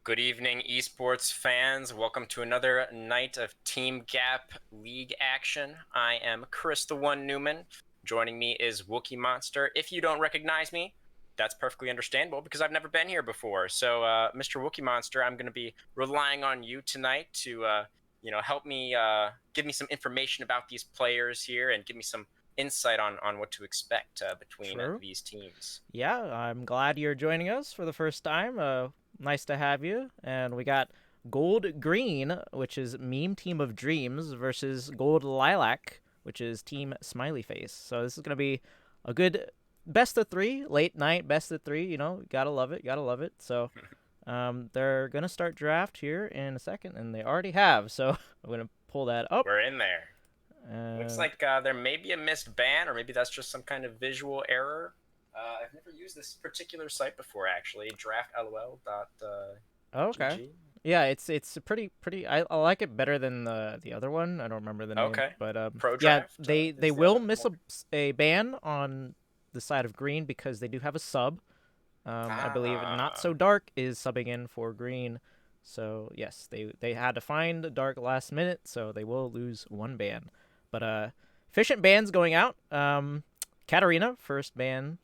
Good evening, esports fans. Welcome to another night of Team Gap League action. I am Chris the One Newman. Joining me is Wookie Monster. If you don't recognize me, that's perfectly understandable because I've never been here before. So, Mr. Wookie Monster, I'm going to be relying on you tonight to, help me give me some information about these players here and give me some insight on what to expect between True. these teams. Yeah, I'm glad you're joining us for the first time. Nice to have you. And we got Gold Green, which is Meme Team of Dreams, versus Gold Lilac, which is Team Smiley Face. So this is gonna be a good best of three, late night best of three. Gotta love it, gotta love it. So they're gonna start draft here in a second, and they already have. So I'm gonna pull that up. We're in there. Looks And like there may be a missed ban, or maybe that's just some kind of visual error. I've never used this particular site before, actually. okay. DraftLOL.gg. Yeah, it's pretty. I like it better than the other one. I don't remember the name, Okay. but Pro yeah, Draft they is the will other. miss a ban on the side of green because they do have a sub. I believe Not Ah, So Dark is subbing in for green, so yes, they had to find Dark last minute, so they will lose one ban. But efficient bans going out. Katarina first ban.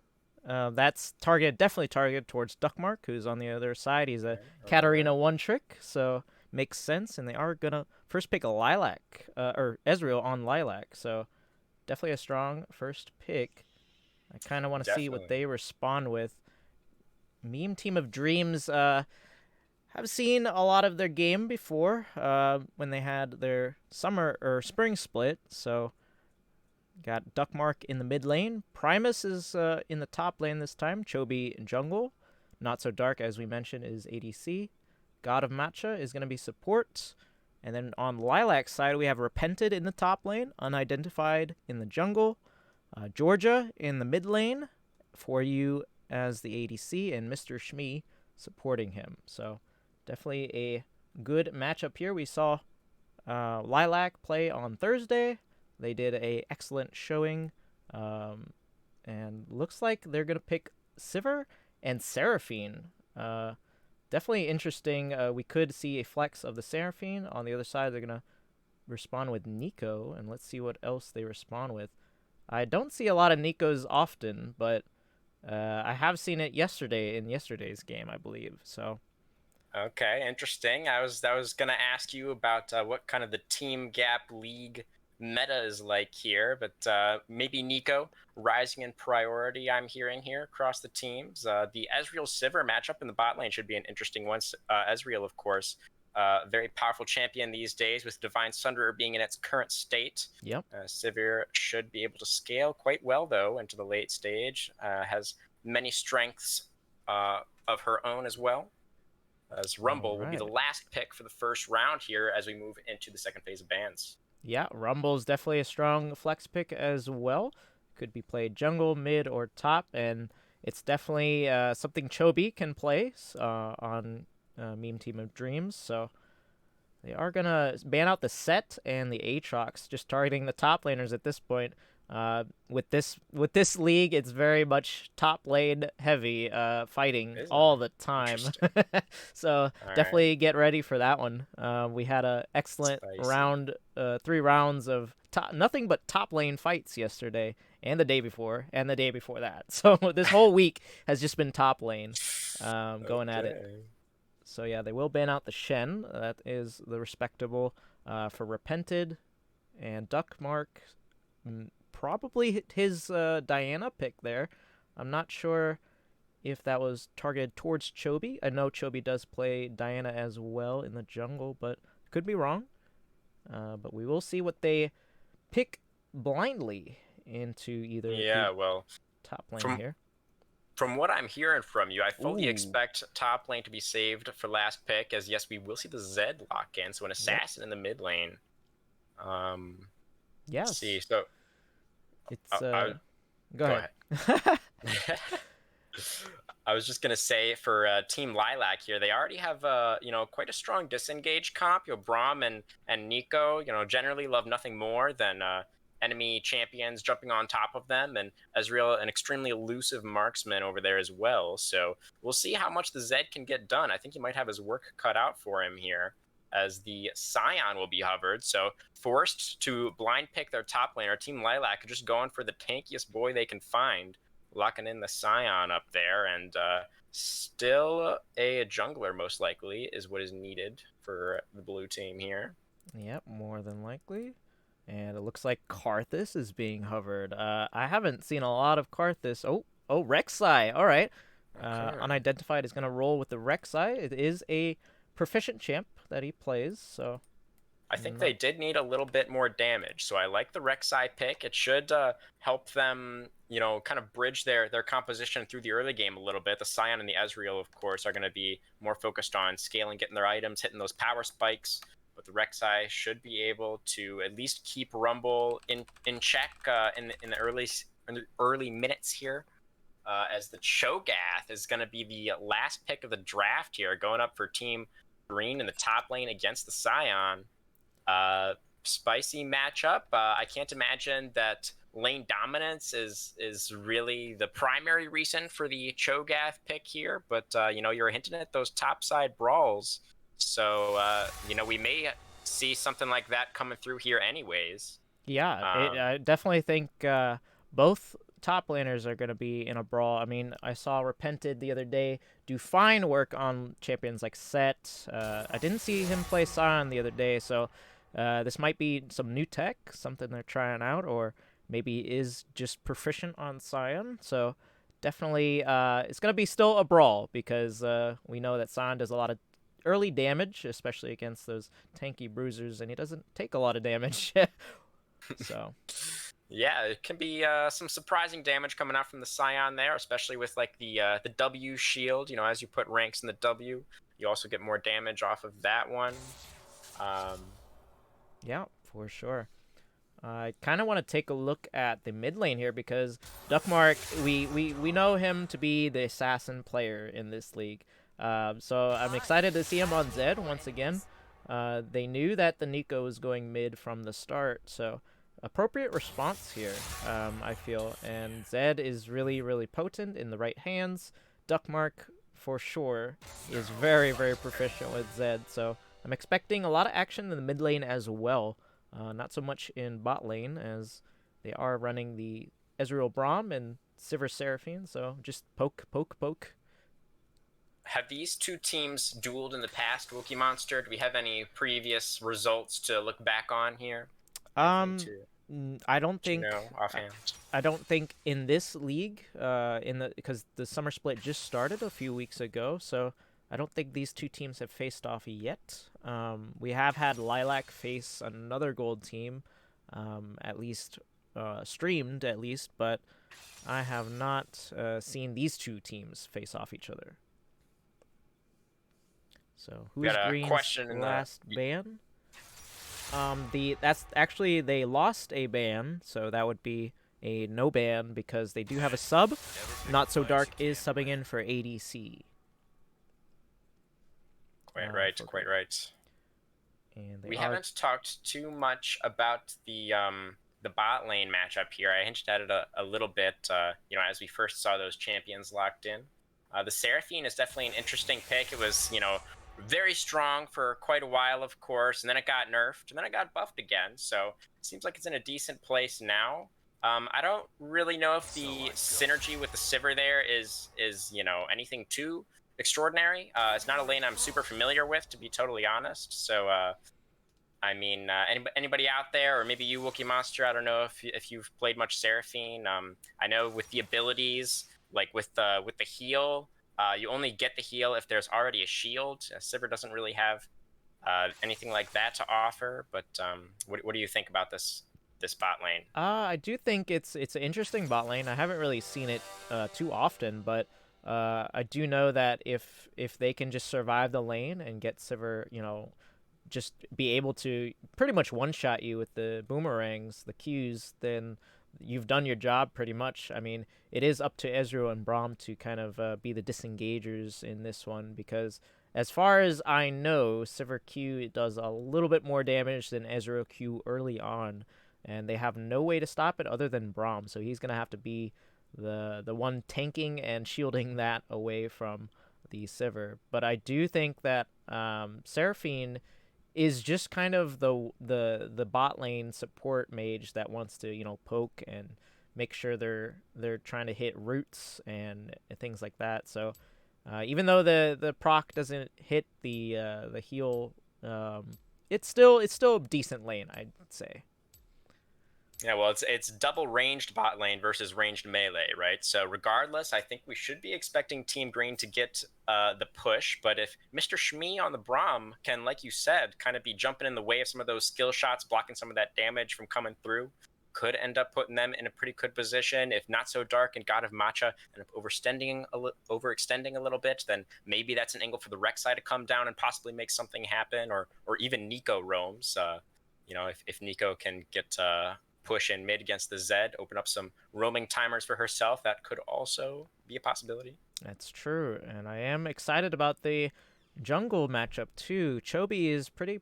That's definitely targeted towards Duckmark, who's on the other side. He's a okay. All Katarina right. one trick, so makes sense. And they are gonna first pick a Lilac, or Ezreal on Lilac, so definitely a strong first pick. I kind of want to see what Definitely. they respond with. Meme Team of Dreams, have seen a lot of their game before, when they had their summer or spring split, so got Duckmark in the mid lane. Primus is in the top lane this time. Chobi in jungle. Not So Dark, as we mentioned, is ADC. God of Matcha is going to be support. And then on Lilac's side, we have Repented in the top lane, Unidentified in the jungle, Georgia in the mid lane for you as the ADC, and Mr. Shmee supporting him. So definitely a good matchup here. We saw Lilac play on Thursday. They did a excellent showing, and looks like they're gonna pick Sivir and Seraphine. Definitely interesting. We could see a flex of the Seraphine. On the other side, they're gonna respond with Nico, and let's see what else they respond with. I don't see a lot of Nikos often, but I have seen it yesterday in yesterday's game, I believe. So Okay, interesting. I was gonna ask you about what kind of the Team Gap League meta is like here, but maybe Nico rising in priority. I'm hearing here across the teams. The Ezreal Sivir matchup in the bot lane should be an interesting one. Ezreal, of course, very powerful champion these days, with Divine Sunderer being in its current state. yep. Sivir should be able to scale quite well though into the late stage. Has many strengths of her own as well, as All Rumble will be the right. last pick for the first round here as we move into the second phase of bans. Yeah, Rumble's definitely a strong flex pick as well. Could be played jungle, mid, or top, and it's definitely something Chobi can play on Meme Team of Dreams. So they are gonna ban out the Set and the Aatrox, just targeting the top laners at this point. With this league, it's very much top lane heavy, fighting Is all it? the time. Interesting. So All right. definitely get ready for that one. We had a excellent Spicy. round, 3 rounds of nothing but top lane fights yesterday, and the day before, and the day before that. So this whole week has just been top lane, going at it. Okay. So yeah, they will ban out the Shen. That is the respectable, for Repented and Duckmark. Probably his Diana pick there. I'm not sure if that was targeted towards Chobi. I know Chobi does play Diana as well in the jungle, but could be wrong. But we will see what they pick blindly into either the Yeah, well, top lane from here. from what I'm hearing from you, I fully Ooh, expect top lane to be saved for last pick, as yes, we will see the Zed lock in, so an yep. assassin in the mid lane. Let's see. Yes. So, It's Go go ahead. ahead. I was just gonna say for Team Lilac here, they already have quite a strong disengage comp. Braum and Nico, generally love nothing more than enemy champions jumping on top of them, and Ezreal, an extremely elusive marksman over there as well. So we'll see how much the Zed can get done. I think he might have his work cut out for him here, as the Scion will be hovered. So forced to blind pick their top laner, Team Lilac just going for the tankiest boy they can find, locking in the Scion up there, and still a jungler most likely is what is needed for the blue team here. Yep, more than likely. And it looks like Karthus is being hovered. I haven't seen a lot of Karthus. Oh, Rek'Sai. All right. Okay. Unidentified is going to roll with the Rek'Sai. It is a proficient champ that he plays, so... I think they did need a little bit more damage, so I like the Rek'Sai pick. It should help them, kind of bridge their composition through the early game a little bit. The Scion and the Ezreal, of course, are going to be more focused on scaling, getting their items, hitting those power spikes. But the Rek'Sai should be able to at least keep Rumble in check in the early minutes here. As the Cho'Gath is going to be the last pick of the draft here, going up for Team Green in the top lane against the Scion. Spicy matchup. I can't imagine that lane dominance is really the primary reason for the Cho'Gath pick here, but you're hinting at those topside brawls, so we may see something like that coming through here anyways. Yeah, I definitely think both top laners are going to be in a brawl. I mean, I saw Repented the other day do fine work on champions like Set. I didn't see him play Sion the other day, so this might be some new tech, something they're trying out, or maybe is just proficient on Sion. So definitely it's going to be still a brawl, because we know that Sion does a lot of early damage, especially against those tanky bruisers, and he doesn't take a lot of damage. So yeah, it can be some surprising damage coming out from the Scion there, especially with like the W shield. As you put ranks in the W, you also get more damage off of that one. Yeah, for sure. I kind of want to take a look at the mid lane here, because Duckmark, we know him to be the assassin player in this league. So I'm excited to see him on Zed once again. They knew that the Nico was going mid from the start, so appropriate response here, I feel. And Zed is really, really potent in the right hands. Duckmark, for sure, is very, very proficient with Zed, so I'm expecting a lot of action in the mid lane as well. Not so much in bot lane, as they are running the Ezreal Braum and Sivir Seraphine, so just poke, poke, poke. Have these two teams dueled in the past, Wookie Monster? Do we have any previous results to look back on here? I don't think Offhand. I don't think in this league, because the summer split just started a few weeks ago, so I don't think these two teams have faced off yet. We have had Lilac face another gold team, at least streamed at least, but I have not seen these two teams face off each other. So who's Green's last ban? That's actually, they lost a ban, so that would be a no ban, because they do have a sub. Not So Dark is subbing in for ADC. Quite right. And we haven't talked too much about the bot lane matchup here. I hinted at it a little bit, as we first saw those champions locked in. The Seraphine is definitely an interesting pick. It was, very strong for quite a while, of course, and then it got nerfed, and then it got buffed again. So it seems like it's in a decent place now. I don't really know if the synergy with the Sivir there is anything too extraordinary. It's not a lane I'm super familiar with, to be totally honest. So, anybody out there, or maybe you, Wookie Monster, I don't know if you've played much Seraphine. I know with the abilities, like with the heal, you only get the heal if there's already a shield. Sivir doesn't really have anything like that to offer. But what do you think about this bot lane? I do think it's an interesting bot lane. I haven't really seen it too often, but I do know that if they can just survive the lane and get Sivir, just be able to pretty much one-shot you with the boomerangs, the Qs, then you've done your job pretty much. I mean, it is up to Ezreal and Braum to kind of be the disengagers in this one, because as far as I know, Sivir Q does a little bit more damage than Ezreal Q early on. and they have no way to stop it other than Braum. So he's gonna have to be the one tanking and shielding that away from the Sivir. But I do think that Seraphine is just kind of the bot lane support mage that wants to poke and make sure they're trying to hit roots and things like that. So even though the proc doesn't hit the heal, it's still a decent lane, I'd say. Yeah, well, it's double ranged bot lane versus ranged melee, right? So regardless, I think we should be expecting Team Green to get the push. But if Mr. Shmee on the Braum can, like you said, kind of be jumping in the way of some of those skill shots, blocking some of that damage from coming through, could end up putting them in a pretty good position. If Not So Dark and God of Matcha end up overextending a little bit, then maybe that's an angle for the Rek'Sai to come down and possibly make something happen, or even Nico roams. If Nico can get push in mid against the Zed, open up some roaming timers for herself, that could also be a possibility. That's true, and I am excited about the jungle matchup too. Chobi is pretty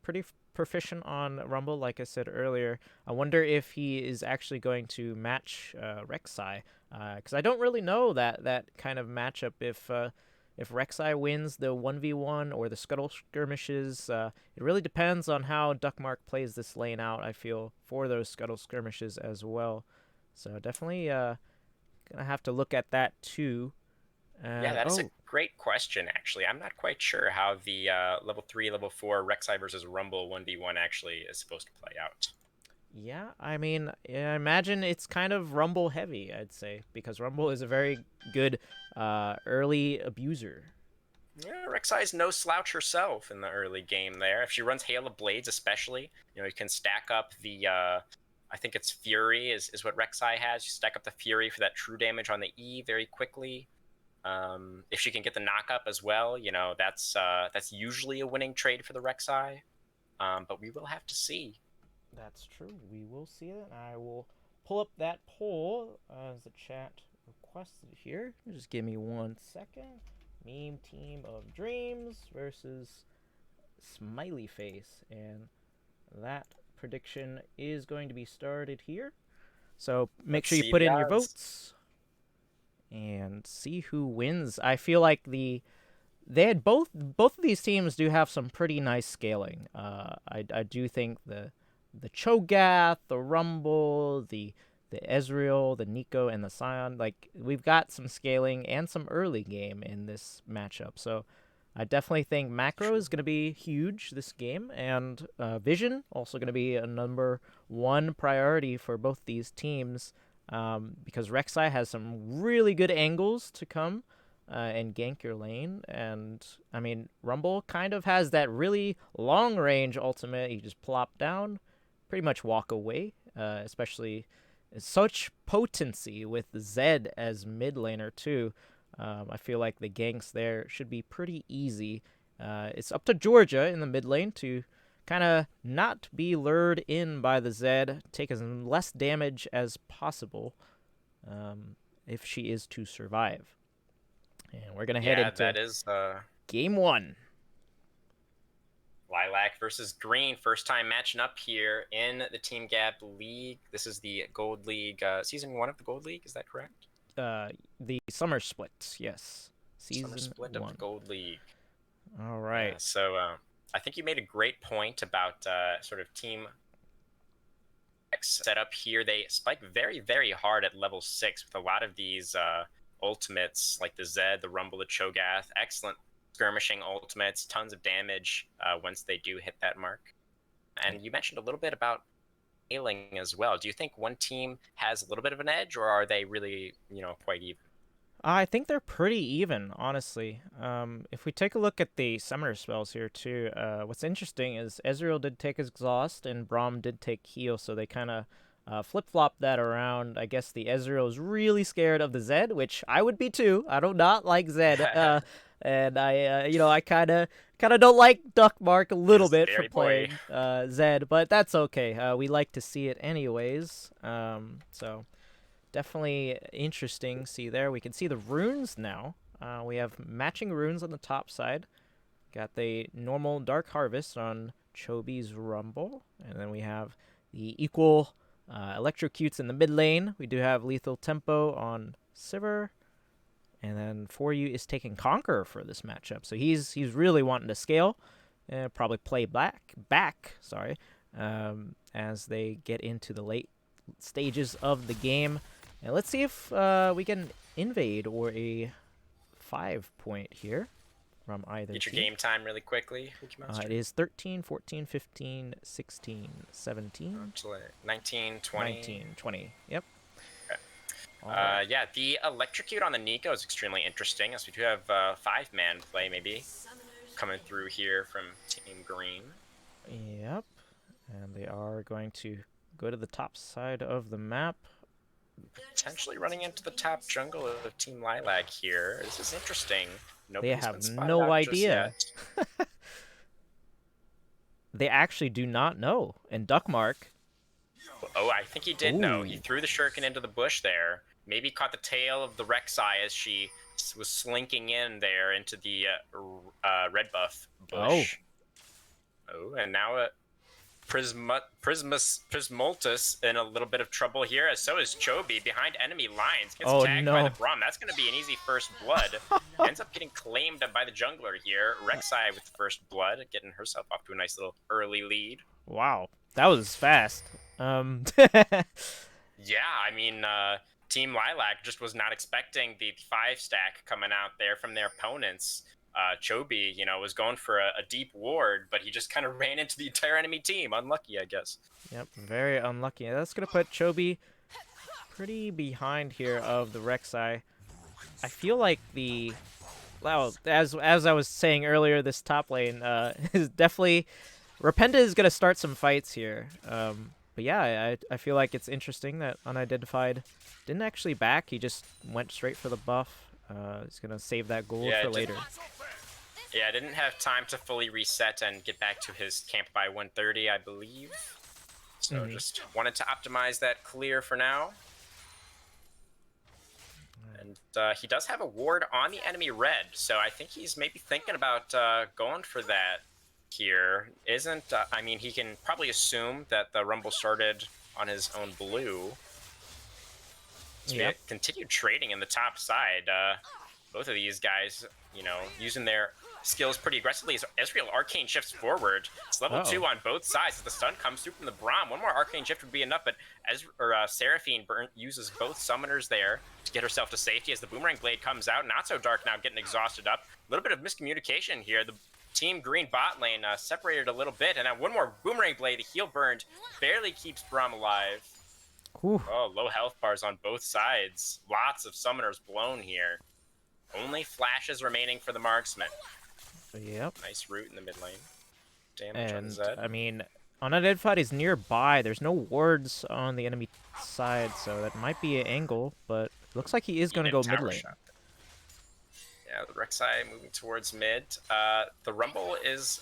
proficient on Rumble, like I said earlier. I wonder if he is actually going to match Rek'Sai, because I don't really know that kind of matchup. If Rek'Sai wins the 1v1 or the Scuttle skirmishes, it really depends on how Duckmark plays this lane out, I feel, for those Scuttle skirmishes as well. So definitely gonna have to look at that too. Yeah, that is a great question, actually. I'm not quite sure how the level 3, level 4 Rek'Sai versus Rumble 1v1 actually is supposed to play out. Yeah, I mean, I imagine it's kind of Rumble heavy, I'd say, because Rumble is a very good early abuser. Yeah, Rek'Sai's no slouch herself in the early game there. If she runs Hail of Blades especially, you can stack up the, I think it's Fury is what Rek'Sai has. You stack up the Fury for that true damage on the E very quickly. If she can get the knockup as well, that's usually a winning trade for the Rek'Sai. But we will have to see. That's true. We will see it. I will pull up that poll as the chat requested here. Just give me 1 second. Meme Team of Dreams versus Smiley Face. And that prediction is going to be started here. So make sure you put in your votes and see who wins. I feel like they had both of these teams do have some pretty nice scaling. I do think the Cho'Gath, the Rumble, the Ezreal, the Nico, and the Sion, like, we've got some scaling and some early game in this matchup. So I definitely think macro is going to be huge this game, and vision also going to be a #1 priority for both these teams, because Rek'Sai has some really good angles to come and gank your lane. And I mean, Rumble kind of has that really long range ultimate. You just plop down, pretty much walk away, especially such potency with Zed as mid laner too. I feel like the ganks there should be pretty easy. It's up to Georgia in the mid lane to kind of not be lured in by the Zed, take as less damage as possible if she is to survive. And we're going to head into that is game 1. Lilac versus Green, first time matching up here in the Team Gap League. This is the Gold League, season 1 of the Gold League. Is that correct? The summer split, yes. Summer split 1 of the Gold League. All right. Yeah, so I think you made a great point about sort of Team X setup here. They spike very, very hard at level 6 with a lot of these ultimates, like the Zed, the Rumble, the Cho'Gath. Excellent skirmishing ultimates, tons of damage once they do hit that mark. And you mentioned a little bit about scaling as well. Do you think one team has a little bit of an edge, or are they really, quite even? I think they're pretty even, honestly. If we take a look at the summoner spells here too, what's interesting is Ezreal did take Exhaust and Braum did take Heal, so they kind of flip-flopped that around. I guess the Ezreal is really scared of the Zed, which I would be too. I do not like Zed. And I kind of don't like Duckmark a little bit for playing Zed, but that's okay. We like to see it anyways. So definitely interesting. See there, we can see the runes now. We have matching runes on the top side. Got the normal Dark Harvest on Chobi's Rumble, and then we have the equal Electrocutes in the mid lane. We do have Lethal Tempo on Sivir. And then For You is taking Conqueror for this matchup. So he's really wanting to scale. And probably play back, as they get into the late stages of the game. And let's see if we can invade or a 5-point here from either Get your team. game time really quickly. It is 13, 14, 15, 16, 17. 19, 20. 19, 20. Yep. Okay. Yeah, the Electrocute on the Nico is extremely interesting, as we do have 5-man play maybe coming through here from Team Green. Yep. And they are going to go to the top side of the map. Potentially running into the top jungle of Team Lilac here. This is interesting. They have no idea. They actually do not know. And Duckmark. Oh, I think he did know. He threw the shuriken into the bush there. Maybe caught the tail of the Rek'Sai as she was slinking in there into the red buff bush. Oh, and now Prismultus in a little bit of trouble here, as so is Chobi behind enemy lines. Gets tagged by the Braum. That's going to be an easy first blood. Ends up getting claimed by the jungler here. Rek'Sai with the first blood, getting herself off to a nice little early lead. Wow, that was fast. Yeah, I mean, Team Lilac just was not expecting the 5-stack coming out there from their opponents. Chobi, was going for a deep ward, but he just kind of ran into the entire enemy team. Unlucky, I guess. Yep, very unlucky. That's going to put Chobi pretty behind here of the Rek'Sai. I feel like as I was saying earlier, this top lane is definitely... Rapenda is going to start some fights here. But yeah, I feel like it's interesting that Unidentified didn't actually back. He just went straight for the buff. He's going to save that gold for later. Yeah, didn't have time to fully reset and get back to his camp by 130, I believe. So just wanted to optimize that clear for now. And he does have a ward on the enemy red, so I think he's maybe thinking about going for that here. I mean, he can probably assume that the Rumble started on his own blue. So we continued trading in the top side. Both of these guys, using their skills pretty aggressively. As Ezreal Arcane shifts forward. It's level 2 on both sides. As the stun comes through from the Braum, one more Arcane shift would be enough, but Seraphine uses both summoners there to get herself to safety as the Boomerang Blade comes out. Not so dark now, getting exhausted up. A little bit of miscommunication here. The Team Green bot lane separated a little bit, and now one more Boomerang Blade. The heal burned barely keeps Braum alive. Ooh. Oh, low health bars on both sides. Lots of summoners blown here. Only flashes remaining for the marksman. Yep. Nice root in the mid lane. Damage on And, Zed. I mean, Unidentified is nearby. There's no wards on the enemy side, so that might be an angle, but looks like he is going to go mid lane. Yeah, the Rek'Sai moving towards mid. The Rumble is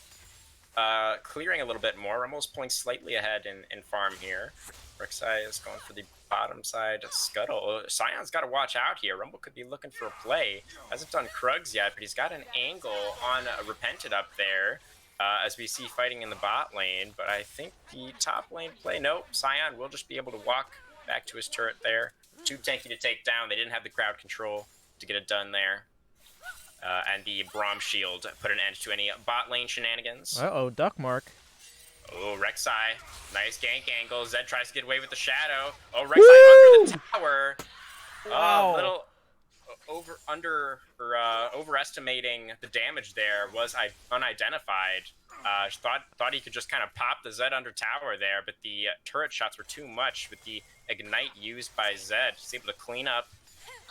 clearing a little bit more. Rumble's pulling slightly ahead in farm here. Rek'Sai is going for the bottom side scuttle. Scion's got to watch out here. Rumble could be looking for a play. Hasn't done Krugs yet, but he's got an angle on Repented up there, as we see fighting in the bot lane. But I think the top lane play, nope. Scion will just be able to walk back to his turret there. Too tanky to take down. They didn't have the crowd control to get it done there. And the Braum shield put an end to any bot lane shenanigans. Uh-oh, Duckmark. Oh, Rek'Sai. Nice gank angle. Zed tries to get away with the shadow. Oh, Rek'Sai under the tower. Wow. A little overestimating the damage there. Was unidentified. Thought he could just kind of pop the Zed under tower there, but the turret shots were too much with the ignite used by Zed. He's able to clean up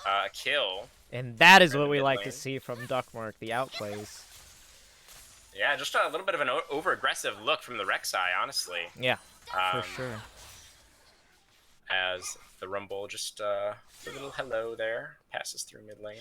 a kill. And that is what we like to see from Duckmark, the outplays. Yeah, just a little bit of an over-aggressive look from the Rek'Sai, honestly. Yeah, for sure. As the Rumble just a little hello there, passes through mid lane.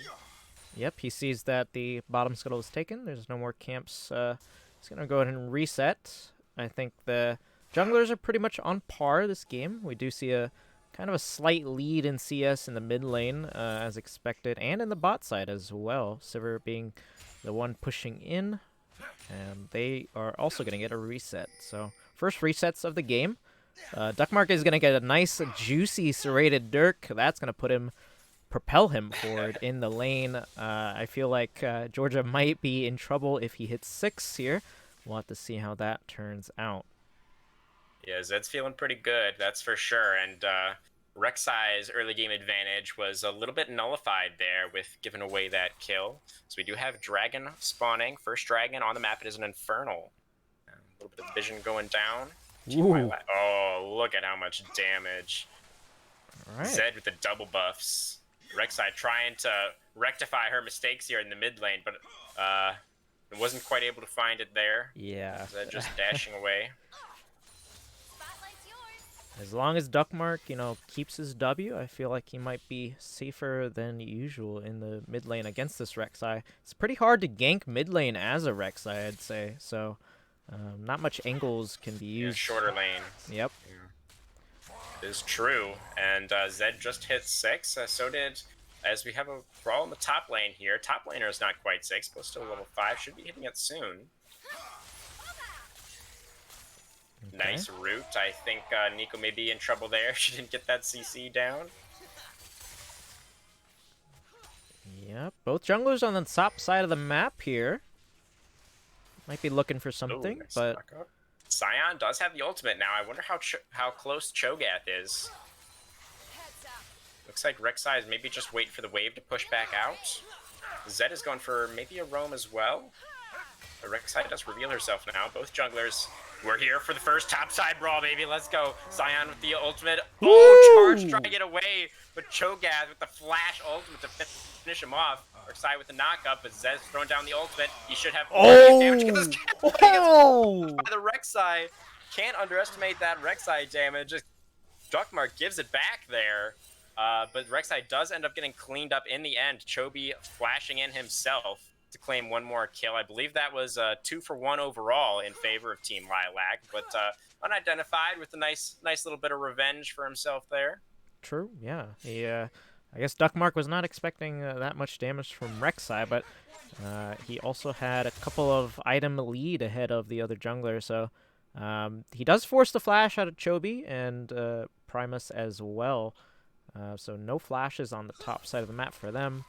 Yep, he sees that the bottom scuttle is taken. There's no more camps. He's going to go ahead and reset. I think the junglers are pretty much on par this game. We do see a kind of a slight lead in CS in the mid lane, as expected, and in the bot side as well. Sivir being the one pushing in, and they are also going to get a reset. So, first resets of the game. Duckmark is going to get a nice, juicy serrated Dirk. That's going to propel him forward in the lane. I feel like Georgia might be in trouble if he hits 6 here. We'll have to see how that turns out. Yeah, Zed's feeling pretty good, that's for sure. And Rek'Sai's early game advantage was a little bit nullified there with giving away that kill. So we do have Dragon spawning. First Dragon on the map. It is an Infernal. A little bit of vision going down. Oh, look at how much damage. All right. Zed with the double buffs. Rek'Sai trying to rectify her mistakes here in the mid lane, but wasn't quite able to find it there. Yeah. Zed just dashing away. As long as Duckmark, keeps his W, I feel like he might be safer than usual in the mid lane against this Rek'Sai. It's pretty hard to gank mid lane as a Rek'Sai, I'd say. So, not much angles can be used. Yeah, shorter lane. Yep. Yeah. Is true. And Zed just hit 6. So did, as we have a brawl in the top lane here. Top laner is not quite 6, but still level 5. Should be hitting it soon. Okay. Nice root. I think Nico may be in trouble there. She didn't get that CC down. Yep. Both junglers on the top side of the map here. Might be looking for something, nice but Sion does have the ultimate now. I wonder how close Cho'Gath is. Looks like Rek'Sai is maybe just waiting for the wave to push back out. Zed is going for maybe a roam as well. But Rek'Sai does reveal herself now. Both junglers, we're here for the first topside brawl, baby. Let's go. Sion with the ultimate. Oh, charge, trying to get away. But Cho'Gath with the flash ultimate to finish him off. Rek'Sai with the knockup, but Zed's throwing down the ultimate. He should have damage. By the Rek'Sai. Can't underestimate that Rek'Sai damage. Duckmark gives it back there. But Rek'Sai does end up getting cleaned up in the end. Chobi flashing in himself to claim one more kill. I believe that was 2 for 1 overall in favor of Team Lilac, but unidentified with a nice little bit of revenge for himself there. True, yeah. I guess Duckmark was not expecting that much damage from Rek'Sai, but he also had a couple of item lead ahead of the other jungler, so he does force the flash out of Chobi and Primus as well. So no flashes on the top side of the map for them.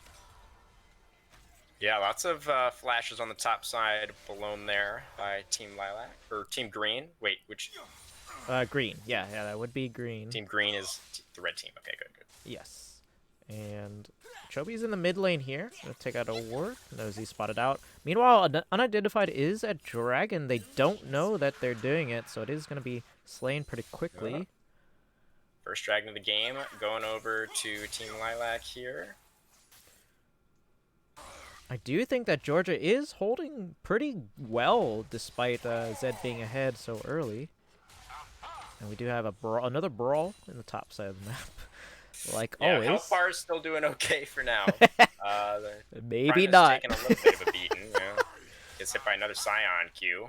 Yeah, lots of flashes on the top side blown there by Team Lilac, or Team Green. Wait, which? Green. Yeah, that would be green. Team Green is the red team. Okay, good. Yes. And Chobi's in the mid lane here. Gonna take out a ward. Knows he's spotted out. Meanwhile, Unidentified is at Dragon. They don't know that they're doing it, so it is going to be slain pretty quickly. Yeah. First Dragon of the game, going over to Team Lilac here. I do think that Georgia is holding pretty well, despite Zed being ahead so early. And we do have another brawl in the top side of the map. Like always. Hellfire is still doing okay for now. Maybe not. Taking a little bit of a beating. Yeah. Gets hit by another Scion Q.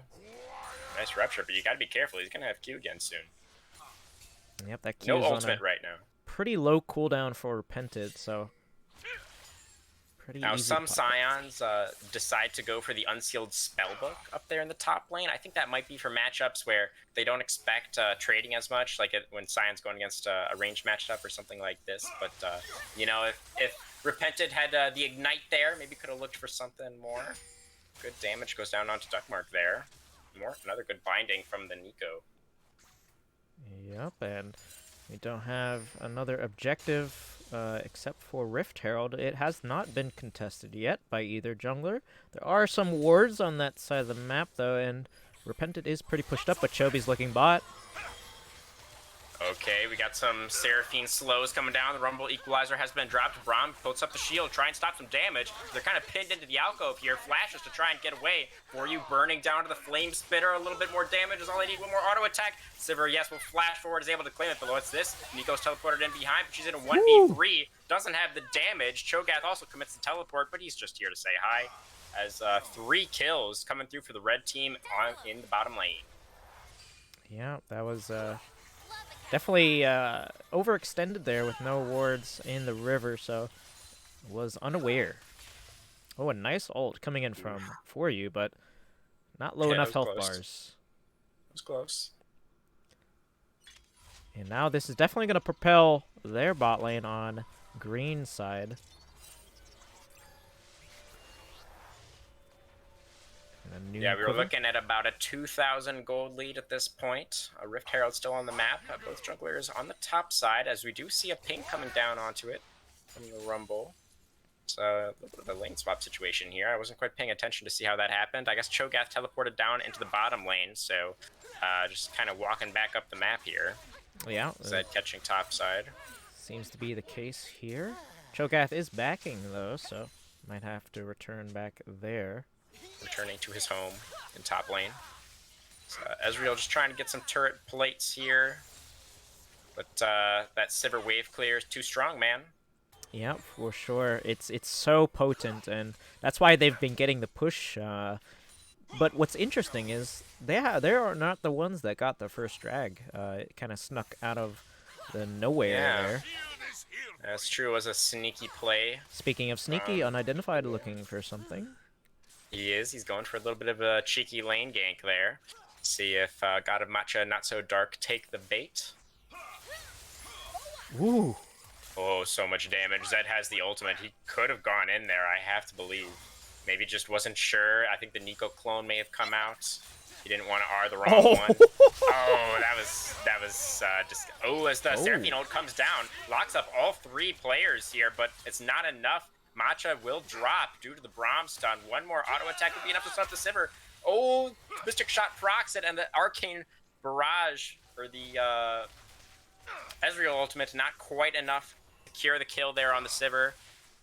Nice rupture, but you got to be careful. He's going to have Q again soon. Yep, that Q no is ultimate on right now. Pretty low cooldown for Repented, so pretty now easy some Scions decide to go for the Unsealed Spellbook up there in the top lane. I think that might be for matchups where they don't expect trading as much, like when Scion's going against a ranged matchup or something like this. But if Repented had the Ignite there, maybe could have looked for something more. Good damage goes down onto Duckmark there. Another good binding from the Nico. Yep, and we don't have another objective except for Rift Herald. It has not been contested yet by either jungler. There are some wards on that side of the map, though, and Repented is pretty pushed up, but Chobi's looking bot. Okay, we got some Seraphine slows coming down. The Rumble Equalizer has been dropped. Braum puts up the shield, try and stop some damage. They're kind of pinned into the alcove here. Flashes to try and get away. For you burning down to the Flame Spitter. A little bit more damage is all they need. One more auto attack. Sivir, yes, will flash forward, is able to claim it. But what's this? Nico's teleported in behind, but she's in a 1v3. Doesn't have the damage. Cho'Gath also commits the teleport, but he's just here to say hi. As 3 kills coming through for the red team in the bottom lane. Yeah, that was definitely overextended there with no wards in the river, so was unaware. Oh, a nice ult coming in from for you, but not low enough health bars. It was close. And now this is definitely going to propel their bot lane on green side. Yeah, we were looking at about a 2,000 gold lead at this point. A Rift Herald still on the map. Both jugglers on the top side, as we do see a ping coming down onto it from the Rumble. So a little bit of a lane swap situation here. I wasn't quite paying attention to see how that happened. I guess Cho'Gath teleported down into the bottom lane, so just kind of walking back up the map here. Yeah. Zed catching top side. Seems to be the case here. Cho'Gath is backing, though, so might have to return back there. Returning to his home in top lane. So Ezreal just trying to get some turret plates here. But that Sivir wave clear is too strong, man. Yeah, for sure. It's so potent, and that's why they've been getting the push. But what's interesting is they are not the ones that got the first drag. It kind of snuck out of the nowhere there. That's true. It was a sneaky play. Speaking of sneaky, unidentified looking for something. He is. He's going for a little bit of a cheeky lane gank there. See if God of Matcha Not So Dark take the bait. Ooh. Oh, so much damage. Zed has the ultimate. He could have gone in there, I have to believe. Maybe just wasn't sure. I think the Nico clone may have come out. He didn't want to R the wrong one. Oh, that was just... Oh, as the Seraphine ult comes down, locks up all three players here, but it's not enough. Matcha will drop due to the Braum stun. One more auto attack would be enough to stop the Sivir. Oh, Mystic Shot procs it, and the Arcane Barrage, or the Ezreal ultimate, not quite enough to cure the kill there on the Sivir.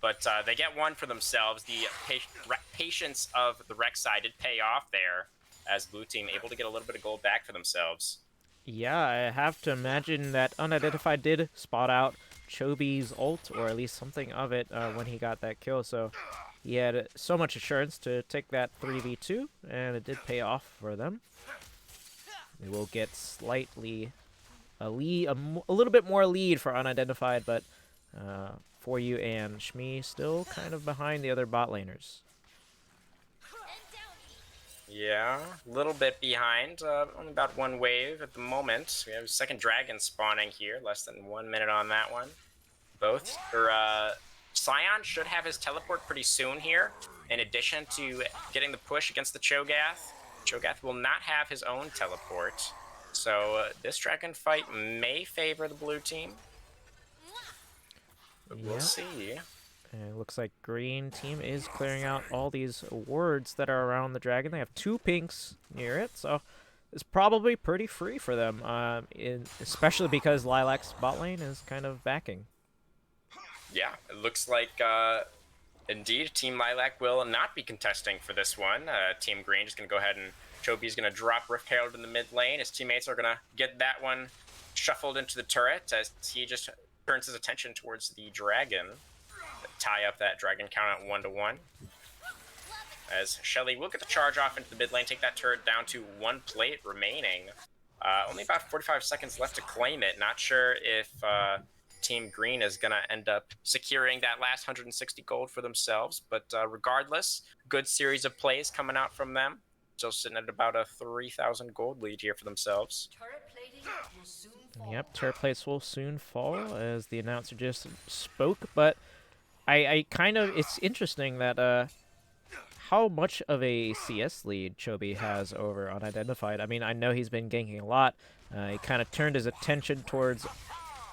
But they get one for themselves. The patience of the Rek'Sai did pay off there, as blue team able to get a little bit of gold back for themselves. Yeah, I have to imagine that Unidentified did spot out Chobi's ult, or at least something of it, when he got that kill. So he had so much assurance to take that 3v2, and it did pay off for them. We will get slightly a lead, a little bit more lead for Unidentified, but for you and Shmi still kind of behind the other bot laners. Yeah, a little bit behind. Only about one wave at the moment. We have a second dragon spawning here. Less than 1 minute on that one. Sion should have his teleport pretty soon here. In addition to getting the push against the Cho'Gath. Cho'Gath will not have his own teleport. So this dragon fight may favor the blue team. But we'll see. And it looks like green team is clearing out all these wards that are around the dragon. They have 2 pinks near it, so it's probably pretty free for them, especially because Lilac's bot lane is kind of backing. Yeah, it looks like indeed Team Lilac will not be contesting for this one. Team Green is going to go ahead and Chobi's going to drop Rift Herald in the mid lane. His teammates are going to get that one shuffled into the turret as he just turns his attention towards the dragon. Tie up that dragon count at 1-1. As Shelly will get the charge off into the mid lane, take that turret down to 1 plate remaining. Only about 45 seconds left to claim it. Not sure if Team Green is going to end up securing that last 160 gold for themselves. But regardless, good series of plays coming out from them. Still sitting at about a 3,000 gold lead here for themselves. Yep, turret plates will soon fall, as the announcer just spoke. But I kind of, it's interesting that how much of a CS lead Chobi has over Unidentified. I mean, I know he's been ganking a lot. He kind of turned his attention towards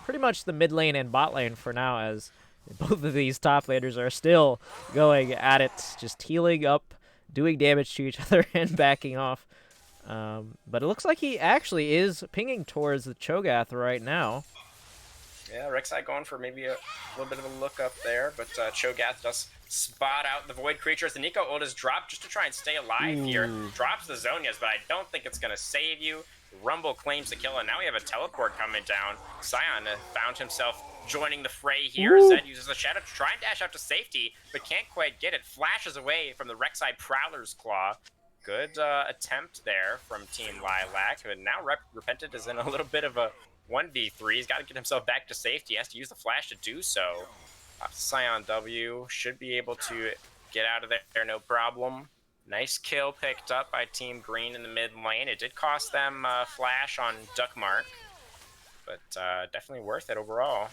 pretty much the mid lane and bot lane for now, as both of these top laners are still going at it, just healing up, doing damage to each other, and backing off. But it looks like he actually is pinging towards the Cho'Gath right now. Yeah, Rek'Sai going for maybe a little bit of a look up there, but Cho'Gath does spot out the Void Creatures. The Nico ult is dropped just to try and stay alive here. Drops the Zonias, but I don't think it's going to save you. Rumble claims the kill, and now we have a teleport coming down. Sion found himself joining the fray here. Zed uses the Shadow to try and dash out to safety, but can't quite get it. Flashes away from the Rek'Sai Prowler's Claw. Good attempt there from Team Lilac, but now Repentant is in a little bit of a 1v3. He's got to get himself back to safety. He has to use the flash to do so. Sion W should be able to get out of there no problem. Nice kill picked up by Team Green in the mid lane. It did cost them flash on Duckmark. but definitely worth it overall.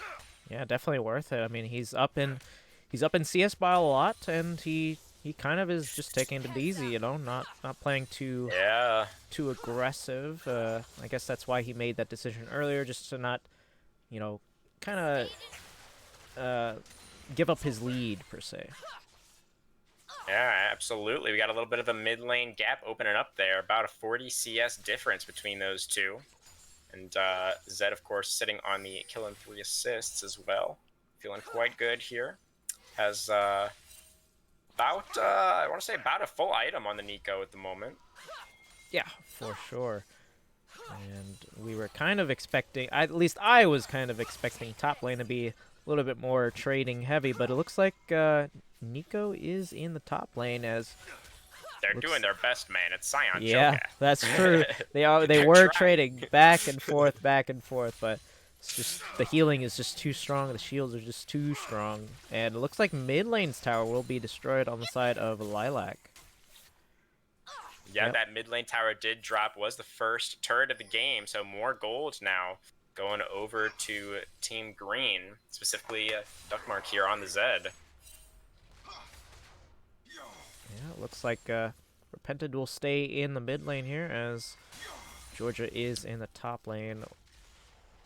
Yeah, definitely worth it. I mean, he's up in CS by a lot, and he kind of is just taking it easy, not playing Yeah. too aggressive. I guess that's why he made that decision earlier, just to not, you know, kind of give up his lead per se. Yeah, absolutely. We got a little bit of a mid lane gap opening up there. About a 40 CS difference between those two. And Zed, of course, sitting on the kill and 3 assists as well. Feeling quite good here. Has I want to say about a full item on the Nico at the moment. Yeah, for sure. And we were kind of expecting, at least I was kind of expecting top lane to be a little bit more trading heavy, but it looks like Nico is in the top lane as They're doing their best, man. It's Scion yeah, Cho'Gath. that's true. They were trading back and forth, but it's just the healing is just too strong. The shields are just too strong, and it looks like mid lane's tower will be destroyed on the side of Lilac. Yeah, Yep. that mid lane tower did drop. Was the first turret of the game, so more gold now going over to Team Green, specifically Duckmark here on the Zed. Yeah, it looks like Repented will stay in the mid lane here as Georgia is in the top lane.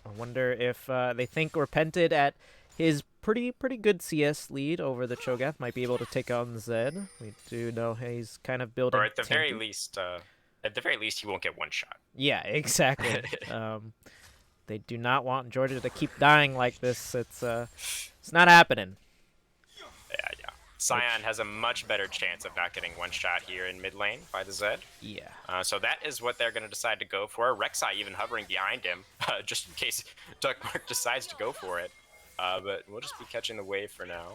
I wonder if they think Repented at his pretty good CS lead over the Cho'Gath might be able to take on Zed. We do know he's kind of building. Or at the very tanky. least, he won't get one shot. Yeah, exactly. They do not want Georgia to keep dying like this. It's not happening. Yeah. Scion has a much better chance of not getting one shot here in mid lane by the Zed. Yeah. So that is what they're going to decide to go for. Rek'Sai even hovering behind him, just in case Duckmark decides to go for it. But we'll just be catching the wave for now.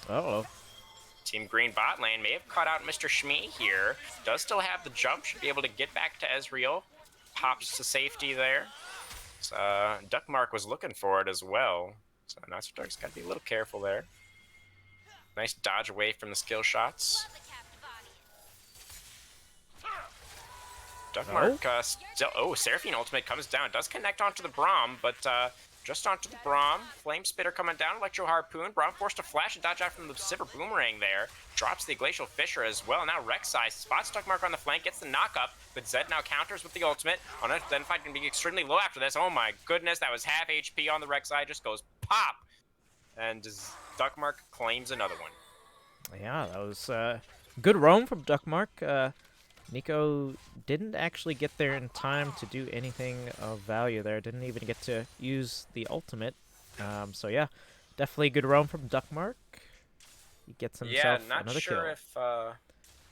Uh-oh. Team Green bot lane may have caught out Mr. Shmee here. Does still have the jump, should be able to get back to Ezreal. Pops to safety there. So, Duckmark was looking for it as well. So Nastar's got to be a little careful there. Nice dodge away from the skill shots. Duckmark still... Oh, Seraphine ultimate comes down. Does connect onto the Braum, but just onto the Braum. Flame Spitter coming down. Electro Harpoon. Braum forced to flash and dodge out from the Sivir Boomerang there. Drops the Glacial Fissure as well. Now Rek'Sai spots Duckmark on the flank. Gets the knock-up, but Zed now counters with the ultimate. Unidentified can be extremely low after this. Oh my goodness, that was half HP on the Rek'Sai. Just goes pop. And Duckmark claims another one. Yeah, that was good roam from Duckmark. Nico didn't actually get there in time to do anything of value there. Didn't even get to use the ultimate. So yeah, definitely good roam from Duckmark. He gets himself another kill.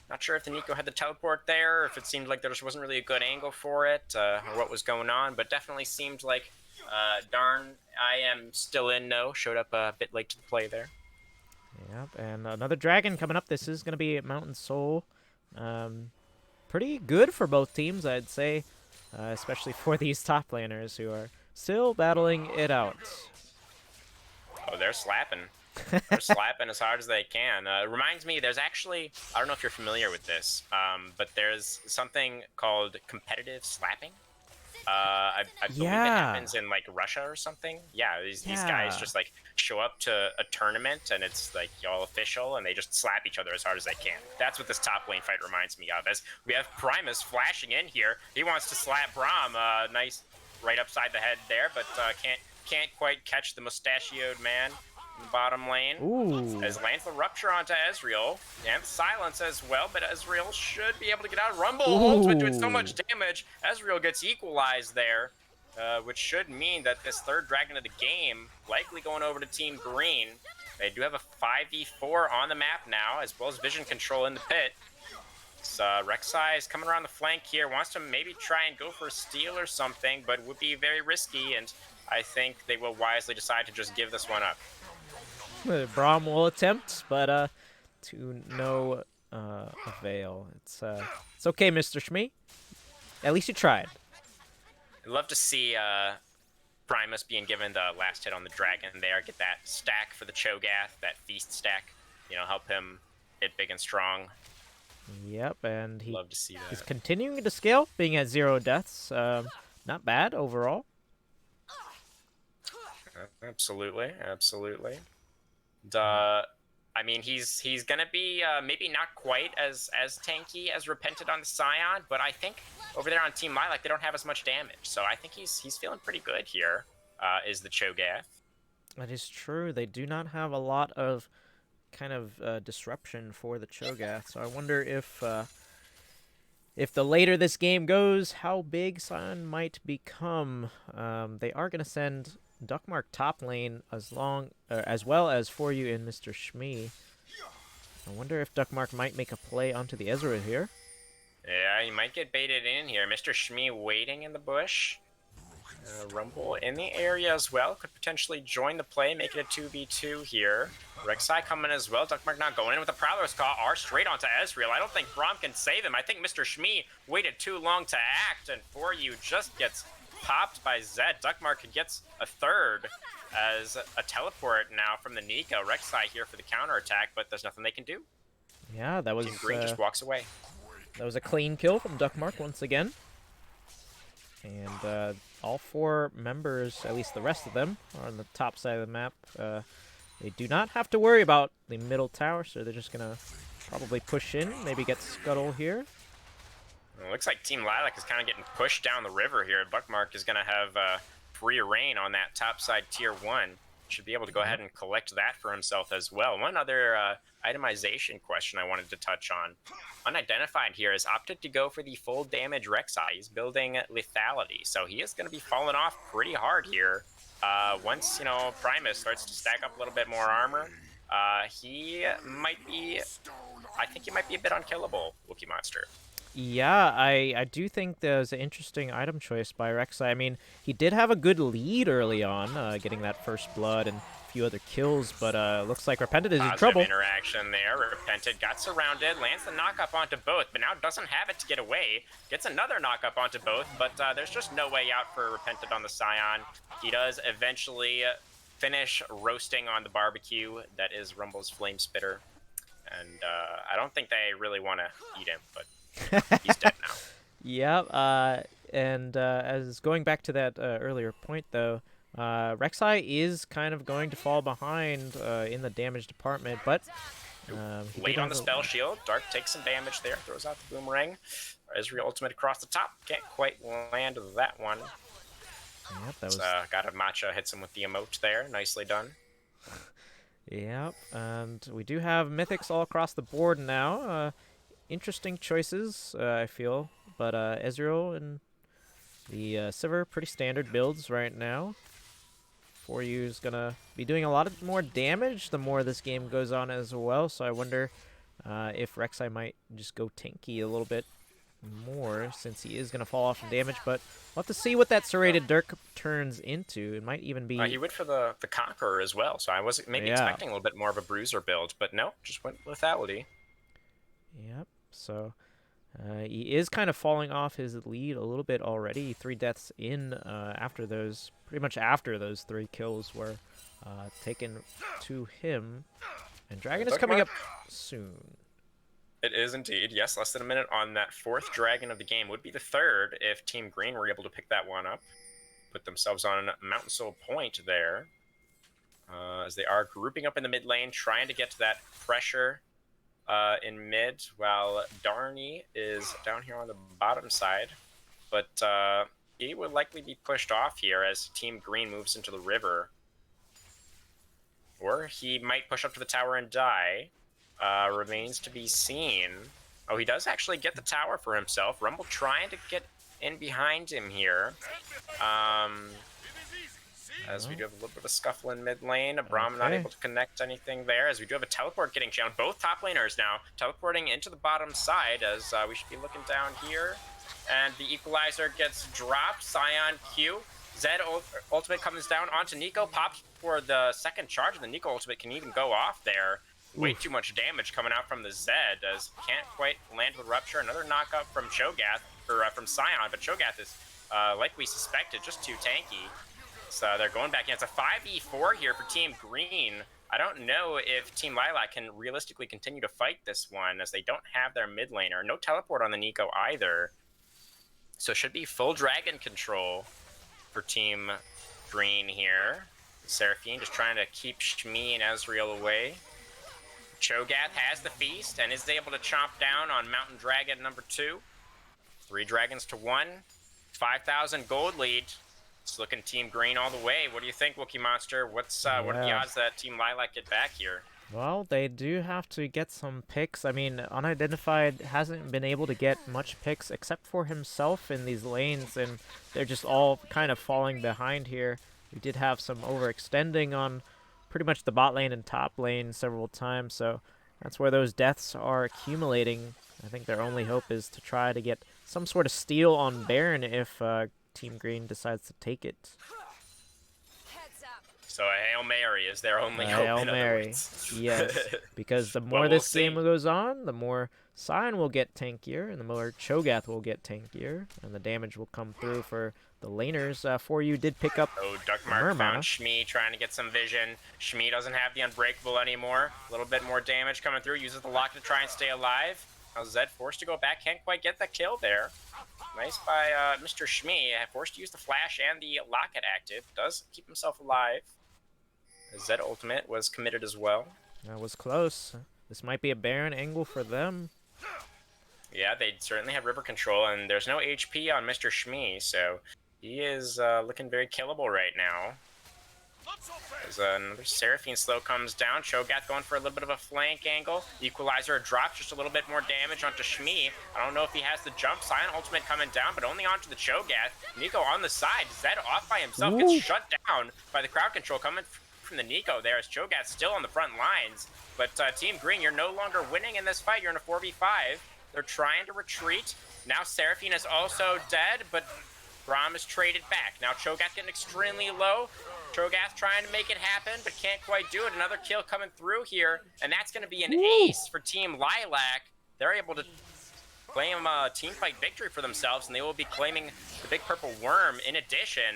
Not sure if the Nico had the teleport there, or if it seemed like there just wasn't really a good angle for it, or what was going on, but definitely seemed like, darn, I am still in no. Showed up a bit late to the play there. Yep, and another dragon coming up. This is going to be Mountain Soul. Pretty good for both teams, I'd say, especially for these top laners who are still battling it out. Oh, they're slapping. They're slapping as hard as they can. Reminds me, there's actually, I don't know if you're familiar with this, but there's something called competitive slapping. I believe it happens in like Russia or something. Yeah, these guys just like show up to a tournament and it's like all official and they just slap each other as hard as they can. That's what this top lane fight reminds me of. As we have Primus flashing in here, he wants to slap Braum. Nice right upside the head there, but can't quite catch the mustachioed man in the bottom lane. Ooh. As lands the rupture onto Ezreal and silence as well, but Ezreal should be able to get out. Rumble ultimate doing so much damage. Ezreal gets equalized there, which should mean that this third dragon of the game likely going over to Team Green. They do have a 5v4 on the map now, as well as vision control in the pit. So Rek'Sai is coming around the flank here, wants to maybe try and go for a steal or something, but would be very risky, and I think they will wisely decide to just give this one up. Braum will attempt, but to no avail. It's okay, Mr. Shmee. At least you tried. I'd love to see Primus being given the last hit on the dragon there, get that stack for the Cho'Gath, that feast stack, help him get big and strong. Yep, and love to see that. He's continuing to scale, being at 0 deaths. Not bad overall. Absolutely, absolutely. Mm. I mean, he's gonna be maybe not quite as tanky as Repented on the Scion, but I think over there on Team Lilac they don't have as much damage, so I think he's feeling pretty good here. Is the Cho'Gath? That is true. They do not have a lot of kind of disruption for the Cho'Gath, so I wonder if the later this game goes, how big Sion might become. They are going to send Duckmark top lane as well as for you in Mr. Shmee. I wonder if Duckmark might make a play onto the Ezreal here. Yeah, he might get baited in here. Mr. Shmee waiting in the bush. Rumble in the area as well. Could potentially join the play, make it a 2v2 here. Rek'Sai coming as well. Duckmark not going in with a Prowler's Claw. R straight onto Ezreal. I don't think Braum can save him. I think Mr. Shmee waited too long to act, and For You just gets popped by Zed. Duckmark gets a third as a teleport now from the Nico. Rek'Sai here for the counterattack, but there's nothing they can do. Yeah, that was Team Green just walks away. that was a clean kill from Duckmark once again. And all four members, at least the rest of them, are on the top side of the map. They do not have to worry about the middle tower, so they're just going to probably push in, maybe get Scuttle here. It looks like Team Lilac is kind of getting pushed down the river here. Duckmark is going to have free reign on that top side tier 1. Should be able to go ahead and collect that for himself as well. One other itemization question I wanted to touch on. Unidentified here has opted to go for the full damage Rek'Sai. He's building lethality, so he is going to be falling off pretty hard here. Once, Primus starts to stack up a little bit more armor, he might be, I think he might be a bit unkillable, Wookie Monster. Yeah, I do think there's an interesting item choice by Rek'Sai. I mean, he did have a good lead early on, getting that first blood and a few other kills, but looks like Repented is in trouble. Interaction there. Repented got surrounded, lands the knock-up onto both, but now doesn't have it to get away. Gets another knock-up onto both, but there's just no way out for Repented on the Scion. He does eventually finish roasting on the barbecue that is Rumble's Flame Spitter. And I don't think they really want to eat him, but he's dead now. Yep, and as going back to that earlier point, though, Rek'Sai is kind of going to fall behind in the damage department, but late on the spell shield. Dark takes some damage there, throws out the boomerang. Ezreal ultimate across the top. Can't quite land that one. Yep, that was... got a matcha, hits him with the emote there. Nicely done. Yep, and we do have mythics all across the board now. Interesting choices, I feel, but Ezreal and the Sivir, pretty standard builds right now. For You is gonna be doing a lot of more damage the more this game goes on as well, so I wonder if Rek'Sai might just go tanky a little bit more since he is gonna fall off in damage, but we'll have to see what that Serrated Dirk turns into. It might even be... he went for the Conqueror as well, so I was maybe expecting a little bit more of a Bruiser build, but no, just went lethality. Yep, so he is kind of falling off his lead a little bit already. 3 deaths in pretty much after those 3 kills were taken to him. And Dragon is coming up soon. It is indeed. Yes, less than a minute on that 4th Dragon of the game. Would be the 3rd if Team Green were able to pick that one up. Put themselves on Mountain Soul Point there. As they are grouping up in the mid lane, trying to get to that pressure in mid, while Darny is down here on the bottom side. But he would likely be pushed off here as Team Green moves into the river. Or he might push up to the tower and die. Remains to be seen. Oh, he does actually get the tower for himself. Rumble trying to get in behind him here. As we do have a little bit of a scuffle in mid lane. Braum not able to connect anything there, as we do have a teleport getting channeled. Both top laners now teleporting into the bottom side, as we should be looking down here. And the equalizer gets dropped. Scion Q. Zed ultimate comes down onto Nico, pops for the second charge, and the Nico ultimate can even go off there. Way too much damage coming out from the Zed, as can't quite land with Rupture. Another knockup from Cho'Gath, or from Scion, but Cho'Gath is, like we suspected, just too tanky. So they're going back in. It's a 5v4 here for Team Green. I don't know if Team Lilac can realistically continue to fight this one, as they don't have their mid laner. No teleport on the Nico either. So it should be full dragon control for Team Green here. Seraphine just trying to keep Shmi and Ezreal away. Cho'Gath has the feast and is able to chomp down on Mountain Dragon number 2. 3 dragons to 1. 5,000 gold lead. It's looking Team Green all the way. What do you think, Wookie Monster? What are the odds that Team Lilac get back here? Well, they do have to get some picks. I mean, Unidentified hasn't been able to get much picks except for himself in these lanes, and they're just all kind of falling behind here. We did have some overextending on pretty much the bot lane and top lane several times, so that's where those deaths are accumulating. I think their only hope is to try to get some sort of steal on Baron if Team Green decides to take it. So a Hail Mary is their only hope. Hail Mary, yes. Because the more this game goes on, the more Sion will get tankier, and the more Cho'Gath will get tankier, and the damage will come through for the laners. For you did pick up Duckmark found Shmi trying to get some vision. Shmi doesn't have the Unbreakable anymore. A little bit more damage coming through. Uses the lock to try and stay alive. Now Zed forced to go back. Can't quite get the kill there. Nice by Mr. Shmi. Forced to use the flash and the locket active. Does keep himself alive. Zed ultimate was committed as well. That was close. This might be a Baron angle for them. Yeah, they certainly have river control, and there's no HP on Mr. Shmi, so he is looking very killable right now. As another Seraphine slow comes down. Cho'Gath going for a little bit of a flank angle. Equalizer drops just a little bit more damage onto Shmi. I don't know if he has the jump. Sion ultimate coming down, but only onto the Cho'Gath. Nico on the side. Zed off by himself. Gets shut down by the crowd control coming from the Nico there as Cho'Gath still on the front lines. But Team Green, you're no longer winning in this fight. You're in a 4v5. They're trying to retreat. Now Seraphine is also dead, but Braum is traded back. Now Cho'Gath getting extremely low. Cho'Gath trying to make it happen, but can't quite do it. Another kill coming through here, and that's going to be an ace for Team Lilac. They're able to claim a team fight victory for themselves, and they will be claiming the big purple worm. In addition,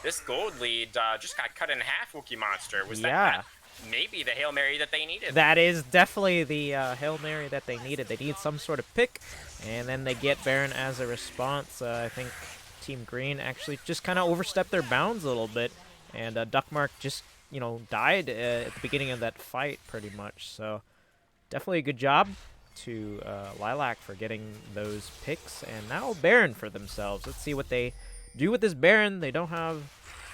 this gold lead just got cut in half, Wookie Monster. Was that maybe the Hail Mary that they needed? That is definitely the Hail Mary that they needed. They need some sort of pick, and then they get Baron as a response. I think Team Green actually just kind of overstepped their bounds a little bit, and Duckmark just, you know, died at the beginning of that fight pretty much. So definitely a good job to Lilac for getting those picks, and now Baron for themselves. Let's see what they do with this Baron. They don't have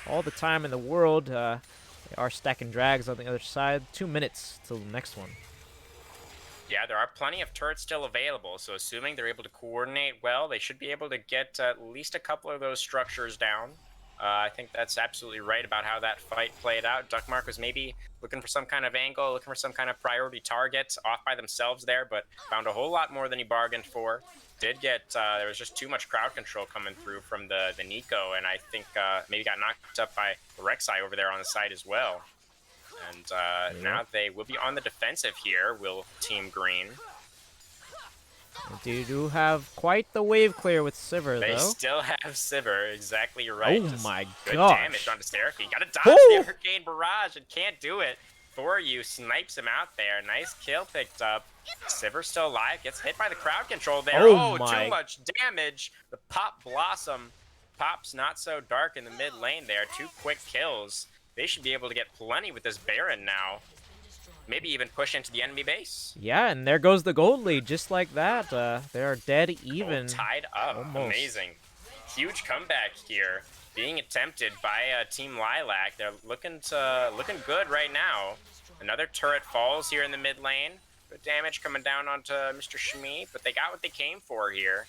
all the time in the world. They are stacking drags on the other side. 2 minutes till the next one. Yeah, there are plenty of turrets still available, so assuming they're able to coordinate well, they should be able to get at least a couple of those structures down. I think that's absolutely right about how that fight played out. Duckmark was maybe looking for some kind of angle, looking for some kind of priority target, off by themselves there, but found a whole lot more than he bargained for. Did get, there was just too much crowd control coming through from the Nico, and I think maybe got knocked up by the Rek'Sai over there on the side as well. And now they will be on the defensive here, will Team Green. They do have quite the wave clear with Sivir, though. They still have Sivir, exactly right. Oh just my good gosh. damage onto Seraphine. Gotta dodge the Arcane Barrage and can't do it. For you, snipes him out there. Nice kill picked up. Sivir still alive, gets hit by the crowd control there. Oh, too much damage. The Pop Blossom pops not so dark in the mid lane there. 2 quick kills. They should be able to get plenty with this Baron now. Maybe even push into the enemy base. Yeah, and there goes the gold lead, just like that. They are dead even. Tied up. Almost. Amazing. Huge comeback here being attempted by Team Lilac. They're looking good right now. Another turret falls here in the mid lane. Good damage coming down onto Mr. Shmi, but they got what they came for here.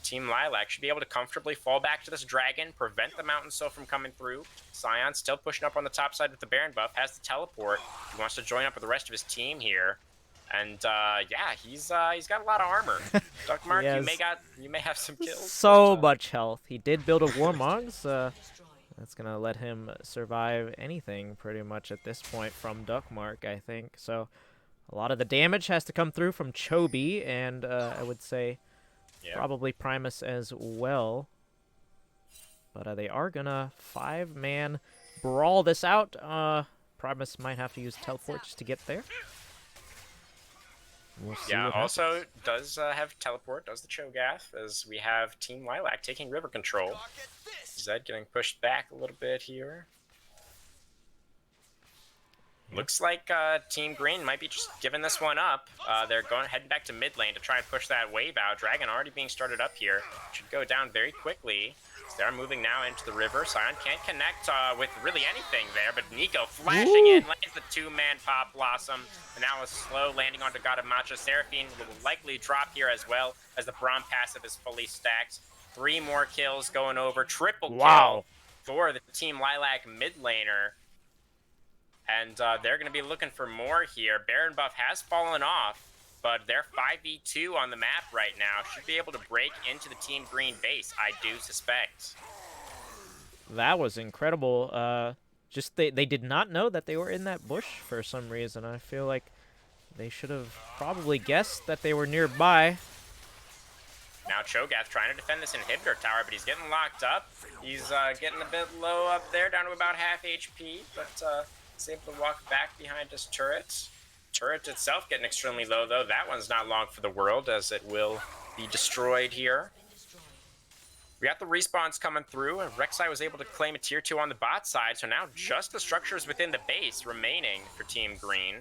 Team Lilac should be able to comfortably fall back to this dragon, prevent the Mountain Soul from coming through. Sion still pushing up on the top side with the Baron buff, has the teleport. He wants to join up with the rest of his team here. And yeah, he's got a lot of armor. Duckmark, you may have some kills. So much health. He did build a Warmogs. That's gonna let him survive anything pretty much at this point from Duckmark, I think. So a lot of the damage has to come through from Chobi, and I would say probably Primus as well. But they are gonna 5-man brawl this out. Primus might have to use teleport just to get there. We'll see also does have teleport, does the Cho'Gath, as we have Team Lilac taking river control. Zed getting pushed back a little bit here. Looks like Team Green might be just giving this one up. They're heading back to mid lane to try and push that wave out. Dragon already being started up here. Should go down very quickly. So they're moving now into the river. Sion can't connect with really anything there, but Nico flashing in, lands the two-man Pop Blossom. And now a slow landing onto God of Matcha. Seraphine will likely drop here as well, as the Braum passive is fully stacked. 3 more kills going over. Triple kill for the Team Lilac mid laner. And they're going to be looking for more here. Baron buff has fallen off, but they're 5v2 on the map right now. Should be able to break into the Team Green base, I do suspect. That was incredible. Just they did not know that they were in that bush for some reason. I feel like they should have probably guessed that they were nearby. Now Cho'Gath trying to defend this inhibitor tower, but he's getting locked up. He's getting a bit low up there, down to about half HP, but he's able to walk back behind his turret. Turret itself getting extremely low, though. That one's not long for the world, as it will be destroyed here. We got the respawns coming through, and Rek'Sai was able to claim a tier 2 on the bot side, so now just the structures within the base remaining for Team Green.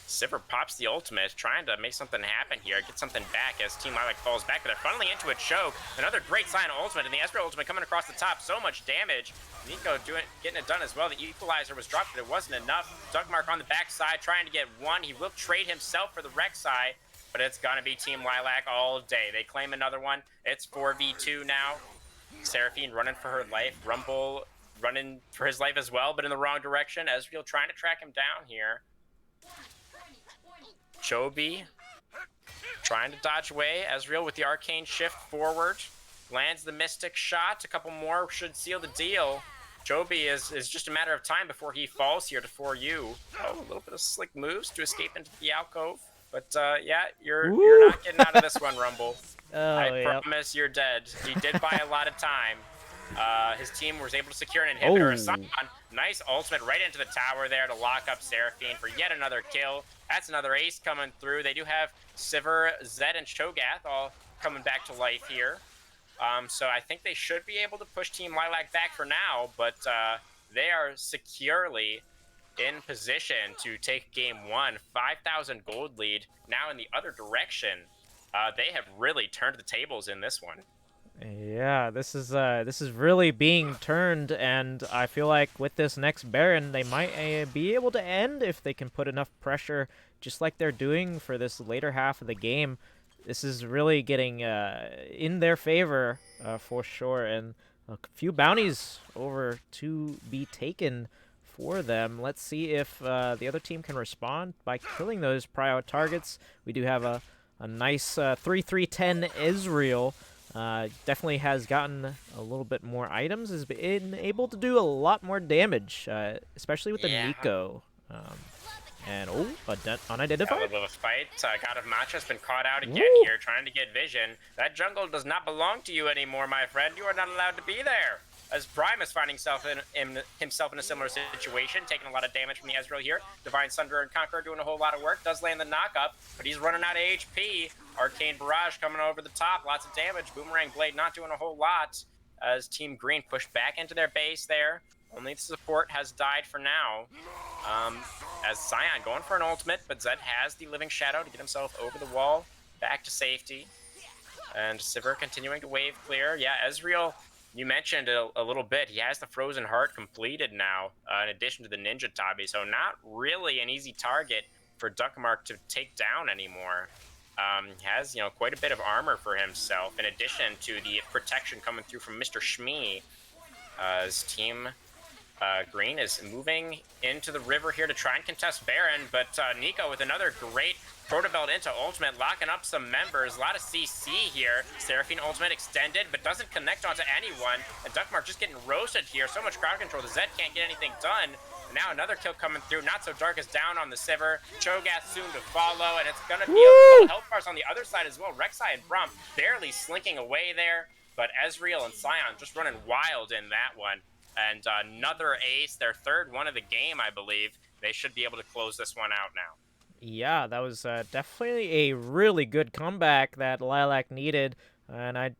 Sivir pops the ultimate, trying to make something happen here, get something back as Team Lilac falls back, but they're funneling into a choke. Another great Sion ultimate, and the Ezreal ultimate coming across the top, so much damage. Nico getting it done as well. The equalizer was dropped, but it wasn't enough. Dugmark on the backside, trying to get one. He will trade himself for the Rek'Sai, but it's gonna be Team Lilac all day. They claim another one. It's 4v2 now. Seraphine running for her life. Rumble running for his life as well, but in the wrong direction. Ezreal trying to track him down here. Chobi trying to dodge away. Ezreal with the arcane shift forward. Lands the mystic shot. A couple more should seal the deal. Chobi is just a matter of time before he falls here to 4U. Oh, a little bit of slick moves to escape into the alcove. But yeah, you're not getting out of this one, Rumble. I promise you're dead. He did buy a lot of time. His team was able to secure an inhibitor. Nice ultimate right into the tower there to lock up Seraphine for yet another kill. That's another ace coming through. They do have Sivir, Zed, and Cho'Gath all coming back to life here. So I think they should be able to push Team Lilac back for now, but they are securely in position to take game 1. 5,000 gold lead. Now in the other direction. They have really turned the tables in this one. Yeah, this is really being turned, and I feel like with this next Baron, they might be able to end if they can put enough pressure, just like they're doing for this later half of the game. This is really getting in their favor for sure, and a few bounties over to be taken for them. Let's see if the other team can respond by killing those prio targets. We do have a nice 3-3-10 Ezreal. Definitely has gotten a little bit more items, has been able to do a lot more damage, especially with the Nico. And unidentified. A little bit of a fight. God of Matcha has been caught out again here, trying to get vision. That jungle does not belong to you anymore, my friend. You are not allowed to be there. As Prime is finding himself in a similar situation, taking a lot of damage from the Ezreal here. Divine Sunder and Conqueror doing a whole lot of work. Does land the knock-up, but he's running out of HP. Arcane Barrage coming over the top. Lots of damage. Boomerang Blade not doing a whole lot as Team Green pushed back into their base there. Only the support has died for now. As Sion going for an ultimate, but Zed has the Living Shadow to get himself over the wall, back to safety. And Sivir continuing to wave clear. Yeah, Ezreal, you mentioned it a little bit. He has the Frozen Heart completed now, in addition to the Ninja Tabi. So not really an easy target for Duckmark to take down anymore. He has, quite a bit of armor for himself, in addition to the protection coming through from Mr. Shmee. His team Green is moving into the river here to try and contest Baron, but Nico with another great Protobelt into ultimate, locking up some members. A lot of CC here. Seraphine ultimate extended, but doesn't connect onto anyone. And Duckmark just getting roasted here. So much crowd control. The Zed can't get anything done. And now another kill coming through. Not So Dark is down on the Sivir. Cho'Gath soon to follow, and it's going to be a health bars on the other side as well. Rek'Sai and Braum barely slinking away there, but Ezreal and Sion just running wild in that one. And another ace, their third one of the game, I believe. They should be able to close this one out now. Yeah, that was definitely a really good comeback that Lilac needed. And I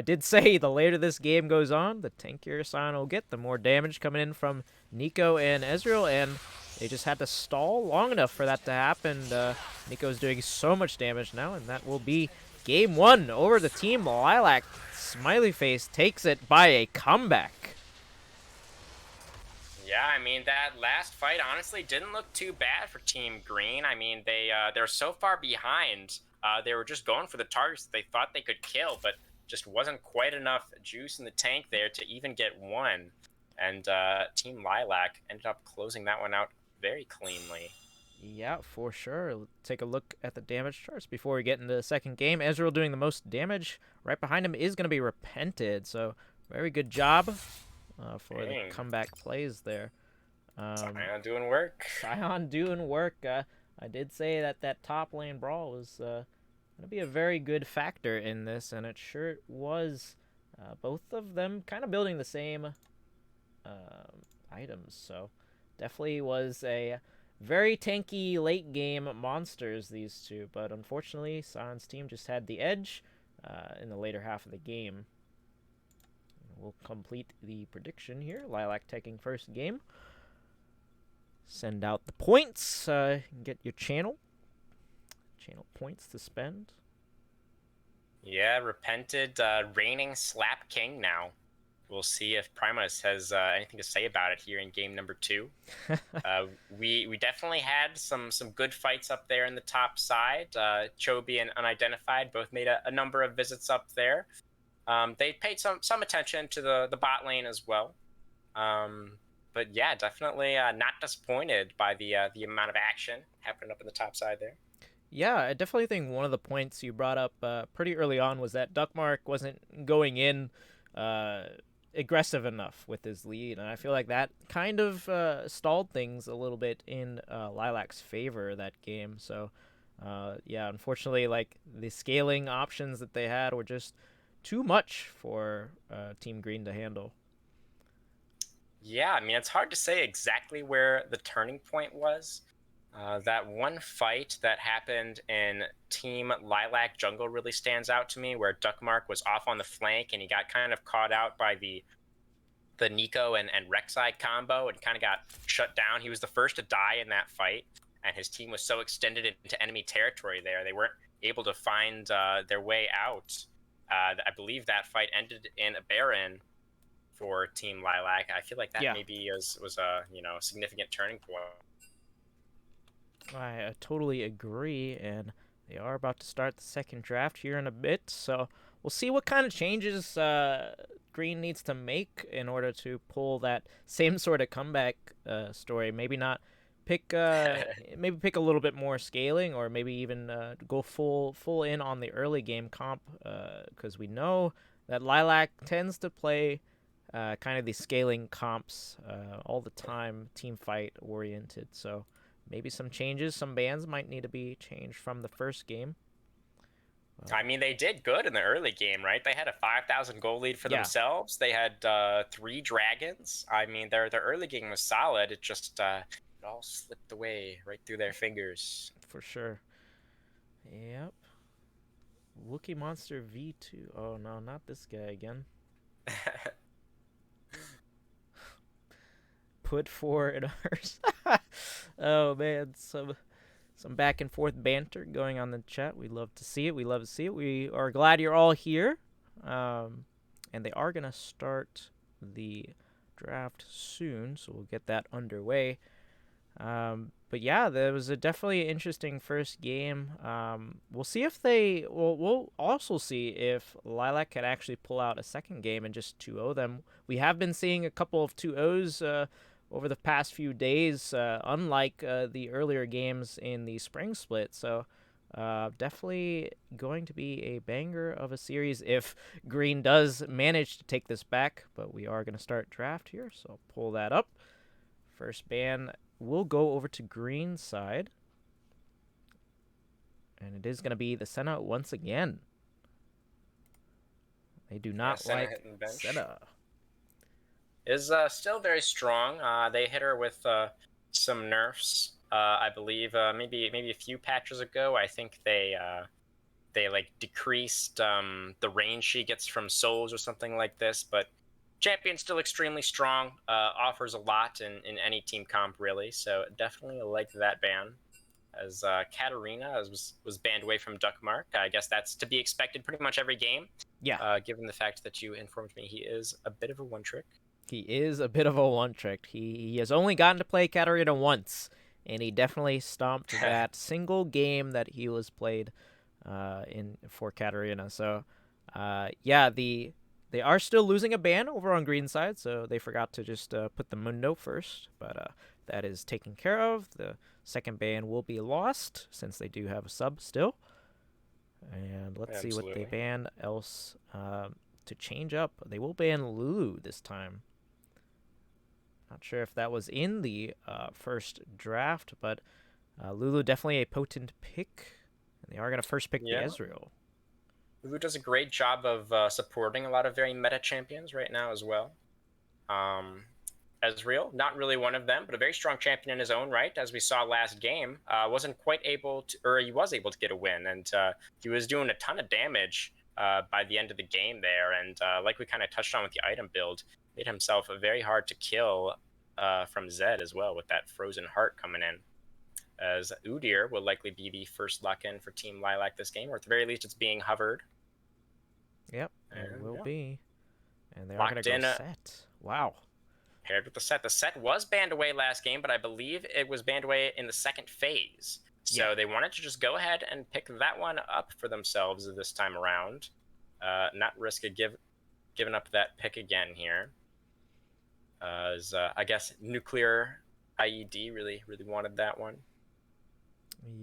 did say the later this game goes on, the tankier Sion will get, the more damage coming in from Nico and Ezreal, and they just had to stall long enough for that to happen. Nico's doing so much damage now, and that will be game one over the Team Lilac. Smiley Face takes it by a comeback. Yeah, I mean that last fight honestly didn't look too bad for Team Green. I mean they're so far behind. They were just going for the targets that they thought they could kill, but just wasn't quite enough juice in the tank there to even get one. And Team Lilac ended up closing that one out very cleanly. Yeah, for sure. Let's take a look at the damage charts before we get into the second game. Ezreal doing the most damage. Right behind him is going to be Repented, so very good job for the Dang, comeback plays there. Zion doing work. Sion doing work. I did say that that top lane brawl was going to be a very good factor in this, and it sure was. Both of them kind of building the same items, so definitely was a very tanky late game monsters, these two, but unfortunately, Sion's team just had the edge in the later half of the game. We'll complete the prediction here. Lilac taking first game. Send out the points. Get your channel points to spend. Yeah, Repented, reigning Slap King now. We'll see if Primus has anything to say about it here in game number 2. We definitely had some good fights up there in the top side. Chobi and Unidentified both made a number of visits up there. They paid some attention to the bot lane as well. But yeah, definitely not disappointed by the amount of action happening up in the top side there. Yeah, I definitely think one of the points you brought up pretty early on was that Duckmark wasn't going in aggressive enough with his lead, and I feel like that kind of stalled things a little bit in Lilac's favor that game. So, yeah, unfortunately, like the scaling options that they had were just too much for Team Green to handle. Yeah, I mean, it's hard to say exactly where the turning point was. That one fight that happened in Team Lilac Jungle really stands out to me, where Duckmark was off on the flank and he got kind of caught out by the Nico and Rek'Sai combo and kind of got shut down. He was the first to die in that fight, and his team was so extended into enemy territory there, they weren't able to find their way out. I believe that fight ended in a Baron for Team Lilac. I feel like that Yeah, maybe was a significant turning point. I totally agree, and they are about to start the second draft here in a bit, so we'll see what kind of changes Green needs to make in order to pull that same sort of comeback story. Maybe not pick, maybe pick a little bit more scaling, or maybe even go full in on the early game comp, because we know that Lilac tends to play kind of the scaling comps all the time, team fight oriented. So maybe some changes, some bans might need to be changed from the first game. I mean, they did good in the early game, right? They had a 5,000 goal lead for Yeah, themselves. They had 3 dragons. I mean, their early game was solid. It just it all slipped away right through their fingers. for sure. Yep. Wookie Monster V2. Oh no, not this guy again. Put forward ours. Oh man, some back and forth banter going on in the chat. We love to see it. We love to see it. We are glad you're all here. And they are gonna start the draft soon, so we'll get that underway. But yeah, there was a definitely interesting first game. We'll see if they. Well, we'll also see if Lilac can actually pull out a second game and just 2-0 them. We have been seeing a couple of 2-0s over the past few days, unlike the earlier games in the spring split. So definitely going to be a banger of a series if Green does manage to take this back. But we are going to start draft here, so I'll pull that up. First ban will go over to Green side. And it is going to be the Senna once again. They do not Senna like hitting the bench Senna. is still very strong. They hit her with some nerfs. I believe maybe a few patches ago. I think they like decreased the range she gets from souls or something like this. But Champion's still extremely strong, offers a lot in any team comp, really. So definitely like that ban. As Katarina was banned away from Duckmark. I guess that's to be expected pretty much every game, Yeah, given the fact that you informed me he is a bit of a one-trick. he is a bit of a one trick. He has only gotten to play Katarina once, and he definitely stomped that single game that he was played in for Katarina. So, yeah, they are still losing a ban over on green side, so they forgot to just put the Mundo first, but that is taken care of. The second ban will be lost since they do have a sub still. And let's see what they Absolutely. ban else to change up. They will ban Lulu this time. Not sure if that was in the first draft, but Lulu definitely a potent pick. And they are going to first pick the Yeah. Ezreal. Lulu does a great job of supporting a lot of very meta champions right now as well. Ezreal, not really one of them, but a very strong champion in his own right. As we saw last game, wasn't quite able to, or he was able to get a win, and he was doing a ton of damage by the end of the game there. And like we kind of touched on with the item build, made himself very hard to kill from Zed as well with that frozen heart coming in. As Udyr will likely be the first lock-in for Team Lilac this game, or at the very least, it's being hovered. Yep, it And will yeah, be. And they are going to locked go in. set. Wow. Paired with the set. The set was banned away last game, but I believe it was banned away in the second phase. Yeah. So they wanted to just go ahead and pick that one up for themselves this time around. Not risk giving up that pick again here. I guess nuclear IED really wanted that one.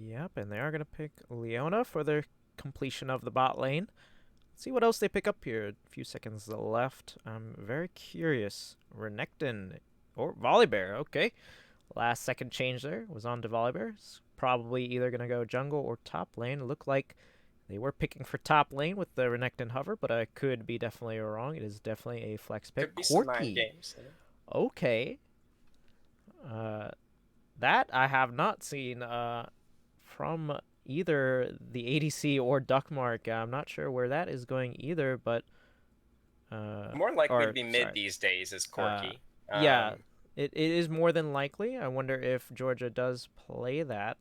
Yep, and they are going to pick Leona for their completion of the bot lane. Let's see what else they pick up here. A few seconds left. I'm very curious. Renekton or Volibear. Okay. Last second change there was on to Volibear. It's probably either going to go jungle or top lane. It looked like they were picking for top lane with the Renekton hover, but I could be definitely wrong. It is definitely a flex pick. Could be some mind Corki. games. Okay. That I have not seen from either the ADC or Duckmark. I'm not sure where that is going either, but More likely to or be mid sorry, these days is uh, Corky. yeah, it is more than likely. I wonder if Georgia does play that,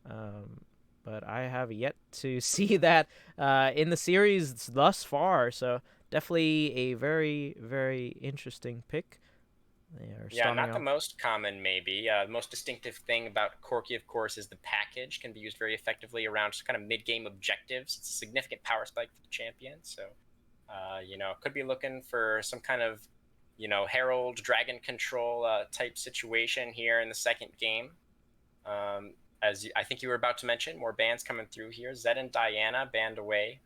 but I have yet to see that in the series thus far. So definitely a very interesting pick. They are Yeah, starting not the off. most common, maybe. The most distinctive thing about Corki, of course, is the package can be used very effectively around just kind of mid-game objectives. It's a significant power spike for the champion, so could be looking for some kind of, Herald Dragon Control type situation here in the second game. I think you were about to mention, more bans coming through here. Zed and Diana banned away.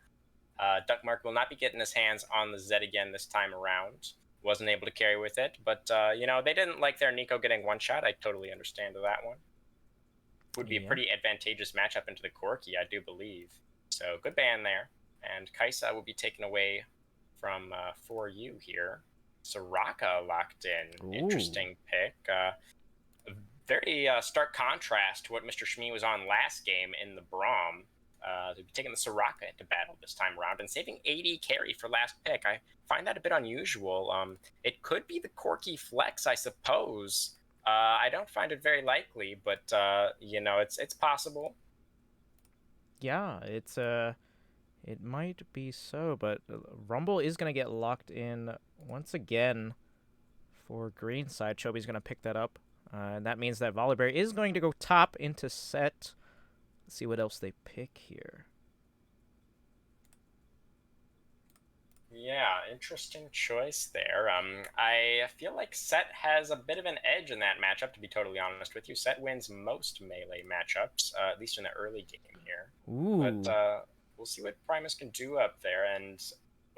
Duckmark will not be getting his hands on the Zed again this time around. Wasn't able to carry with it, but they didn't like their Nico getting one shot. I totally understand that one. Would be a Yeah. pretty advantageous matchup into the Corki, I do believe. So good ban there. And Kaisa will be taken away from for you here. Soraka locked in. Ooh. Interesting pick. Very stark contrast to what Mr. Shmi was on last game in the Braum. To be taking the Soraka into battle this time around and saving 80 carry for last pick. I find that a bit unusual. It could be the Corky flex, I suppose. I don't find it very likely, but it's possible. Yeah, it might be so, but Rumble is gonna get locked in once again for green side. Chobi's gonna pick that up, and that means that Volibear is going to go top into set. Let's see what else they pick here. Yeah, interesting choice there. I feel like Set has a bit of an edge in that matchup, to be totally honest with you. Set wins most melee matchups, at least in the early game here. But Ooh. we'll see what Primus can do up there. And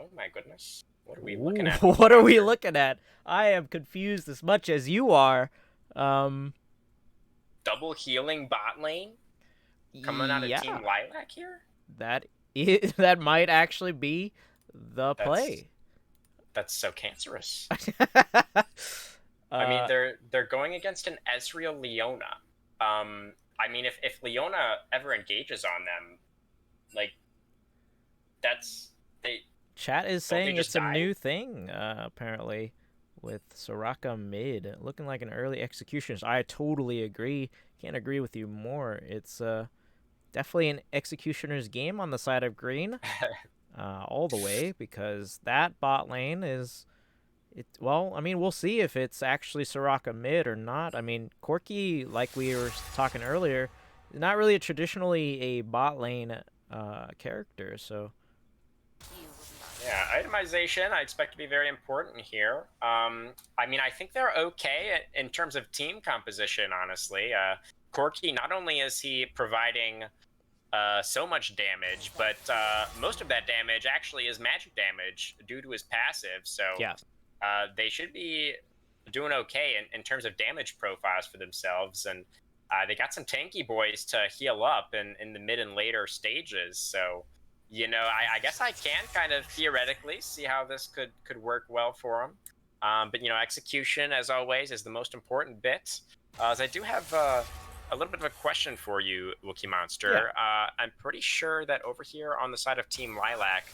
oh my goodness, what are we looking Ooh, at? what are we looking at? I am confused as much as you are. Um, Double healing bot lane coming out of yeah, Team Lilac here. that might actually be the That's play. that's so cancerous. uh, I mean, they're going against an Ezreal Leona. I mean, if Leona ever engages on them, like that's they Chat is Don't they saying just it's a die? new thing, apparently, with Soraka mid. Looking like an early executionist. I totally agree. Can't agree with you more. It's definitely an executioner's game on the side of green, all the way, because that bot lane is. Well, I mean, we'll see if it's actually Soraka mid or not. I mean, Corki, like we were talking earlier, is not really traditionally a bot lane character, so Yeah, itemization I expect to be very important here. I mean, I think they're okay in terms of team composition, honestly. Corky, not only is he providing so much damage, but most of that damage actually is magic damage due to his passive. So yeah. they should be doing okay in terms of damage profiles for themselves. And they got some tanky boys to heal up in the mid and later stages. So, I guess I can kind of theoretically see how this could work well for them. But, execution, as always, is the most important bit. As I do have a little bit of a question for you, Wookie Yeah. Monster. I'm pretty sure that over here on the side of Team Lilac,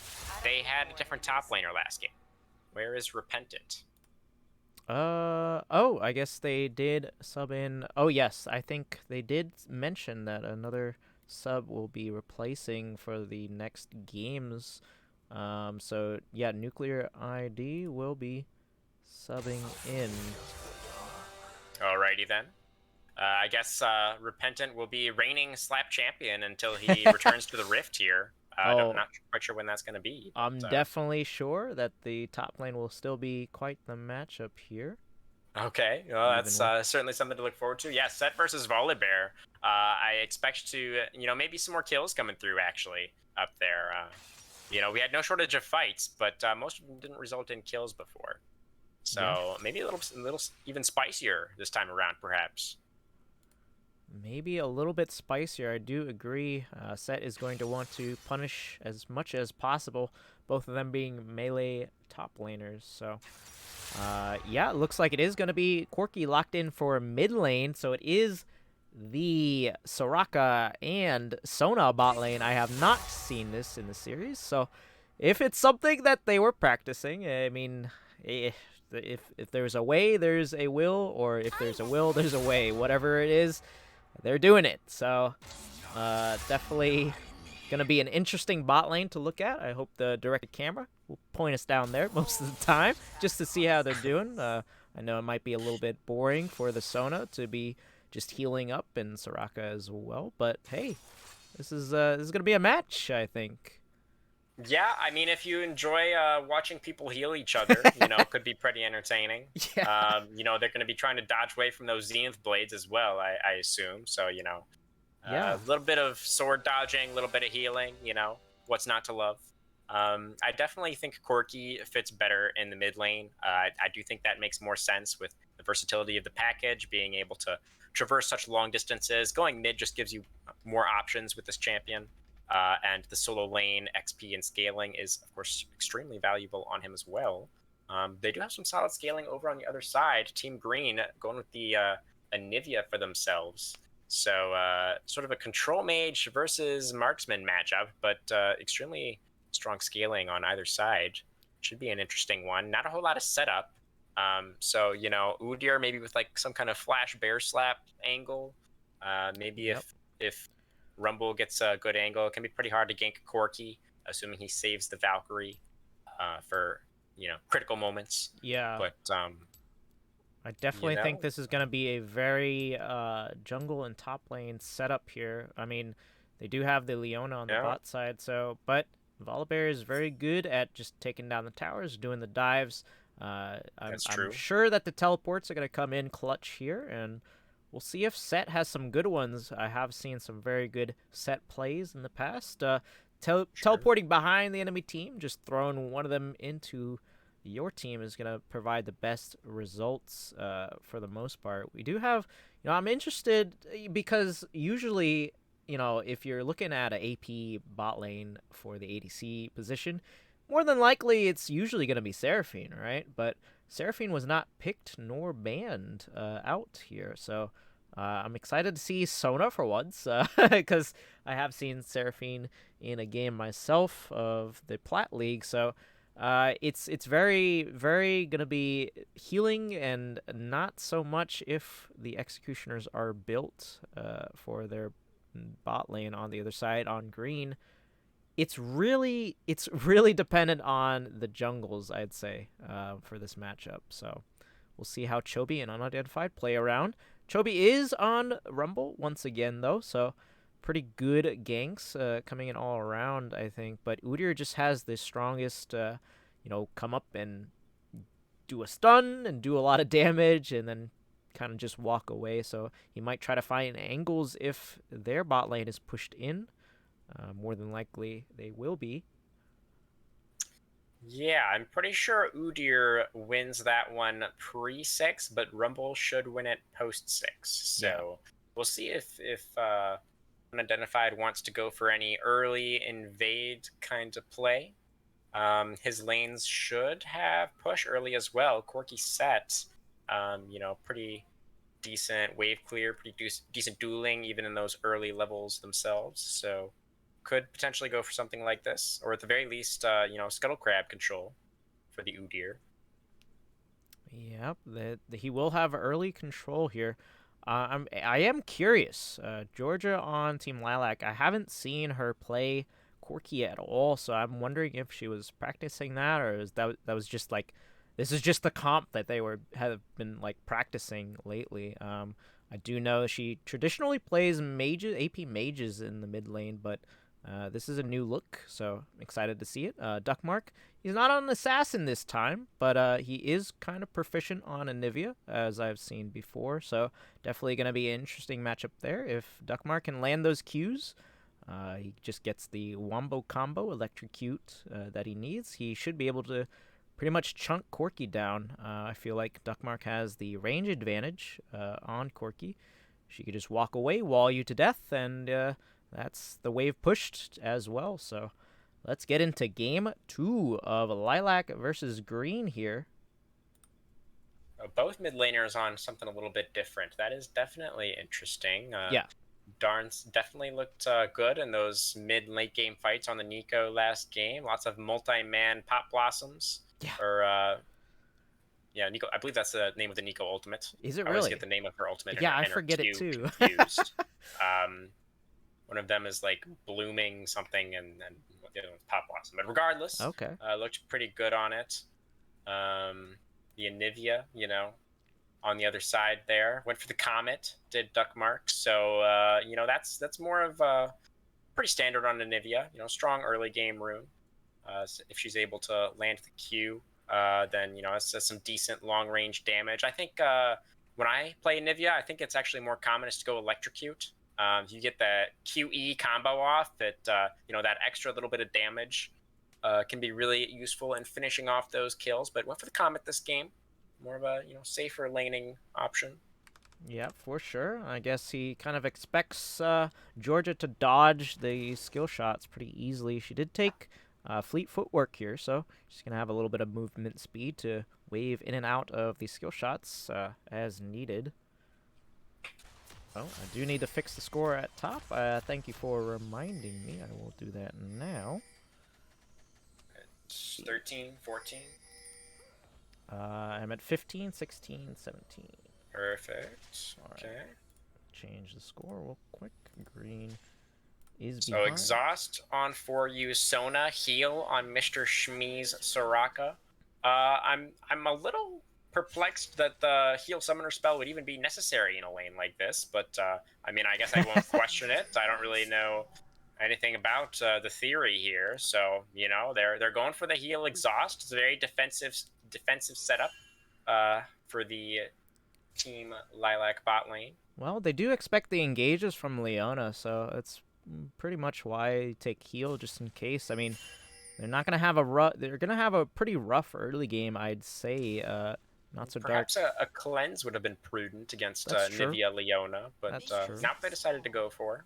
they had a different top laner last game. Where is Repentant? Oh, I guess they did sub in. Oh, yes, I think they did mention that another sub will be replacing for the next games. So yeah, Nuclear ID will be subbing in. Alrighty then. I guess Repentant will be reigning Slap champion until he returns to the Rift here. Oh, Not quite sure when that's going to be. I'm definitely sure that the top lane will still be quite the matchup here. Okay, well, that's certainly something to look forward to. Yeah, Set versus Volibear. I expect to, maybe some more kills coming through actually up there. We had no shortage of fights, but most of them didn't result in kills before. So Yeah. maybe a little even spicier this time around, perhaps. Maybe a little bit spicier. I do agree. Set is going to want to punish as much as possible, both of them being melee top laners. So, yeah, it looks like it is going to be Corki locked in for mid lane. So it is the Soraka and Sona bot lane. I have not seen this in the series. So if it's something that they were practicing, I mean, if there's a way, there's a will, or if there's a will, there's a way. Whatever it is, they're doing it. So definitely gonna be an interesting bot lane to look at. I hope the directed camera will point us down there most of the time just to see how they're doing. I know it might be a little bit boring for the Sona to be just healing up and Soraka as well, but hey, this is gonna be a match, I think. Yeah, I mean, if you enjoy watching people heal each other, it could be pretty entertaining. Yeah. They're going to be trying to dodge away from those Zenith blades as well, I assume. So, Yeah. a little bit of sword dodging, a little bit of healing, what's not to love. I definitely think Corki fits better in the mid lane. I do think that makes more sense with the versatility of the package, being able to traverse such long distances. Going mid just gives you more options with this champion. And the solo lane XP and scaling is, of course, extremely valuable on him as well. They do have some solid scaling over on the other side. Team Green going with the Anivia for themselves. So sort of a control mage versus marksman matchup, but extremely strong scaling on either side. Should be an interesting one. Not a whole lot of setup. So, Udyr maybe with like some kind of flash bear slap angle. Maybe Yep. if Rumble gets a good angle, it can be pretty hard to gank Corki, assuming he saves the Valkyrie for critical moments. Yeah. But I definitely think this is going to be a very jungle and top lane setup here. I mean, they do have the Leona on the bot side, but Volibear is very good at just taking down the towers, doing the dives. I'm sure that the teleports are going to come in clutch here, and we'll see if Set has some good ones. I have seen some very good Set plays in the past. Teleporting behind the enemy team, just throwing one of them into your team is going to provide the best results for the most part. We do have, I'm interested because usually, if you're looking at an AP bot lane for the ADC position, more than likely it's usually going to be Seraphine, right? But Seraphine was not picked nor banned out here, so I'm excited to see Sona for once, because I have seen Seraphine in a game myself of the Plat League, so It's very very gonna be healing and not so much if the executioners are built for their bot lane on the other side on green. It's really dependent on the jungles, I'd say, for this matchup. So we'll see how Chobi and Unidentified play around. Chobi is on Rumble once again, though, so pretty good ganks coming in all around, I think. But Udyr just has the strongest, come up and do a stun and do a lot of damage and then kind of just walk away. So he might try to find angles if their bot lane is pushed in. More than likely, they will be. Yeah, I'm pretty sure Udyr wins that one pre-6, but Rumble should win it post-6. So we'll see if Unidentified wants to go for any early invade kind of play. His lanes should have push early as well. Quirky set, pretty decent wave clear, pretty decent dueling even in those early levels themselves. So could potentially go for something like this, or at the very least, Scuttle Crab control for the Udyr. Yep, he will have early control here. I am curious. Georgia on Team Lilac. I haven't seen her play Corki at all, so I'm wondering if she was practicing that, or that was just like this is just the comp that they have been like practicing lately. I do know she traditionally plays mages, AP mages in the mid lane, but this is a new look, so I'm excited to see it. Duckmark, he's not on Assassin this time, but he is kind of proficient on Anivia, as I've seen before, so definitely going to be an interesting matchup there. If Duckmark can land those Qs, he just gets the Wombo combo, Electrocute, that he needs. He should be able to pretty much chunk Corki down. I feel like Duckmark has the range advantage on Corki. She could just walk away, wall you to death, and that's the wave pushed as well. So let's get into game 2 of Lilac versus Green here. Both mid laners on something a little bit different. That is definitely interesting. Yeah. Darns definitely looked good in those mid late game fights on the Nico last game. Lots of multi-man pop blossoms. Yeah. Or Nico. I believe that's the name of the Nico ultimate. Is it I always really? get the name of her ultimate Yeah, and I her forget it Q too. confused. One of them is like blooming something, and the other one's pop blossom. But regardless, Okay. Looked pretty good on it. The Anivia, on the other side there, went for the Comet, did Duckmark. So that's more of a pretty standard on Anivia. Strong early game rune. So if she's able to land the Q, then it's some decent long range damage. I think when I play Anivia, I think it's actually more common is to go Electrocute. You get the QE combo off that extra little bit of damage can be really useful in finishing off those kills. But went for the Comet this game, more of a safer laning option. Yeah, for sure. I guess he kind of expects Georgia to dodge the skill shots pretty easily. She did take fleet footwork here, so she's going to have a little bit of movement speed to wave in and out of the skill shots as needed. Oh, I do need to fix the score at top. Thank you for reminding me. I will do that now. It's 13, 14. I'm at 15, 16, 17. Perfect. All right. Okay. Change the score real quick. Green is So behind. exhaust on for you, Sona. Heal on Mr. Shmee's Soraka. I'm a little perplexed that the heal summoner spell would even be necessary in a lane like this, but I guess I won't question it. I don't really know anything about the theory here, so they're going for the heal exhaust. It's a very defensive setup for the team Lilac bot lane. Well, they do expect the engages from Leona, so it's pretty much why I take heal just in case. I mean, they're not gonna have they're gonna have a pretty rough early game, I'd say. Not so Perhaps dark. a cleanse would have been prudent against True. Nivea Leona, but That's true. not what they decided to go for.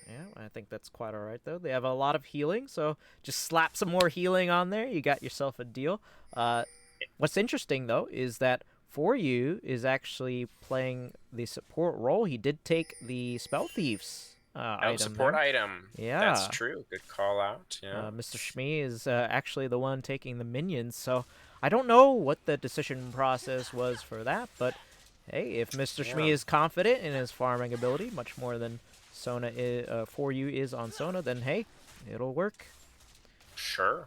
Yeah, I think that's quite alright, though. They have a lot of healing, so just slap some more healing on there. You got yourself a deal. What's interesting, though, is that For You is actually playing the support role. He did take the Spell Thieves No item support there. item. That's Yeah. true. Good call out. Yeah. Mr. Shmee is actually the one taking the minions, so I don't know what the decision process was for that, but hey, if Mr. Shmee Yeah. is confident in his farming ability, much more than Sona for you is on Sona, then hey, it'll work. Sure.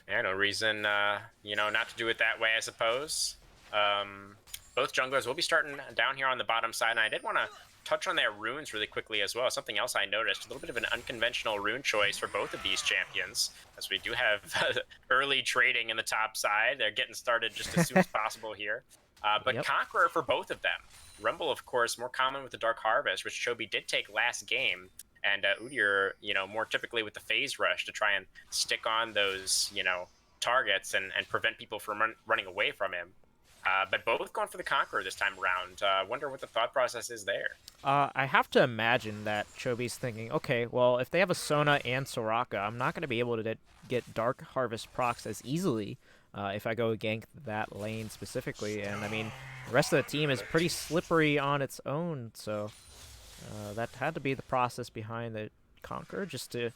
Yeah, no reason, not to do it that way, I suppose. Both junglers will be starting down here on the bottom side, and I did want to touch on their runes really quickly as well. Something else I noticed, a little bit of an unconventional rune choice for both of these champions, as we do have early trading in the top side. They're getting started just as soon as possible here. But Yep. Conqueror for both of them. Rumble, of course, more common with the Dark Harvest, which Chobi did take last game. And Udyr, more typically with the phase rush to try and stick on those, targets and prevent people from running away from him. But both going for the Conqueror this time around. Wonder what the thought process is there. I have to imagine that Chobi's thinking, okay, well, if they have a Sona and Soraka, I'm not going to be able to get Dark Harvest procs as easily if I go gank that lane specifically. And I mean, the rest of the team is pretty slippery on its own, so that had to be the process behind the Conqueror, just to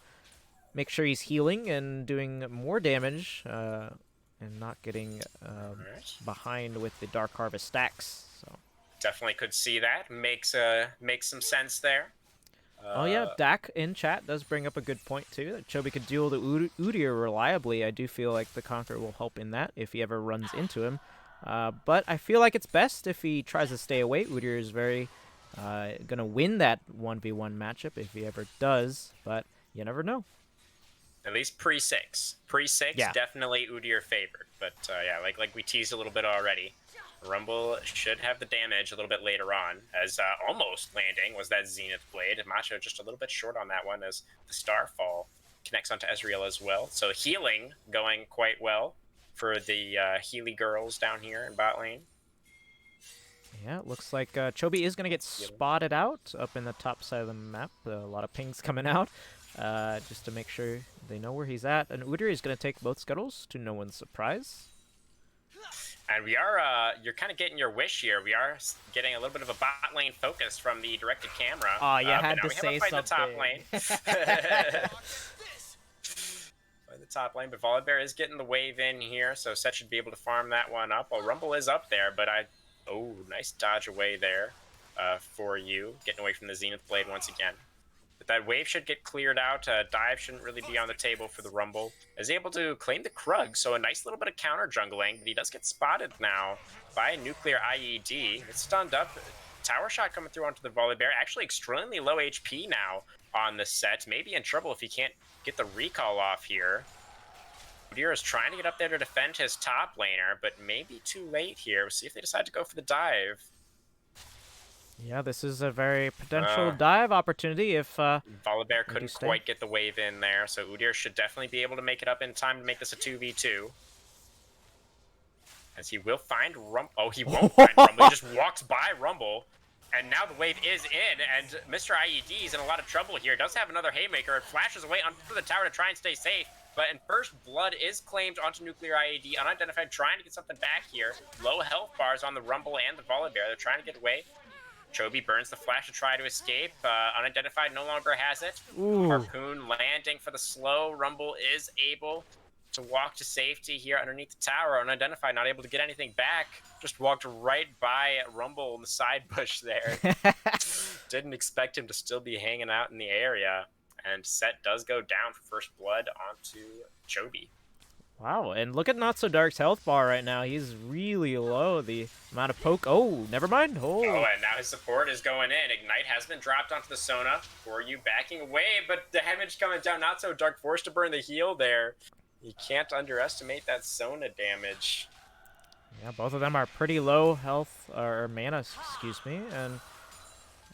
make sure he's healing and doing more damage and not getting Right. behind with the Dark Harvest stacks. So. Definitely could see that. Makes some sense there. Oh yeah, Dak in chat does bring up a good point too. That Chobi could duel the Udyr reliably. I do feel like the Conqueror will help in that if he ever runs into him. But I feel like it's best if he tries to stay away. Udyr is very gonna win that 1v1 matchup if he ever does, but you never know. At least pre-6. Pre-6, Yeah. definitely Udyr favored. But yeah, like we teased a little bit already, Rumble should have the damage a little bit later on, as almost landing was that Zenith Blade. Macho just a little bit short on that one, as the Starfall connects onto Ezreal as well. So healing going quite well for the Healy girls down here in bot lane. Yeah, it looks like Chobi is going to get spotted out up in the top side of the map. A lot of pings coming out just to make sure they know where he's at. And Udyr is going to take both scuttles to no one's surprise. And we are, you're kind of getting your wish here. We are getting a little bit of a bot lane focus from the directed camera. Oh, you had to say something. The top lane. By the top lane, but Volibear is getting the wave in here, so Set should be able to farm that one up. Well, Rumble is up there, but nice dodge away there for you. Getting away from the Zenith Blade once again. But that wave should get cleared out. Dive shouldn't really be on the table for the Rumble. Is able to claim the Krug, so a nice little bit of counter jungling, but he does get spotted now by a nuclear IED. It's stunned up. Tower shot coming through onto the Volibear. Actually extremely low HP now on the Set. Maybe in trouble if he can't get the recall off here. Udyr is trying to get up there to defend his top laner, but maybe too late here. We'll see if they decide to go for the dive. Yeah, this is a very potential dive opportunity if Volibear couldn't quite get the wave in there, so Udyr should definitely be able to make it up in time to make this a 2v2. As he will find Rumble. Oh, he won't find Rumble. He just walks by Rumble, and now the wave is in, and Mr. IED is in a lot of trouble here. Does have another Haymaker. It flashes away under the tower to try and stay safe, but in first blood is claimed onto nuclear IED. Unidentified trying to get something back here. Low health bars on the Rumble and the Volibear. They're trying to get away. Chobi burns the flash to try to escape. Unidentified no longer has it. Ooh. Harpoon landing for the slow. Rumble is able to walk to safety here underneath the tower. Unidentified, not able to get anything back. Just walked right by Rumble in the side bush there. Didn't expect him to still be hanging out in the area. And Set does go down for first blood onto Chobi. Wow, and look at Not So Dark's health bar right now. He's really low. The amount of poke. Oh, never mind. Oh, and now his support is going in. Ignite has been dropped onto the Sona for you backing away, but damage coming down. Not So Dark forced to burn the heal there. You can't underestimate that Sona damage. Yeah, both of them are pretty low health, or mana, excuse me, and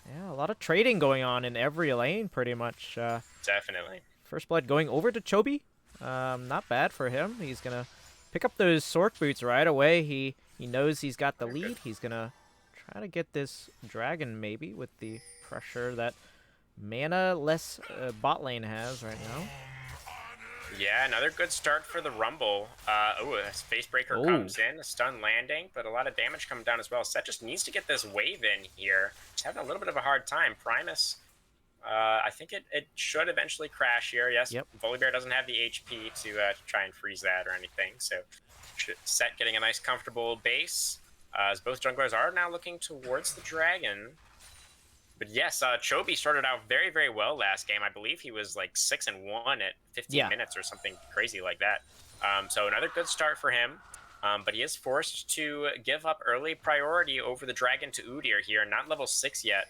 yeah, a lot of trading going on in every lane, pretty much. Definitely. First blood going over to Chobi. Not bad for him. He's gonna pick up those Sork boots right away. He knows he's got the lead. He's gonna try to get this dragon maybe with the pressure that mana-less bot lane has right now. Yeah, another good start for the Rumble. A Space Breaker comes in, a stun landing, but a lot of damage coming down as well. Set just needs to get this wave in here. He's having a little bit of a hard time. Primus I think it should eventually crash here. Yes, Yep. Volibear doesn't have the HP to try and freeze that or anything. So Set getting a nice comfortable base. As both junglers are now looking towards the dragon. But yes, Chobi started out very, very well last game. I believe he was like 6-1 at 15 Yeah. minutes or something crazy like that. So another good start for him. But he is forced to give up early priority over the dragon to Udyr here. Not level 6 yet.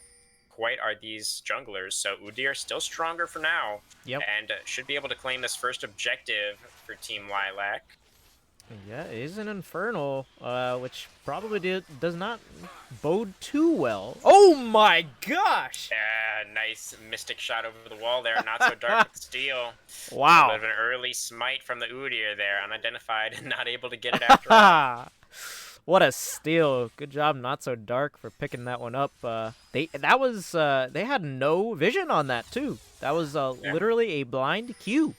Quite are these junglers. So Udyr still stronger for now. Yep. And should be able to claim this first objective for Team Lilac. Yeah, it is an Infernal, which probably does not bode too well. Oh my gosh! Yeah, nice mystic shot over the wall there. Not so dark with the steal. Wow. A little bit of an early smite from the Udyr there, unidentified, and not able to get it after all. What a steal! Good job, Not So Dark, for picking that one up. They had no vision on that too. That was literally a blind Q.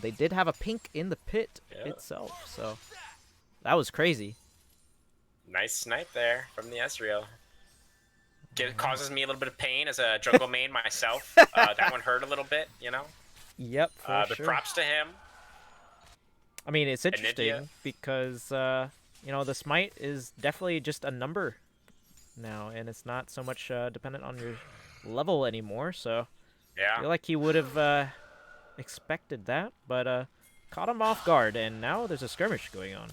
They did have a pink in the pit itself, so that was crazy. Nice snipe there from the Ezreal. Causes me a little bit of pain as a jungle main myself. That one hurt a little bit, you know? Yep, for but sure. props to him. I mean, it's interesting because, you know, the smite is definitely just a number now, and it's not so much dependent on your level anymore, so yeah. I feel like he would have expected that, but caught him off guard, and now there's a skirmish going on.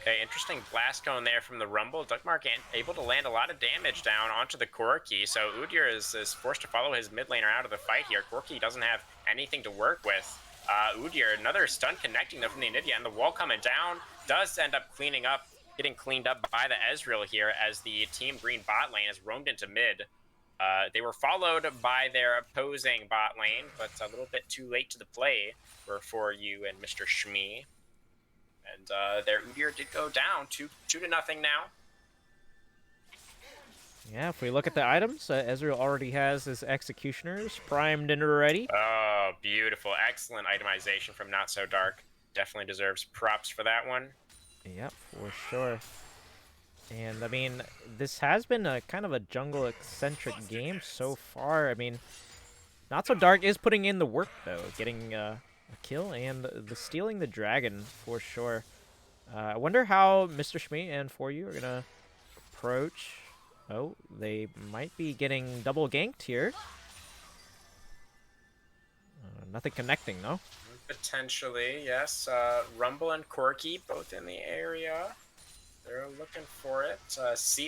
Okay, interesting blast cone there from the Rumble. Duckmark able to land a lot of damage down onto the Corki, so Udyr is forced to follow his mid laner out of the fight here. Corki doesn't have anything to work with. Udyr, another stun connecting though from the Anivia, and the wall coming down does end up getting cleaned up by the Ezreal here as the Team Green bot lane has roamed into mid. They were followed by their opposing bot lane, but a little bit too late to the play for you and Mr. Shmee. And their Udyr did go down 2-0 now. Yeah, if we look at the items, Ezreal already has his Executioners primed and ready. Oh, beautiful. Excellent itemization from Not So Dark. Definitely deserves props for that one. Yep, for sure. And, I mean, this has been a kind of a jungle-eccentric game so far. I mean, Not So Dark is putting in the work, though, getting a kill and stealing the dragon, for sure. I wonder how Mr. Shmee and For You are going to approach. Oh, they might be getting double ganked here. Nothing connecting, though. Potentially, yes. Rumble and Corki both in the area. They're looking for it.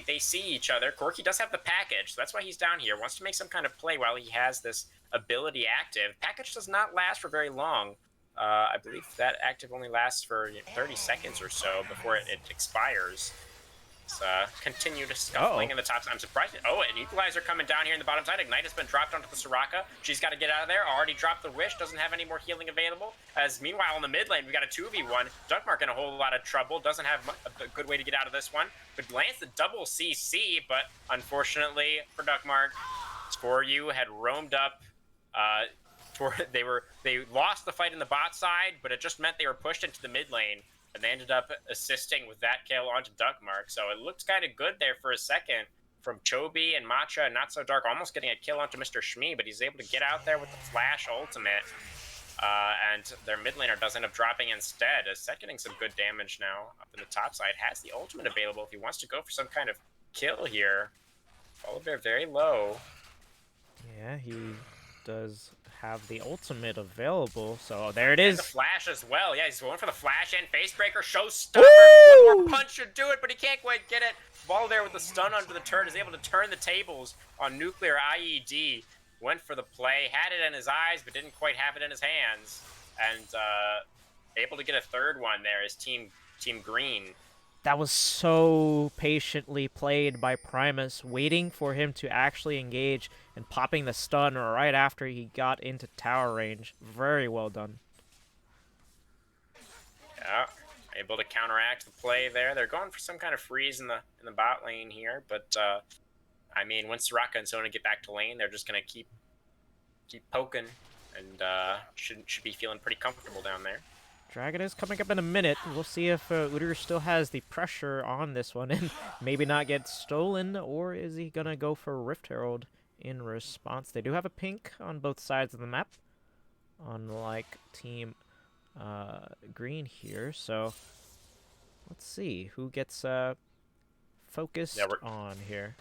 They see each other. Corki does have the package, so that's why he's down here. Wants to make some kind of play while he has this ability active. Package does not last for very long. I believe that active only lasts for 30 seconds or so before it expires. Let's continue to scuffling in the top side. I'm surprised. Oh, an Equalizer coming down here in the bottom side. Ignite has been dropped onto the Soraka. She's got to get out of there. Already dropped the Wish. Doesn't have any more healing available. As meanwhile, in the mid lane, we got a 2v1. Duckmark in a whole lot of trouble. Doesn't have a good way to get out of this one. But lands the double CC. But unfortunately for Duckmark, For You had roamed up. They lost the fight in the bot side, but it just meant they were pushed into the mid lane. And they ended up assisting with that kill onto Duckmark. So it looked kind of good there for a second from Chobi and Matcha and Not So Dark almost getting a kill onto Mr. Shmee, but he's able to get out there with the flash ultimate. And their mid laner does end up dropping instead. Set getting some good damage now up in the top side. Has the ultimate available if he wants to go for some kind of kill here. Volibear very low. Yeah, he does have the ultimate available, so there it is. And the flash as well. Yeah, he's going for the flash and facebreaker. Showstopper. One more punch should do it, but he can't quite get it. Volibear with the stun under the turret is able to turn the tables on Nuclear IED. Went for the play, had it in his eyes, but didn't quite have it in his hands. And able to get a third one there is Team Green. That was so patiently played by Primus, waiting for him to actually engage and popping the stun right after he got into tower range. Very well done. Yeah, able to counteract the play there. They're going for some kind of freeze in the bot lane here, but I mean, once Soraka and Sona get back to lane, they're just gonna keep poking, and should be feeling pretty comfortable down there. Dragon is coming up in a minute. We'll see if Udyr still has the pressure on this one and maybe not get stolen, or is he gonna go for Rift Herald in response. They do have a pink on both sides of the map, unlike Team Green here. So let's see who gets focused on here.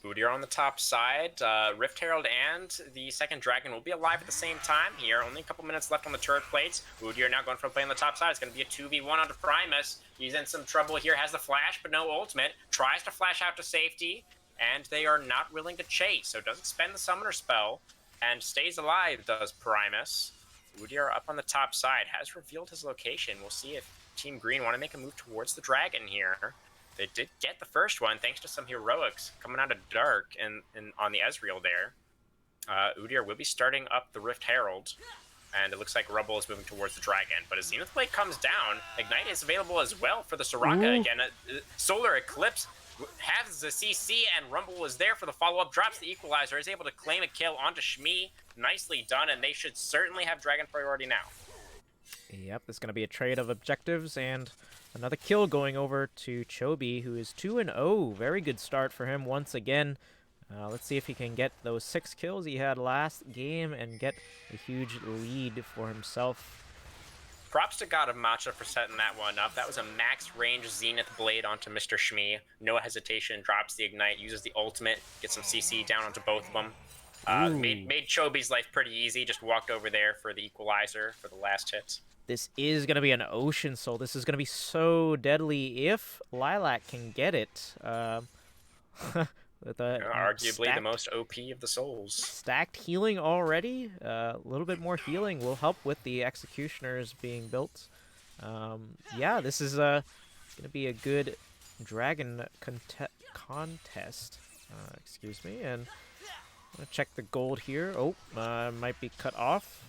Udyr on the top side. Rift Herald and the second dragon will be alive at the same time here. Only a couple minutes left on the turret plates. Udyr now going for a play on the top side. It's going to be a 2v1 onto Primus. He's in some trouble here. Has the flash, but no ultimate. Tries to flash out to safety, and they are not willing to chase. So doesn't spend the summoner spell and stays alive, does Primus. Udyr up on the top side. Has revealed his location. We'll see if Team Green want to make a move towards the dragon here. They did get the first one thanks to some heroics coming out of dark and on the Ezreal there. Udyr will be starting up the Rift Herald, and it looks like Rumble is moving towards the dragon. But as Zenith Blade comes down, Ignite is available as well for the Soraka. Again, Solar Eclipse has the CC, and Rumble is there for the follow-up. Drops the Equalizer, is able to claim a kill onto Shmi. Nicely done, and they should certainly have dragon priority now. Yep, there's going to be a trade of objectives, and another kill going over to Chobi, who is 2-0. Very good start for him once again. Let's see if he can get those 6 kills he had last game and get a huge lead for himself. Props to God of Matcha for setting that one up. That was a max range Zenith Blade onto Mr. Shmi. No hesitation, drops the Ignite, uses the ultimate, gets some CC down onto both of them. Made Chobi's life pretty easy, just walked over there for the Equalizer for the last hit. This is going to be an Ocean Soul. This is going to be so deadly if Lilac can get it. Arguably the most OP of the souls. Stacked healing already. A little bit more healing will help with the Executioners being built. Yeah, this is going to be a good dragon contest. Excuse me. And I'm going to check the gold here. Oh, might be cut off.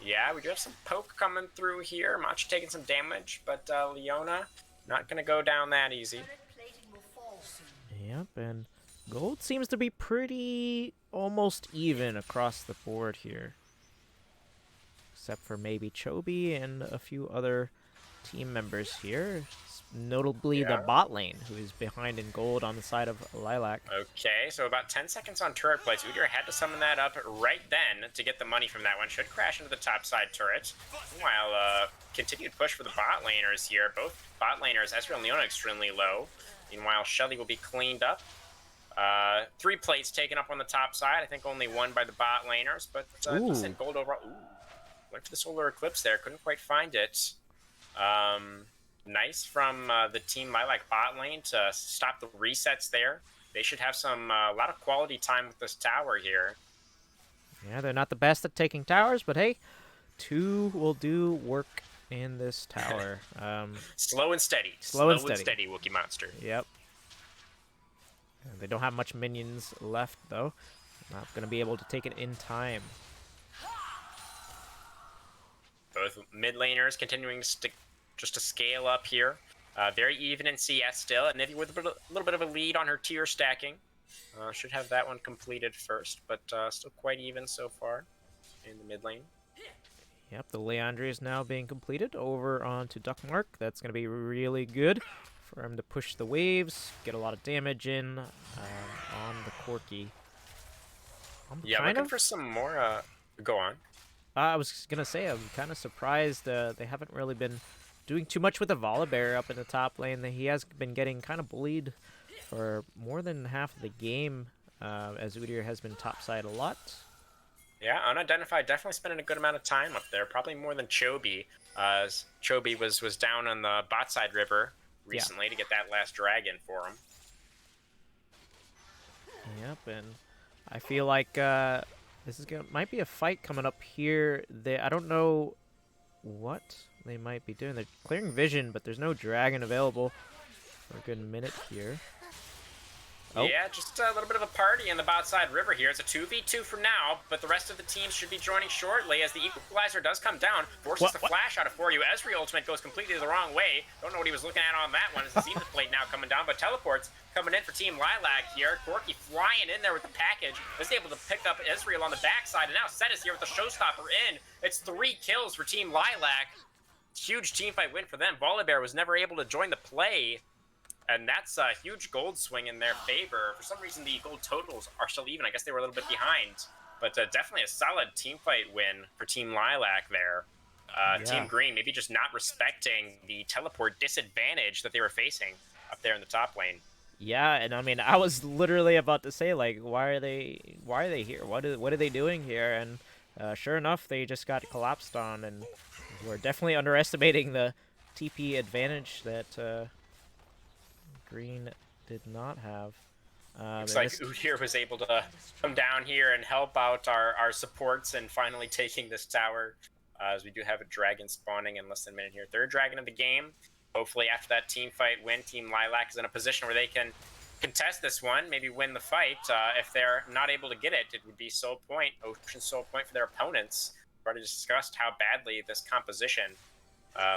Yeah, we do have some poke coming through here. Matcha taking some damage, but Leona not going to go down that easy. Yep, and gold seems to be pretty almost even across the board here. Except for maybe Chobi and a few other team members here. Notably the bot lane, who is behind in gold on the side of Lilac. Okay, so about 10 seconds on turret plates. Udyr had to summon that up right then to get the money from that one. Should crash into the top side turret. Meanwhile, continued push for the bot laners here. Both bot laners, Ezreal and Leona, extremely low. Meanwhile, Shelly will be cleaned up. 3 plates taken up on the top side. I think only 1 by the bot laners, but decent gold overall. Ooh, went for the Solar Eclipse there. Couldn't quite find it. Nice from the Team Lilac bot lane to stop the resets there. They should have a lot of quality time with this tower here. Yeah, they're not the best at taking towers, but hey, 2 will do work in this tower. Slow and steady. Slow and steady, Wookie Monster. Yep. And they don't have much minions left, though. Not going to be able to take it in time. Both mid laners continuing just to scale up here. Very even in CS still. And Nivy with a little bit of a lead on her tier stacking. Should have that one completed first, but still quite even so far in the mid lane. Yep, the Leandre is now being completed over onto Duckmark. That's going to be really good for him to push the waves, get a lot of damage in on the Corki. Yeah, looking for some more... Go on. I was going to say, I'm kind of surprised they haven't really been doing too much with the Volibear up in the top lane. He has been getting kind of bullied for more than half of the game, as Udyr has been topside a lot. Yeah, Unidentified definitely spending a good amount of time up there, probably more than Chobi. Chobi was down on the bot side river recently to get that last dragon for him. Yep, and I feel like this might be a fight coming up here. I don't know what they might be doing. They're clearing vision, but there's no dragon available for a good minute here. Oh. Yeah, just a little bit of a party in the bot side river here. It's a 2v2 for now, but the rest of the teams should be joining shortly as the Equalizer does come down. Forces the flash out of for you. Ezreal ultimate goes completely the wrong way. Don't know what he was looking at on that one. As the Zenith Blade now coming down, but teleports coming in for Team Lilac here. Corki flying in there with the package. Was able to pick up Ezreal on the backside, and now Set is here with the showstopper in. It's 3 kills for Team Lilac. Huge teamfight win for them. Volibear was never able to join the play. And that's a huge gold swing in their favor. For some reason, the gold totals are still even. I guess they were a little bit behind. But definitely a solid team fight win for Team Lilac there. Team Yeah. Green maybe just not respecting the teleport disadvantage that they were facing up there in the top lane. Yeah, and I mean, I was literally about to say, like, why are they here? What are they doing here? And sure enough, they just got collapsed on, and we're definitely underestimating the TP advantage that Green did not have. Looks And like this, Udyr was able to come down here and help out our supports and finally taking this tower. As we do have a dragon spawning in less than a minute here. Third dragon of the game. Hopefully after that team fight win, Team Lilac is in a position where they can contest this one, maybe win the fight. If they're not able to get it, it would be soul point, Ocean soul point for their opponents. We've already discussed how badly this composition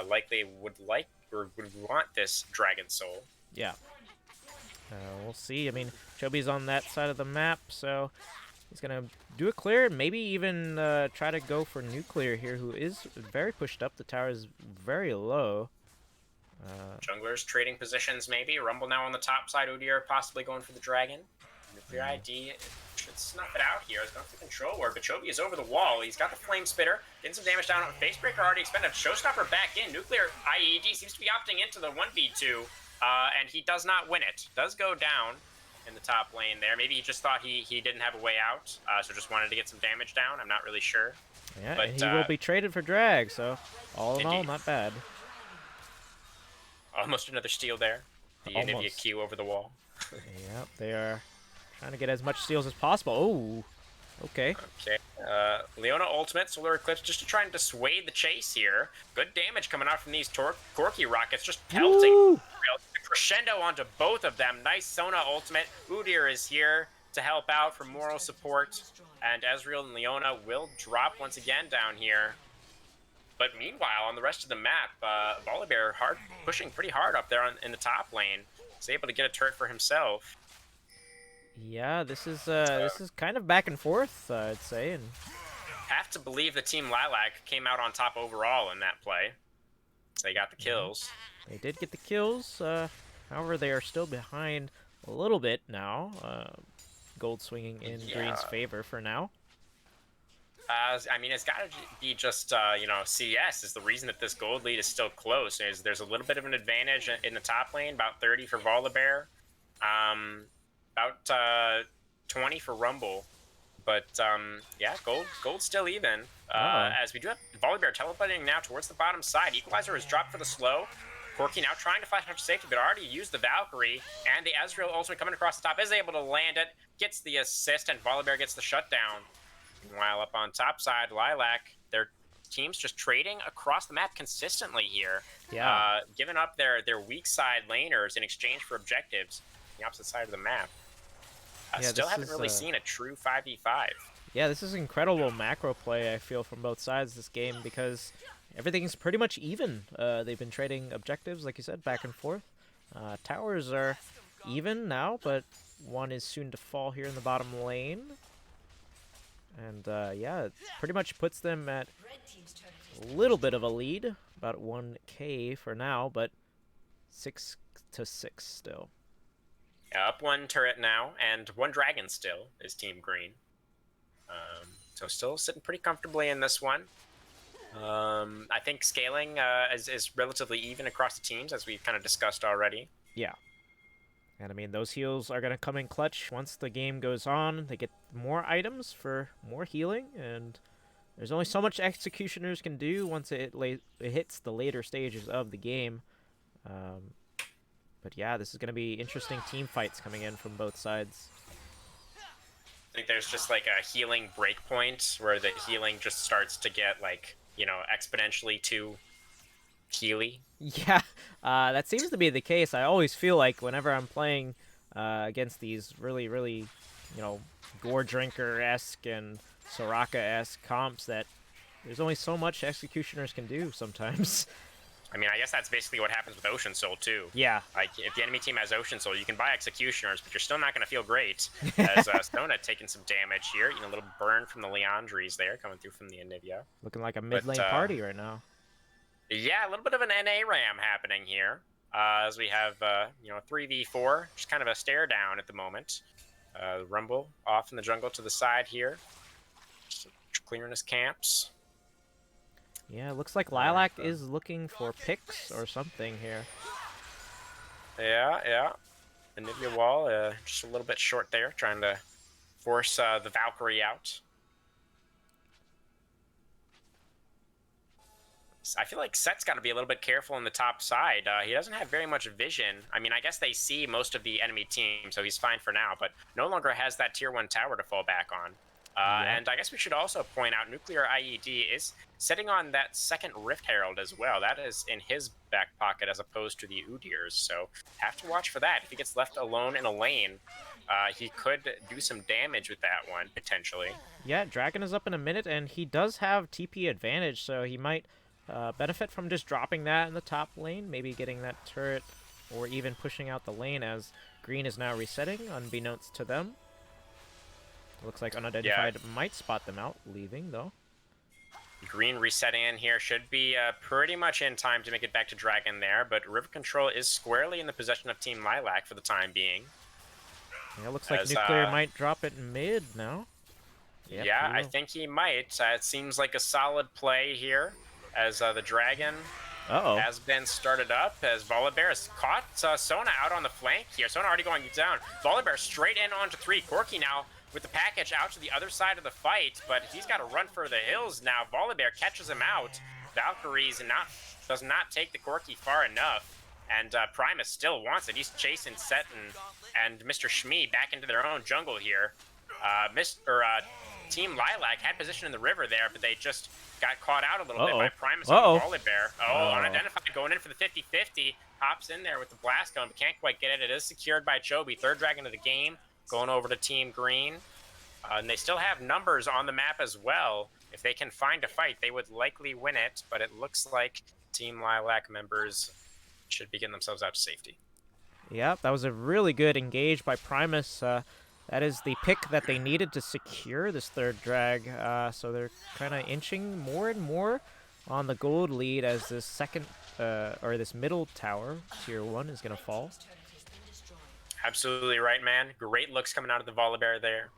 likely would like or would want this dragon soul. yeah. We'll see. I mean, Chobi's on that side of the map, so he's gonna do a clear, maybe even try to go for nuclear here, who is very pushed up. The tower is very low. Junglers trading positions maybe. Rumble now on the top side. Udyr possibly going for the dragon. Nuclear ID should snuff it out here. He's going for the control ward, but Chobi is over the wall. He's got the flame spitter. Getting some damage down. Facebreaker already expended. Showstopper back in. Nuclear IED seems to be opting into the 1v2. And he does not win it. Does go down in the top lane there. Maybe he just thought he didn't have a way out, so just wanted to get some damage down. I'm not really sure. Yeah, but, and he will be traded for drag, so all in all, indeed. not bad. Almost another steal there. The Nivea Q over the wall. Yep, they are trying to get as much steals as possible. Oh, okay. Okay. Leona ultimate, Solar Eclipse, just to try and dissuade the chase here. Good damage coming out from these Corki rockets, just pelting. Crescendo onto both of them. Nice Sona ultimate. Udyr is here to help out for moral support. And Ezreal and Leona will drop once again down here. But meanwhile, on the rest of the map, Volibear pushing pretty hard up there in the top lane. He's able to get a turret for himself. Yeah, this is kind of back and forth, I'd say. And have to believe the Team Lilac came out on top overall in that play. So they got the kills. They did get the kills. However, they are still behind a little bit now. Gold swinging in Green's favor for now. I mean, it's got to be just, CS is the reason that this gold lead is still close. There's a little bit of an advantage in the top lane, about 30 for Volibear, about 20 for Rumble. But, yeah, gold's still even. As we do have Volibear teleporting now towards the bottom side. Equalizer is dropped for the slow. Corki now trying to flash out to safety, but already used the Valkyrie. And the Ezreal ultimate coming across the top is able to land it, gets the assist, and Volibear gets the shutdown. Meanwhile, up on top side, Lilac, their team's just trading across the map consistently here. Yeah. Giving up their weak side laners in exchange for objectives on the opposite side of the map. Still haven't really seen a true 5v5. Yeah, this is incredible macro play, I feel, from both sides this game, because everything's pretty much even. They've been trading objectives, like you said, back and forth. Towers are even now, but one is soon to fall here in the bottom lane. And, yeah, it pretty much puts them at a little bit of a lead, about 1k for now, but 6-6 still. Yeah, up one turret now, and one dragon still is Team Green. So still sitting pretty comfortably in this one. I think scaling is relatively even across the teams, as we've kind of discussed already. Yeah. And I mean, those heals are going to come in clutch once the game goes on. They get more items for more healing, and there's only so much Executioners can do once it hits the later stages of the game. But yeah, this is going to be interesting team fights coming in from both sides. I think there's just like a healing breakpoint where the healing just starts to get like, exponentially too healy. Yeah, that seems to be the case. I always feel like whenever I'm playing against these really, really, Gore Drinker-esque and Soraka-esque comps that there's only so much Executioners can do sometimes. I mean, I guess that's basically what happens with Ocean Soul, too. Yeah. Like, if the enemy team has Ocean Soul, you can buy Executioners, but you're still not going to feel great. As Sona taking some damage here. A little burn from the Leandries there, coming through from the Anivia. Looking like a mid lane party right now. Yeah, a little bit of an NA ram happening here. as we have, 3v4, just kind of a stare down at the moment. Rumble off in the jungle to the side here, just clearing his camps. Yeah, it looks like All right, Lilac is looking for picks or something here. yeah. Anivia wall, just a little bit short there, trying to force the Valkyrie out. I feel like Set's got to be a little bit careful on the top side. He doesn't have very much vision. I mean, I guess they see most of the enemy team, so he's fine for now, but no longer has that tier 1 tower to fall back on. Yeah. And I guess we should also point out Nuclear IED is sitting on that second Rift Herald as well. That is in his back pocket as opposed to the Udyrs, so have to watch for that. If he gets left alone in a lane, he could do some damage with that one, potentially. Yeah, Dragon is up in a minute, and he does have TP advantage, so he might benefit from just dropping that in the top lane, maybe getting that turret, or even pushing out the lane as Green is now resetting, unbeknownst to them. Looks like Unidentified might spot them out, leaving, though. Green resetting in here should be pretty much in time to make it back to Dragon there, but River Control is squarely in the possession of Team Lilac for the time being. Yeah, looks like Nuclear might drop it mid now. Yep, yeah, I think he might. It seems like a solid play here, as the Dragon has been started up, as Volibear has caught Sona out on the flank here. Sona already going down. Volibear straight in onto 3. Corki now with the package out to the other side of the fight, but he's got to run for the hills now. Volibear catches him out. Valkyrie's does not take the Corki far enough, and Primus still wants it. He's chasing Set and Mr. Shmee back into their own jungle here. Team Lilac had position in the river there, but they just got caught out a little bit by Primus and Volibear. Unidentified going in for the 50-50. Hops in there with the blast gun, but can't quite get it. It is secured by Chobi. Third Dragon of the game. Going over to Team Green. And they still have numbers on the map as well. If they can find a fight, they would likely win it, but it looks like Team Lilac members should be getting themselves out to safety. Yeah, that was a really good engage by Primus. That is the pick that they needed to secure this third drag. So they're kind of inching more and more on the gold lead as this second, or this middle tower, tier 1, is going to fall. Absolutely right, man. Great looks coming out of the Volibear there.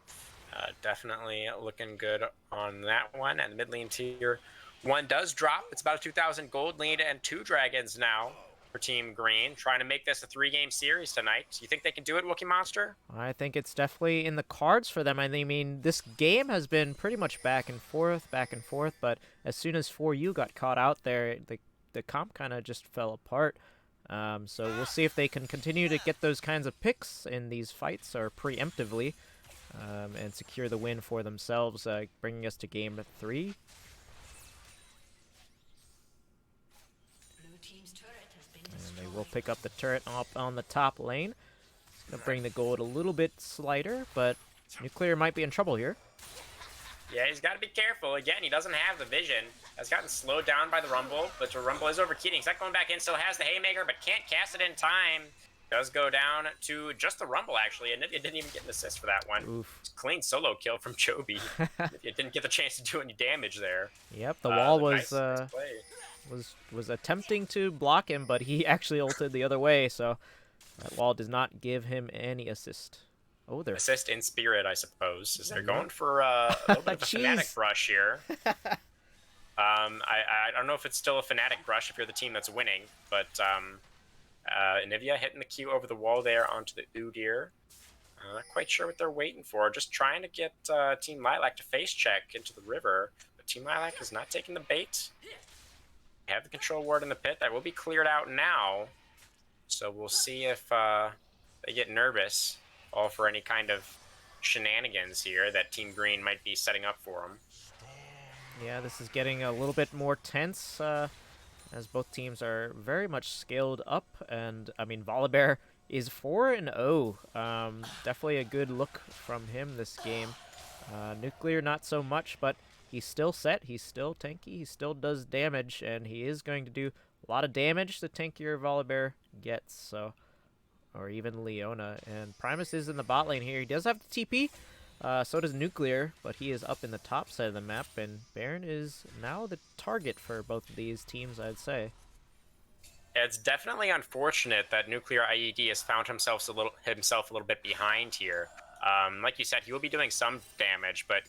Definitely looking good on that one. And the mid lane tier 1 does drop. It's about a 2,000 gold lead and 2 dragons now for Team Green, trying to make this a 3-game series tonight. You think they can do it, Wookie Monster? I think it's definitely in the cards for them. I mean, this game has been pretty much back and forth, but as soon as 4U got caught out there, the comp kind of just fell apart. So we'll see if they can continue to get those kinds of picks in these fights, or preemptively, and secure the win for themselves, bringing us to game 3. And they will pick up the turret up on the top lane. It's going to bring the gold a little bit slighter, but Nuclear might be in trouble here. Yeah, he's got to be careful. Again, he doesn't have the vision. Has gotten slowed down by the Rumble, but the Rumble is overkeying. He's not going back in, still has the Haymaker, but can't cast it in time. Does go down to just the Rumble, actually, and it didn't even get an assist for that one. Oof. Clean solo kill from Chobi. It didn't get the chance to do any damage there. Yep, the wall nice play. was attempting to block him, but he actually ulted the other way, so that wall does not give him any assist. Oh, they're assist in spirit, I suppose, as they're going for a little bit of a Fnatic brush here. I don't know if it's still a Fnatic brush if you're the team that's winning, but Anivia hitting the Q over the wall there onto the Udyr. Not quite sure what they're waiting for. Just trying to get Team Lilac to face check into the river, but Team Lilac is not taking the bait. They have the control ward in the pit. That will be cleared out now, so we'll see if they get nervous, all for any kind of shenanigans here that Team Green might be setting up for them. Yeah, this is getting a little bit more tense, as both teams are very much scaled up, and I mean, Volibear is 4-0. Definitely a good look from him this game. Nuclear not so much, but he's still set, he's still tanky, he still does damage, and he is going to do a lot of damage the tankier Volibear gets, so, or even Leona. And Primus is in the bot lane here. He does have the TP, so does Nuclear, but he is up in the top side of the map, and Baron is now the target for both of these teams, I'd say. It's definitely unfortunate that nuclear IED has found himself a little bit behind here. Like you said, he will be doing some damage, but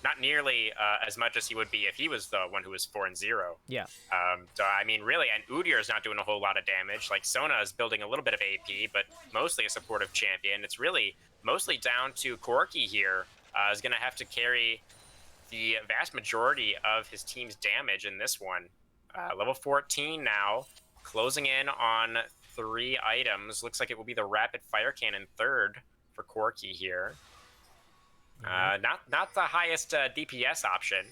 not nearly as much as he would be if he was the one who was 4-0. Yeah. So I mean, really, and Udyr is not doing a whole lot of damage. Like Sona is building a little bit of AP, but mostly a supportive champion. It's really mostly down to Corki here. Is going to have to carry the vast majority of his team's damage in this one. Level 14 now, closing in on 3 items. Looks like it will be the rapid fire cannon third for Corki here. Not the highest DPS option,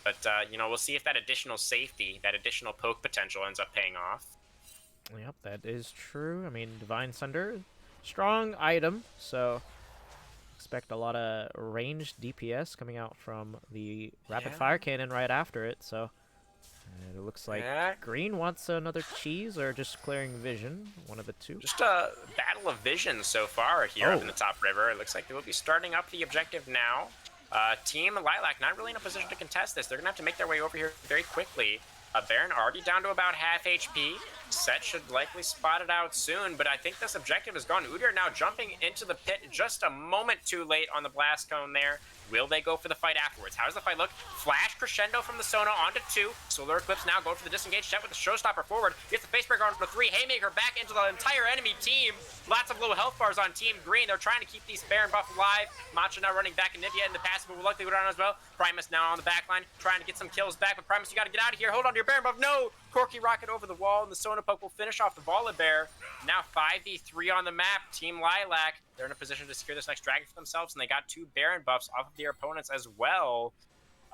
but we'll see if that additional safety, that additional poke potential ends up paying off. Yep, that is true. I mean, Divine Sunder, strong item, so expect a lot of ranged DPS coming out from the rapid fire cannon right after it. So it looks like green wants another cheese or just clearing vision, one of the two. Just a battle of vision so far here up in the top river. It looks like they will be starting up the objective now. Team Lilac not really in a position to contest this. They're going to have to make their way over here very quickly. Baron already down to about half HP. Set should likely spot it out soon, but I think this objective is gone. Udyr now jumping into the pit just a moment too late on the blast cone there. Will they go for the fight afterwards? How does the fight look? Flash crescendo from the Sona onto 2. Solar Eclipse now going for the disengage. Set with the showstopper forward. Gets the facebreaker onto 3. Haymaker back into the entire enemy team. Lots of low health bars on Team Green. They're trying to keep these Baron buff alive. Matcha now running back, and Nivea in the passive will likely go down as well. Primus now on the back line, trying to get some kills back, but Primus, you gotta get out of here. Hold on to your Baron buff. No! Corki rocket over the wall, and the Sona poke will finish off the Volibear. Now 5v3 on the map. Team Lilac, they're in a position to secure this next dragon for themselves, and they got 2 Baron buffs off of their opponents as well.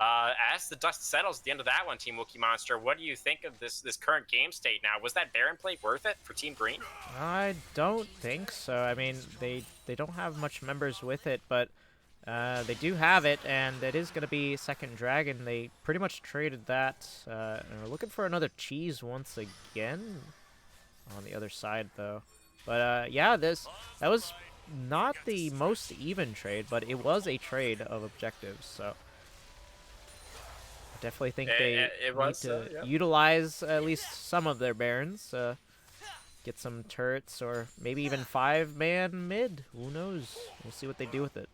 As the dust settles at the end of that one, Team Wookie Monster, what do you think of this current game state now? Was that Baron play worth it for Team Green? I don't think so. I mean, they don't have much members with it, but they do have it, and it is going to be second dragon. They pretty much traded that, and are looking for another cheese once again on the other side, though. But yeah, that was not the most even trade, but it was a trade of objectives, so I definitely think they need to utilize at least some of their Barons, get some turrets, or maybe even 5-man mid. Who knows? We'll see what they do with it.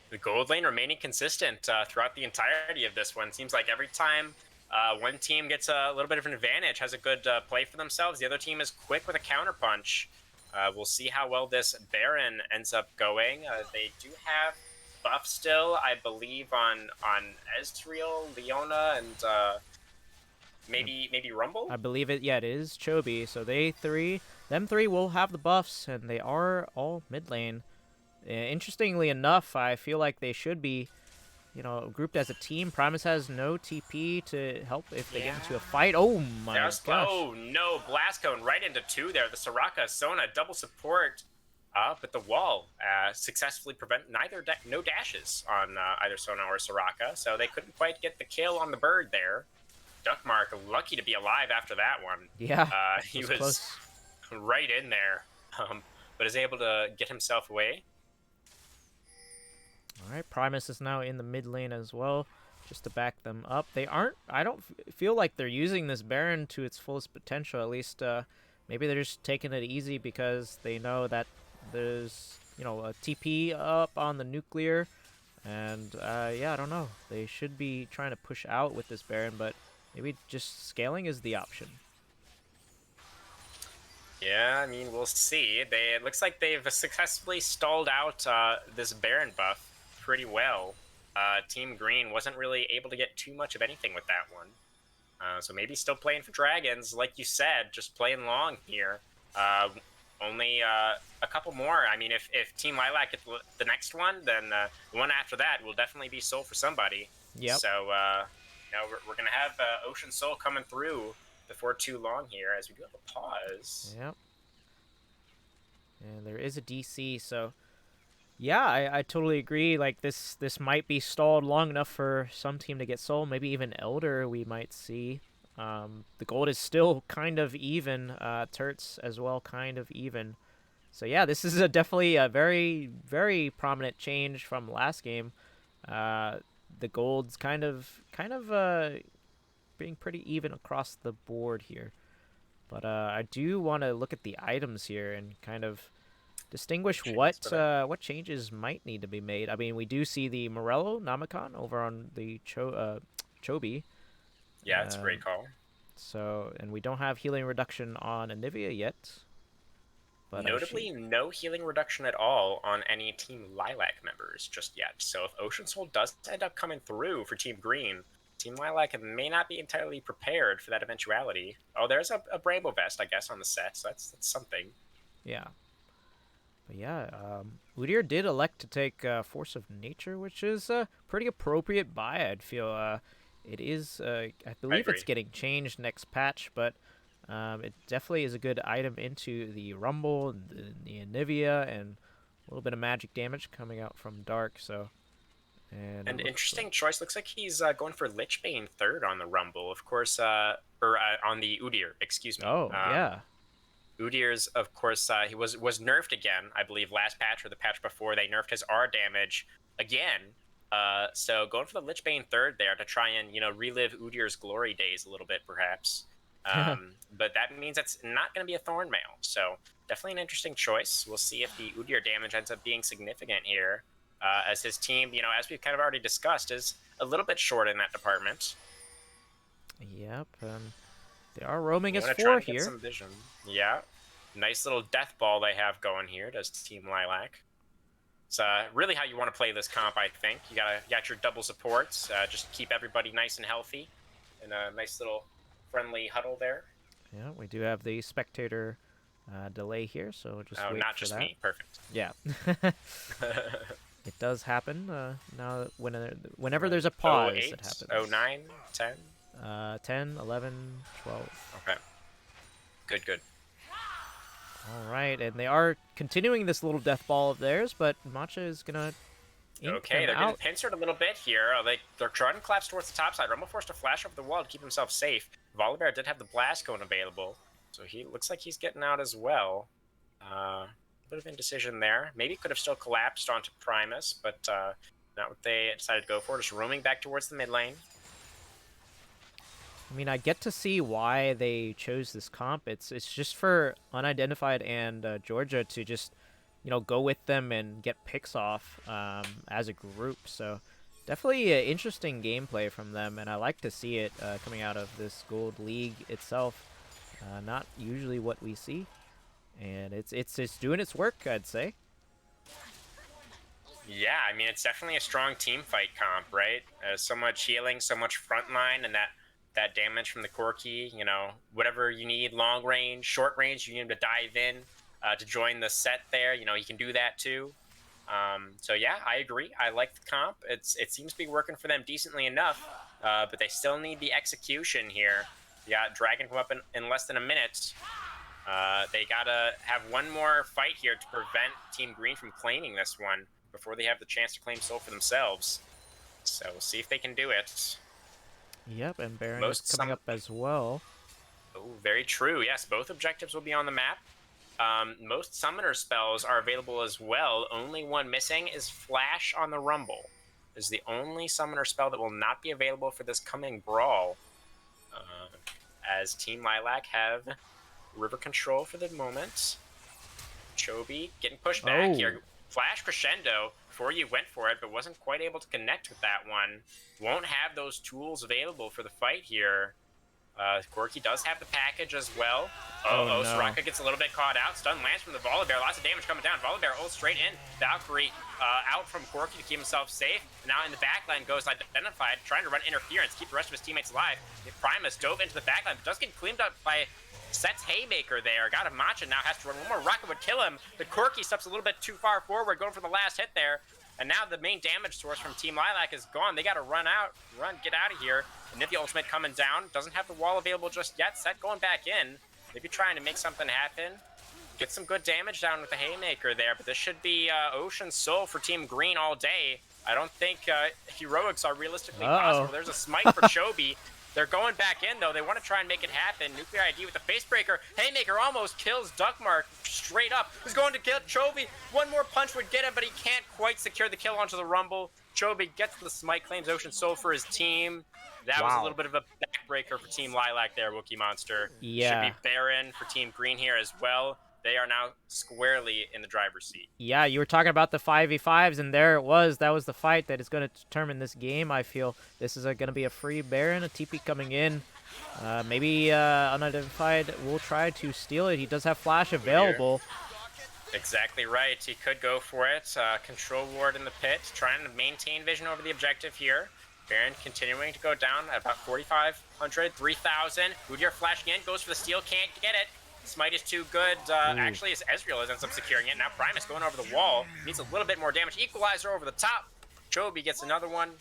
The gold lane remaining consistent throughout the entirety of this one. Seems like every time one team gets a little bit of an advantage, has a good play for themselves, the other team is quick with a counterpunch. We'll see how well this Baron ends up going. They do have buff still, I believe, on Ezreal, Leona, and maybe Rumble? I believe it. Yeah, it is Chobi. So them three will have the buffs, and they are all mid lane. Interestingly enough, I feel like they should be, grouped as a team. Primus has no TP to help if they get into a fight. Oh my gosh! Oh no, Blast Cone right into 2 there. The Soraka Sona double support up at the wall successfully prevent no dashes on either Sona or Soraka, so they couldn't quite get the kill on the bird there. Duckmark lucky to be alive after that one. Yeah, he was close. Right in there, but is able to get himself away. Alright, Primus is now in the mid lane as well, just to back them up. I don't feel like they're using this Baron to its fullest potential, at least maybe they're just taking it easy because they know that there's, a TP up on the nuclear, and yeah, I don't know. They should be trying to push out with this Baron, but maybe just scaling is the option. Yeah, I mean, we'll see. It looks like they've successfully stalled out this Baron buff pretty well. Team Green wasn't really able to get too much of anything with that one. So maybe still playing for dragons, like you said, just playing long here. Only a couple more. I mean, if Team Lilac gets the next one, then the one after that will definitely be Soul for somebody. Yep. So, we're going to have Ocean Soul coming through before too long here, as we do have a pause. Yep. And there is a DC, so yeah, I totally agree. Like this might be stalled long enough for some team to get Soul, maybe even Elder we might see. The gold is still kind of even, turrets as well kind of even. So yeah, this is definitely a very, very prominent change from last game. The gold's kind of being pretty even across the board here. But I do want to look at the items here and kind of distinguish Changes for them. what changes might need to be made. I mean, we do see the Morello Namicon over on the Chobi. Yeah, it's a great Um, call. so, and we don't have healing reduction on Anivia yet, but Notably, no healing reduction at all on any Team Lilac members just yet. So if Ocean Soul does end up coming through for Team Green, Team Lilac may not be entirely prepared for that eventuality. Oh, there's a Bramble Vest, I guess, on the set, so that's something. yeah. But yeah, Udyr did elect to take Force of Nature, which is a pretty appropriate buy. I'd feel it is. I I believe it's agree. getting changed next patch, but it definitely is a good item into the Rumble, the Anivia, and a little bit of magic damage coming out from Dark. So, and it An looks like interesting choice. Looks like he's going for Lichbane third on the Rumble, of course, or on the Udyr, excuse me. oh yeah, Udyr's, of course, he was nerfed again. I believe last patch or the patch before they nerfed his R damage again. So going for the Lichbane third there to try and relive Udyr's glory days a little bit, perhaps. But that means it's not going to be a Thornmail. So definitely an interesting choice. We'll see if the Udyr damage ends up being significant here, as his team, as we've kind of already discussed, is a little bit short in that department. yep. They are roaming You as want to try 4 and get here. some vision. Yeah. Nice little death ball they have going here, does Team Lilac. It's really how you want to play this comp, I think. You got your double supports. Just keep everybody nice and healthy. And a nice little friendly huddle there. Yeah, we do have the spectator delay here, so we'll just Oh, wait not for just that. me. Perfect. Yeah. It does happen. Now, whenever there's a pause, 08, it happens. 09, 10. 10, 11, 12. Okay. Good, good. All right, and they are continuing this little death ball of theirs, but Matcha is gonna ink Okay, them they're out. getting pincered a little bit here. They're trying to collapse towards the top side. Rumble forced to flash over the wall to keep himself safe. Volibear did have the blast cone available, so he looks like he's getting out as well. A bit of indecision there. Maybe could have still collapsed onto Primus, but not what they decided to go for. Just roaming back towards the mid lane. I mean, I get to see why they chose this comp. It's just for Unidentified and Georgia to just, go with them and get picks off as a group. So definitely interesting gameplay from them, and I like to see it coming out of this Gold League itself. Not usually what we see, and it's doing its work, I'd say. Yeah, I mean, it's definitely a strong team fight comp, right? So much healing, so much frontline, and that damage from the core key, whatever you need, long range, short range, you need him to dive in to join the set there. He can do that too. So yeah, I agree. I like the comp. It seems to be working for them decently enough, but they still need the execution here. You got Dragon come up in less than a minute. They gotta have one more fight here to prevent Team Green from claiming this one before they have the chance to claim Soul for themselves. So we'll see if they can do it. Yep, and Baron is Most coming up as well. Oh, very true. Yes, both objectives will be on the map. Most summoner spells are available as well. Only one missing is Flash on the Rumble. Is the only summoner spell that will not be available for this coming brawl. As Team Lilac have river control for the moment. Chobi getting pushed back here. Flash crescendo before you went for it, but wasn't quite able to connect with that one. Won't have those tools available for the fight here. Corky does have the package as well. Oh, no. Soraka gets a little bit caught out. Stun lands from the Volibear. Lots of damage coming down. Volibear ults straight in. Valkyrie out from Corky to keep himself safe. Now in the backline goes Identified, trying to run interference, keep the rest of his teammates alive. Primus dove into the backline, but does get cleaned up by Set's Haymaker there. Got a Matcha now, has to run. One more rocket would kill him. The Corky steps a little bit too far forward, going for the last hit there. And now the main damage source from Team Lilac is gone. They got to get out of here. And Nithya ultimate coming down. Doesn't have the wall available just yet. Set going back in. Maybe trying to make something happen. Get some good damage down with the Haymaker there. But this should be Ocean Soul for Team Green all day. I don't think heroics are realistically possible. There's a smite for Chobi. They're going back in, though. They want to try and make it happen. Nuclear ID with the Facebreaker. Haymaker almost kills Duckmark straight up. He's going to kill Chovy. One more punch would get him, but he can't quite secure the kill onto the Rumble. Chobi gets the smite, claims Ocean Soul for his team. That was a Wow. little bit of a backbreaker for Team Lilac there, Wookie Monster. Should Yeah. be Baron for Team Green here as well. They are now squarely in the driver's seat. Yeah, you were talking about the 5v5s, and there it was. That was the fight that is going to determine this game, I feel. This is going to be a free Baron, a TP coming in. Maybe Unidentified will try to steal it. He does have Flash available. Exactly right. He could go for it. Control Ward in the pit, trying to maintain vision over the objective here. Baron continuing to go down at about 4,500, 3,000. Udyr flashing in, goes for the steal, can't get it. Smite is too good. Actually, as Ezreal ends up securing it. Now Primus going over the wall. Needs a little bit more damage. Equalizer over the top. Chobi gets another one.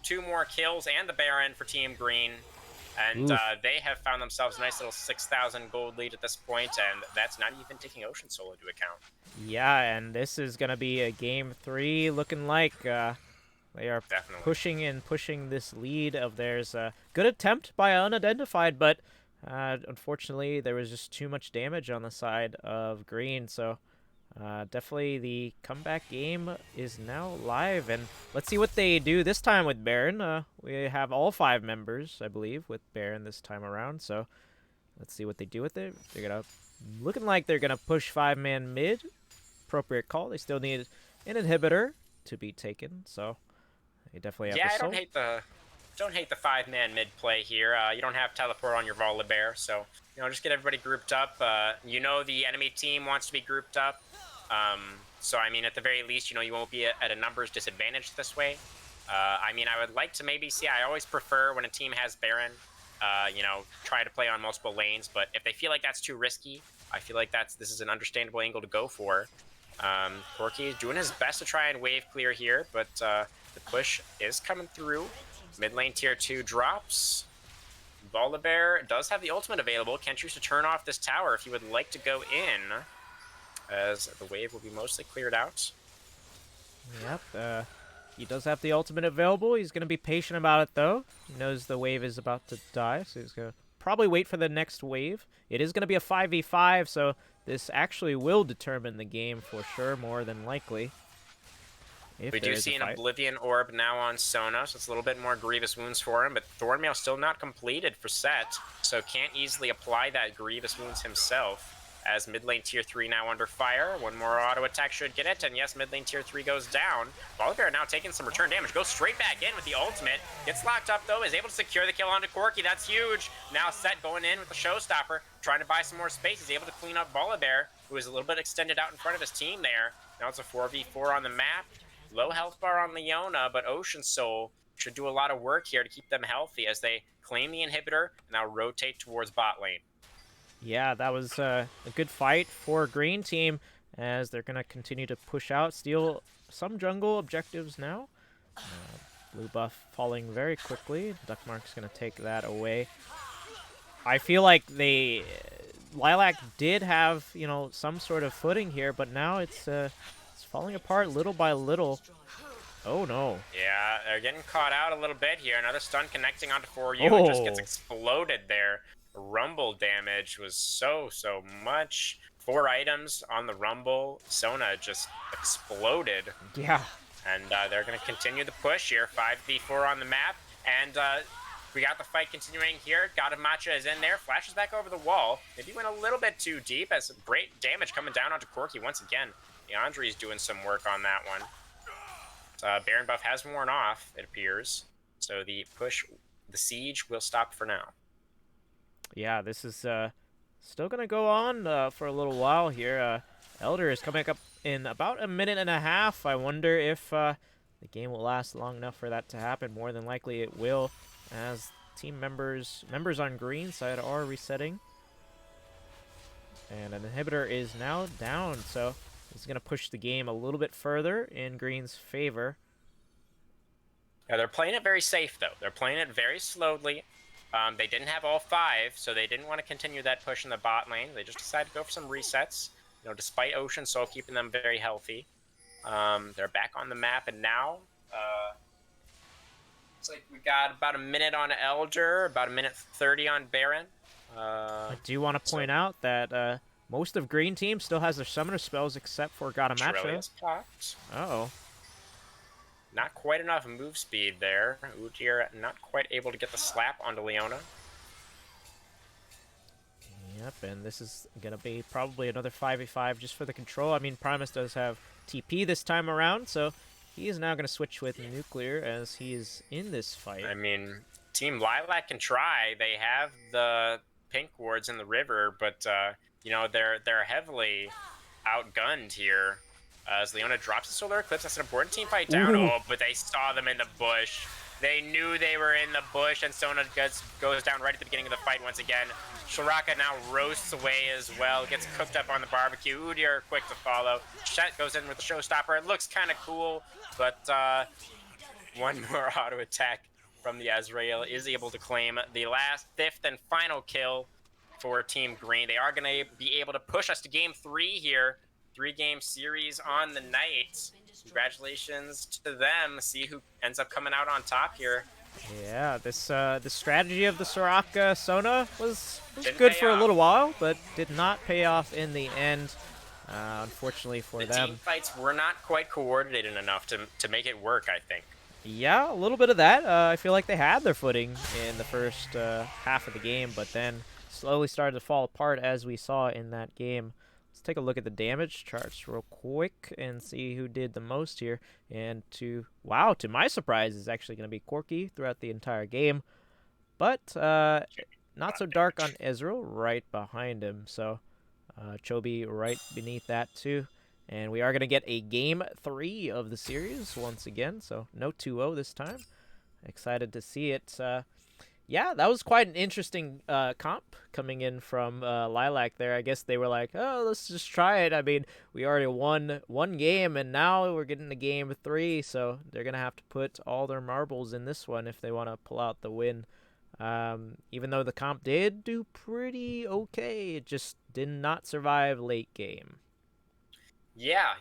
2 more kills and the Baron for Team Green. And they have found themselves a nice little 6,000 gold lead at this point, and that's not even taking Ocean Soul into account. Yeah, and this is going to be a game 3 looking like they are pushing this lead of theirs. Good attempt by Unidentified, but unfortunately there was just too much damage on the side of Green, so definitely the comeback game is now live, and let's see what they do this time with Baron. We have all 5 members, I believe, with Baron this time around, so let's see what they do with it. They're looking like they're gonna push 5-man mid. Appropriate call. They still need an inhibitor to be taken, so they definitely have to don't hate the 5-man mid play here. You don't have teleport on your Volibear, so just get everybody grouped up. The enemy team wants to be grouped up. So I mean, at the very least, you won't be at a numbers disadvantage this way. I mean, I would like to maybe see. I always prefer when a team has Baron. Try to play on multiple lanes, but if they feel like that's too risky, I feel like this is an understandable angle to go for. Corki is doing his best to try and wave clear here, but the push is coming through. Mid lane tier 2 drops. Volibear does have the ultimate available. Can choose to turn off this tower if he would like to go in, as the wave will be mostly cleared out. Yep, he does have the ultimate available. He's going to be patient about it, though. He knows the wave is about to die, so he's going to probably wait for the next wave. It is going to be a 5v5, so this actually will determine the game for sure, more than likely. We do see an Oblivion Orb now on Sona, so it's a little bit more Grievous Wounds for him, but Thornmail still not completed for Set, so can't easily apply that Grievous Wounds himself. As mid lane tier 3 now under fire. One more auto attack should get it, and yes, mid lane tier 3 goes down. Volibear now taking some return damage, goes straight back in with the ultimate. Gets locked up though, is able to secure the kill onto Corki. That's huge. Now Set going in with the showstopper, trying to buy some more space. He's able to clean up Volibear, who is a little bit extended out in front of his team there. Now it's a 4v4 on the map. Low health bar on Leona, but Ocean Soul should do a lot of work here to keep them healthy as they claim the inhibitor and now rotate towards bot lane. Yeah, that was a good fight for Green Team as they're going to continue to push out, steal some jungle objectives now. Blue buff falling very quickly. Duckmark's going to take that away. I feel like Lilac did have, some sort of footing here, but now it's falling apart little by little. Oh, no. Yeah, they're getting caught out a little bit here. Another stun connecting onto 4U and just gets exploded there. Rumble damage was so much. 4 items on the Rumble. Sona just exploded. Yeah. And they're going to continue the push here. 5v4 on the map. And we got the fight continuing here. God of Matcha is in there. Flashes back over the wall. Maybe went a little bit too deep as great damage coming down onto Corki once again. Leandri's doing some work on that one. Baron buff has worn off, it appears. So the siege will stop for now. Yeah, this is still going to go on for a little while here. Elder is coming up in about a minute and a half. I wonder if the game will last long enough for that to happen. More than likely it will, as team members on green side are resetting. And an inhibitor is now down, so this is going to push the game a little bit further in green's favor. Yeah, they're playing it very safe, though. They're playing it very slowly. They didn't have all 5, so they didn't want to continue that push in the bot lane. They just decided to go for some resets, despite Ocean Soul keeping them very healthy. They're back on the map, and now it's like we got about a minute on Elder, about a minute 30 on Baron. I do want to point out that most of Green Team still has their summoner spells except for God of Matcha. Uh-oh. Not quite enough move speed there. Udyr not quite able to get the slap onto Leona. Yep, and this is going to be probably another 5v5 just for the control. I mean, Primus does have TP this time around, so he is now going to switch with Nuclear as he is in this fight. I mean, Team Lilac can try. They have the pink wards in the river, but they're heavily outgunned here. As Leona drops the solar eclipse, that's an important team fight down. Ooh. Oh, but they saw them in the bush. They knew they were in the bush, and Sona goes down right at the beginning of the fight once again. Soraka now roasts away as well, gets cooked up on the barbecue. Udyr quick to follow. Shet goes in with the showstopper. It looks kind of cool, but one more auto attack from the Ezreal is able to claim the fifth and final kill for Team Green. They are going to be able to push us to game 3 here. 3-game series on the night. Congratulations to them. See who ends up coming out on top here. Yeah, this the strategy of the Soraka Sona was Didn't good pay for a off. little while, but did not pay off in the end. Unfortunately for The them. team fights were not quite coordinated enough to make it work, I think. Yeah, a little bit of that. I feel like they had their footing in the first half of the game, but then slowly started to fall apart as we saw in that game. Let's take a look at the damage charts real quick and see who did the most here. And to my surprise, is actually going to be Corky throughout the entire game, but not so dark on Ezreal right behind him. So Chobi right beneath that too. And we are going to get a game 3 of the series once again. So no 2-0 this time. Excited to see it. Yeah, that was quite an interesting comp coming in from Lilac there. I guess they were like, oh, let's just try it. I mean, we already won one game, and now we're getting to game 3. So they're going to have to put all their marbles in this one if they want to pull out the win. Even though the comp did do pretty okay, it just did not survive late game. Yeah.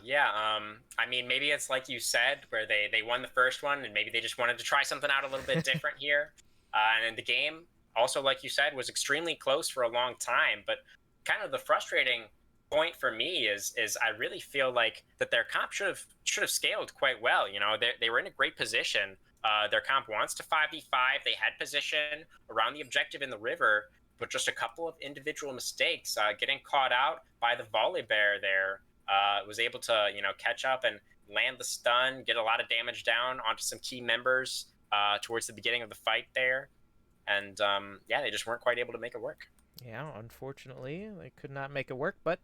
I mean, maybe it's like you said, where they won the first one, and maybe they just wanted to try something out a little bit different here. And then the game, also like you said, was extremely close for a long time. But kind of the frustrating point for me is I really feel like that their comp should have scaled quite well. You know, they were in a great position. Their comp wants to 5v5. They had position around the objective in the river, but just a couple of individual mistakes, getting caught out by the volley bear there, was able to catch up and land the stun, get a lot of damage down onto some key members towards the beginning of the fight there, and they just weren't quite able to make it work. Yeah, unfortunately, they could not make it work, but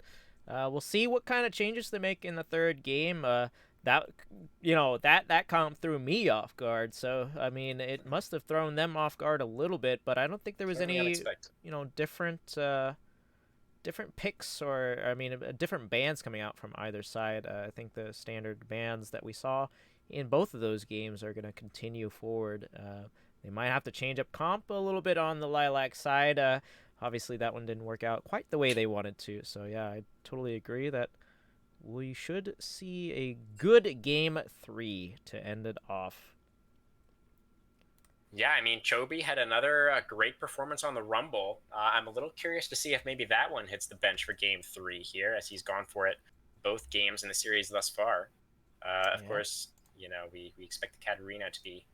we'll see what kind of changes they make in the third game. That comp threw me off guard, so I mean, it must have thrown them off guard a little bit, but I don't think there was Certainly any, unexpected. different picks or I mean different bans coming out from either side. I think the standard bans that we saw in both of those games are going to continue forward. They might have to change up comp a little bit on the Lilac side. Obviously, that one didn't work out quite the way they wanted to. So yeah, I totally agree that we should see a good game 3 to end it off. Yeah, I mean, Chobi had another great performance on the Rumble. I'm a little curious to see if maybe that one hits the bench for Game 3 here, as he's gone for it both games in the series thus far. Of course, we expect the Katarina to be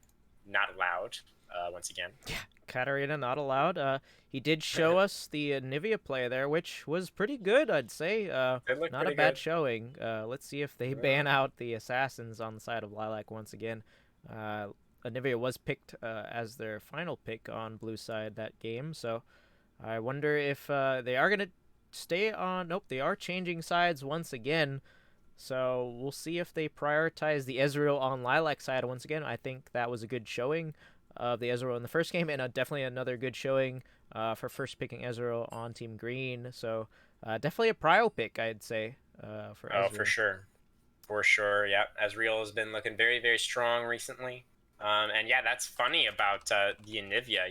not allowed once again. Yeah, Katarina not allowed. He did show us the Nivea play there, which was pretty good, I'd say. Not a bad showing. Let's see if they ban out the assassins on the side of Lilac once again. Nivea was picked as their final pick on blue side that game, so I wonder if they are going to stay on. Nope, they are changing sides once again, so we'll see if they prioritize the Ezreal on Lilac side once again. I think that was a good showing of the Ezreal in the first game, and definitely another good showing for first picking Ezreal on Team Green, so definitely a prio pick, I'd say, for Ezreal. Oh, for sure. For sure, yeah. Ezreal has been looking very, very strong recently. And yeah, that's funny about the Anivia.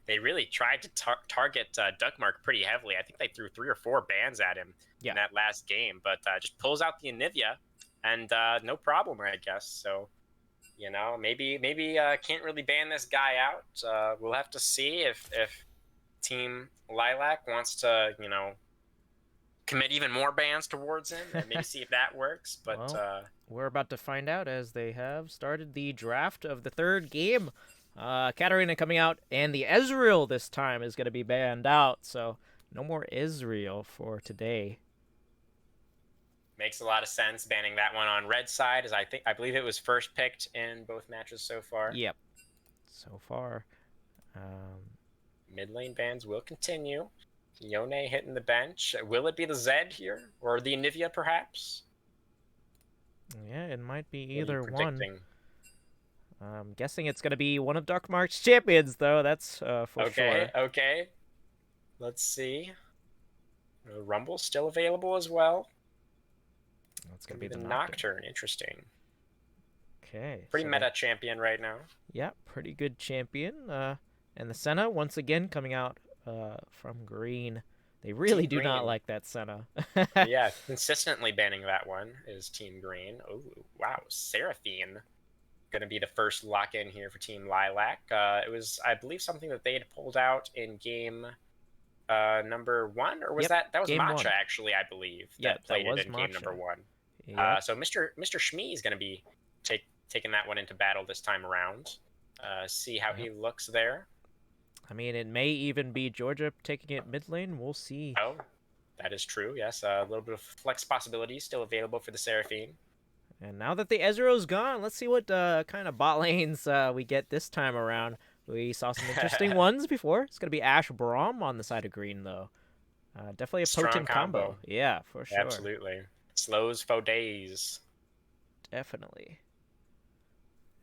They really tried to target Duckmark pretty heavily. I think they threw 3 or 4 bans at him in that last game, but just pulls out the Anivia, and no problem, I guess. So, maybe can't really ban this guy out. We'll have to see if Team Lilac wants to, commit even more bans towards him, and maybe see if that works. But well, We're about to find out as they have started the draft of the third game. Katarina coming out, and the Ezreal this time is going to be banned out, so no more Ezreal for today. Makes a lot of sense banning that one on red side, as I believe it was first picked in both matches so far. Yep, so far. Um, Mid lane bans will continue. Yone hitting the bench. Will it be the Zed here? Or the Anivia, perhaps? yeah, it might be What are you either one. predicting? I'm guessing it's going to be one of Darkmark's champions, though. That's for Okay, sure. okay. Let's see. Rumble's still available as well. It's going Gonna to be be the the Nocturne. Nocturne. Interesting. Okay. Pretty So meta champion right now. yeah, pretty good champion. And the Senna, once again, coming out from green. They really Team do not Green. like that Senna. Yeah, consistently banning that one is Team Green. Oh, wow. Seraphine going to be the first lock-in here for Team Lilac. It was, I believe, something that they had pulled out in game number 1, or was Yep, that was game Matcha, 1. actually, I believe, Yep, that that played it was in game number Matcha. 1. Yep. So Mr. Shmee is going to be taking that one into battle this time around. See how Yep. he looks there. I mean, it may even be Georgia taking it mid lane. We'll see. Oh, that is true. Yes, a little bit of flex possibilities still available for the Seraphine. And now that the Ezreal's gone, let's see what kind of bot lanes we get this time around. We saw some interesting ones before. It's going to be Ashe Braum on the side of green, though. Definitely a Strong potent combo. combo. Yeah, for sure. Absolutely. Slows for days. Definitely.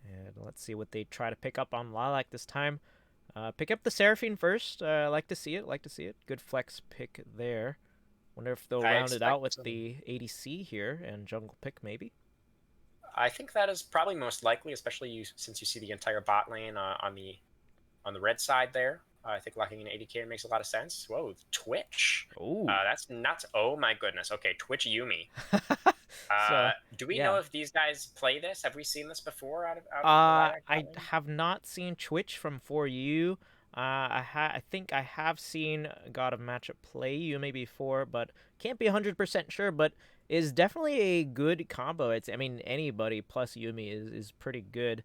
And let's see what they try to pick up on Lilac this time. Pick up the Seraphine first. Like to see it. Like to see it. Good flex pick there. Wonder if they'll I round it out expect. with the ADC here and jungle pick maybe. I think that is probably most likely, especially since you see the entire bot lane on the red side there. I think locking in AD carry makes a lot of sense. Whoa, Twitch. Oh. That's nuts. Oh my goodness. Okay, Twitch Yumi. So Do we know yeah. if these guys play this? Have we seen this before out in the Lilac bot I lane? have not seen Twitch from For You. I think I have seen God of Matchup play Yumi before, but can't be 100% sure. But is definitely a good combo. It's I mean anybody plus Yumi is pretty good.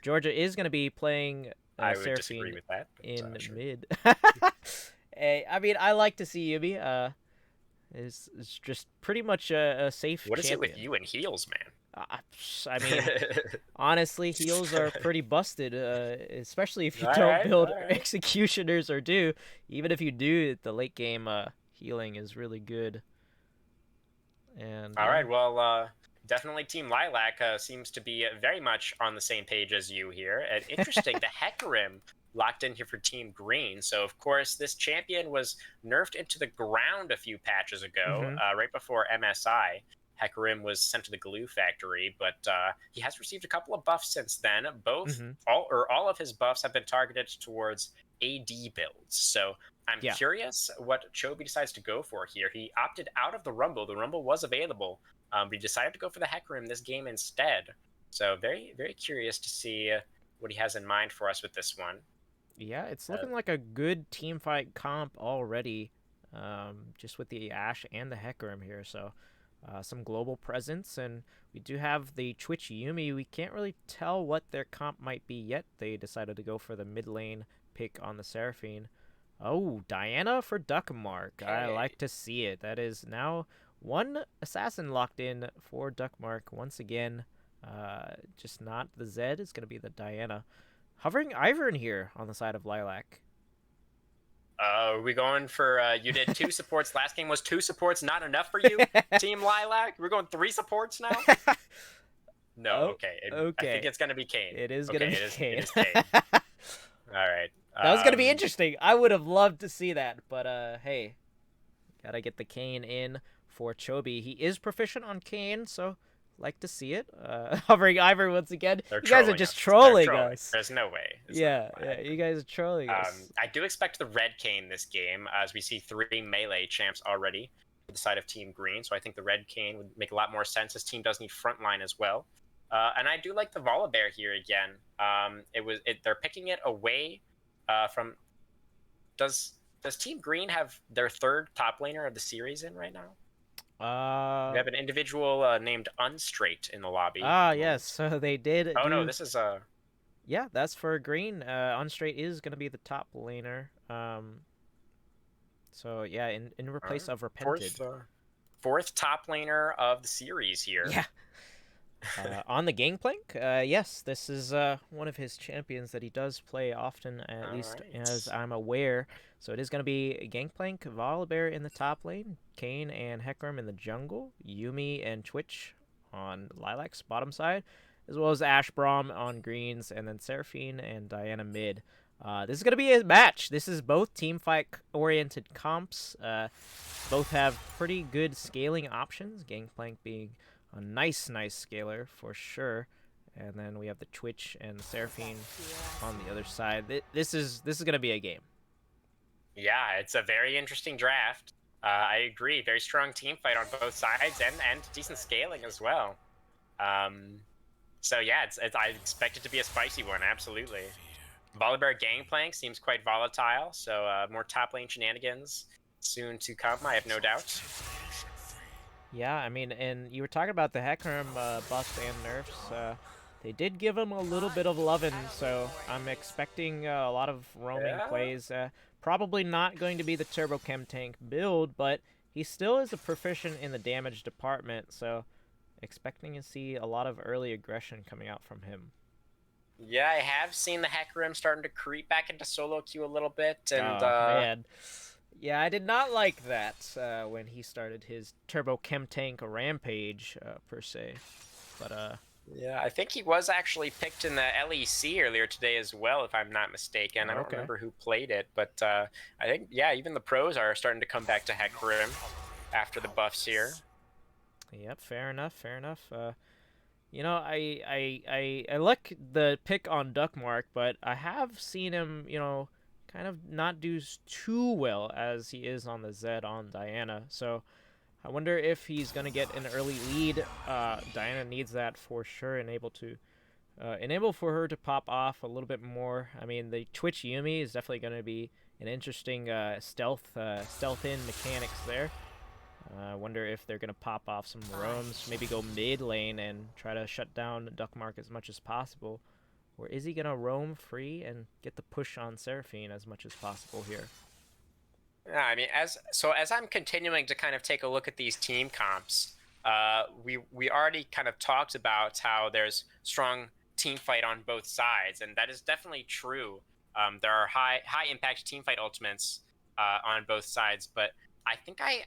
Georgia is going to be playing I would disagree Seraphine with that, but in sure. mid. I mean I like to see Yumi. Is just pretty much a safe What is it with champion. you and heels, man? Uh, I mean, honestly, heals are pretty busted, especially if you All don't right, build all right. executioners or do. Even if you do, the late game healing is really good. And All yeah. right. Well, definitely Team Lilac seems to be very much on the same page as you here. And interesting, the Hecarim locked in here for Team Green. So, of course, this champion was nerfed into the ground a few patches ago, Mm-hmm. right before MSI. Hecarim was sent to the glue factory, but he has received a couple of buffs since then. Mm-hmm. All of his buffs have been targeted towards AD builds. So I'm Yeah. curious what Chobi decides to go for here. He opted out of the Rumble. The Rumble was available, but he decided to go for the Hecarim this game instead. So very, very curious to see what he has in mind for us with this one. Yeah, it's Uh, looking like a good team fight comp already. Just with the Ashe and the Hecarim here, so some global presence, and we do have the Twitch Yumi. We can't really tell what their comp might be yet. They decided to go for the mid lane pick on the Seraphine. Oh, Diana for Duckmark. I okay. like to see it. That is now one assassin locked in for Duckmark once again. Just not the Zed. It's going to be the Diana. Hovering Ivern here on the side of Lilac. Are we going for you did 2 supports last game? Was 2 supports not enough for you, Team Lilac? We're going 3 supports now? No, Oh, okay. I think okay. it's gonna be Kane. It is gonna Okay, be it Kane. is Kane. All right. That was gonna be interesting. I would have loved to see that, but hey, gotta get the Kane in for Chobi. He is proficient on Kane, so like to see it. Hovering Ivor once again. They're You guys are trolling just us. They're trolling trolling. us. There's no way. There's no Yeah, way. yeah. You guys are trolling us. I do expect the red Kane this game, as we see 3 melee champs already to the side of Team Green. So I think the red Kane would make a lot more sense. This team does need frontline as well. And I do like the Volibear here again. They're picking it away from. Does Team Green have their third top laner of the series in right now? We Uh, have an individual named Unstraight in the lobby at ah, the yes. moment. So they did Oh no, do. this is Yeah, that's for green. Unstraight is gonna be the top laner. So yeah, in replace of Repented. fourth fourth top laner of the series here. Yeah. On the Gangplank, yes, this is one of his champions that he does play often, at All least as right. I'm aware. So it is going to be Gangplank, Volibear in the top lane, Kayn and Hecarim in the jungle, Yuumi and Twitch on Lilac's bottom side, as well as Ash Braum on greens, and then Seraphine and Diana mid. This is going to be a match. This is both team fight oriented comps. Both have pretty good scaling options, Gangplank being a nice scaler for sure. And then we have the Twitch and the Seraphine on the other side. This is gonna be a game. Yeah, it's a very interesting draft. I agree. Very strong team fight on both sides and decent scaling as well. Um, so yeah, I expect it to be a spicy one. Absolutely. Volibear Gangplank seems quite volatile, so more top lane shenanigans soon to come. I have no doubt. Yeah, I mean, and you were talking about the Hecarim buffs and nerfs. They did give him a little bit of lovin', so I'm expecting a lot of roaming Yeah. plays. Probably not going to be the Turbo Chem Tank build, but he still is a proficient in the damage department, so expecting to see a lot of early aggression coming out from him. Yeah, I have seen the Hecarim starting to creep back into solo queue a little bit, and Oh man, yeah, I did not like that when he started his Turbo Chem Tank rampage per se. But yeah, I think he was actually picked in the LEC earlier today as well, if I'm not mistaken. I don't okay, remember who played it, but I think yeah, even the pros are starting to come back to Hecarim after the buffs here. yep, fair enough, fair enough. I like the pick on Duckmark, but I have seen him, kind of not do too well as he is on the Zed on Diana. So I wonder if he's gonna get an early lead. Diana needs that for sure, and able to enable for her to pop off a little bit more. I mean, the Twitch Yuumi is definitely going to be an interesting stealth in mechanics there. I wonder if they're going to pop off some roams, maybe go mid lane and try to shut down Duckmark as much as possible. Or is he going to roam free and get the push on Seraphine as much as possible here? Yeah, I mean, as I'm continuing to kind of take a look at these team comps, we already kind of talked about how there's strong team fight on both sides, and that is definitely true. There are high impact team fight ultimates on both sides, but I think I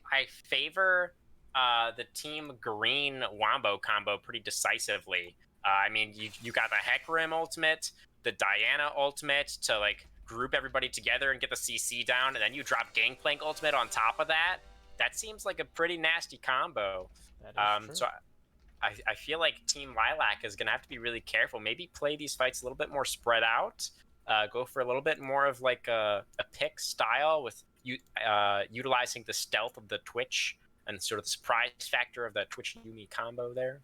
favor the team green Wombo combo pretty decisively. I mean, you got the Hecarim ultimate, the Diana ultimate to like group everybody together and get the CC down, and then you drop Gangplank ultimate on top of that. That seems like a pretty nasty combo. That is true. So I feel like Team Lilac is going to have to be really careful. Maybe play these fights a little bit more spread out. Go for a little bit more of like a pick style with utilizing the stealth of the Twitch and sort of the surprise factor of the Twitch Yuumi combo there.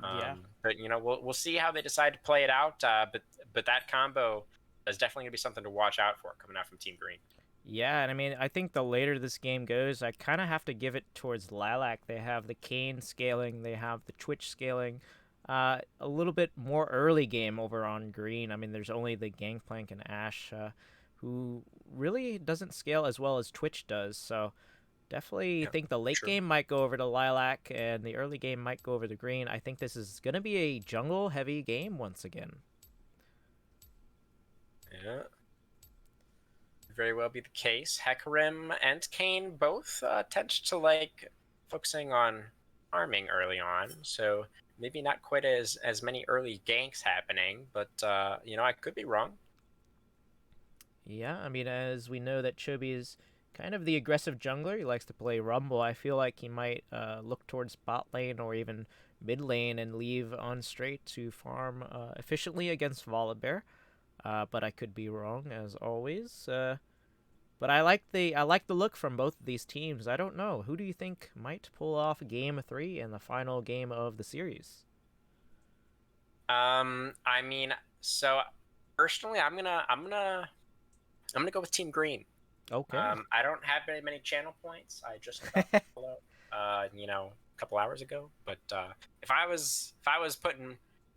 Yeah. But we'll see how they decide to play it out. But that combo is definitely gonna be something to watch out for coming out from Team Green. Yeah, and I mean, I think the later this game goes, I kind of have to give it towards Lilac. They have the Kayn scaling, they have the Twitch scaling. A little bit more early game over on Green. I mean, there's only the Gangplank and Ash, who really doesn't scale as well as Twitch does. So definitely Yeah, think the late true. game might go over to Lilac, and the early game might go over to Green. I think this is going to be a jungle heavy game once again. Yeah, very well be the case. Hecarim and Kayn both tend to like focusing on farming early on, so maybe not quite as many early ganks happening. But I could be wrong. Yeah, I mean, as we know that Chobi is kind of the aggressive jungler. He likes to play Rumble. I feel like he might look towards bot lane or even mid lane and leave on straight to farm efficiently against Volibear. But I could be wrong as always. But I like the look from both of these teams. I don't know. Who do you think might pull off Game 3 in the final game of the series? I mean, so personally, I'm gonna go with Team Green. Okay. I don't have very many channel points. I just about follow. a couple hours ago. But if I was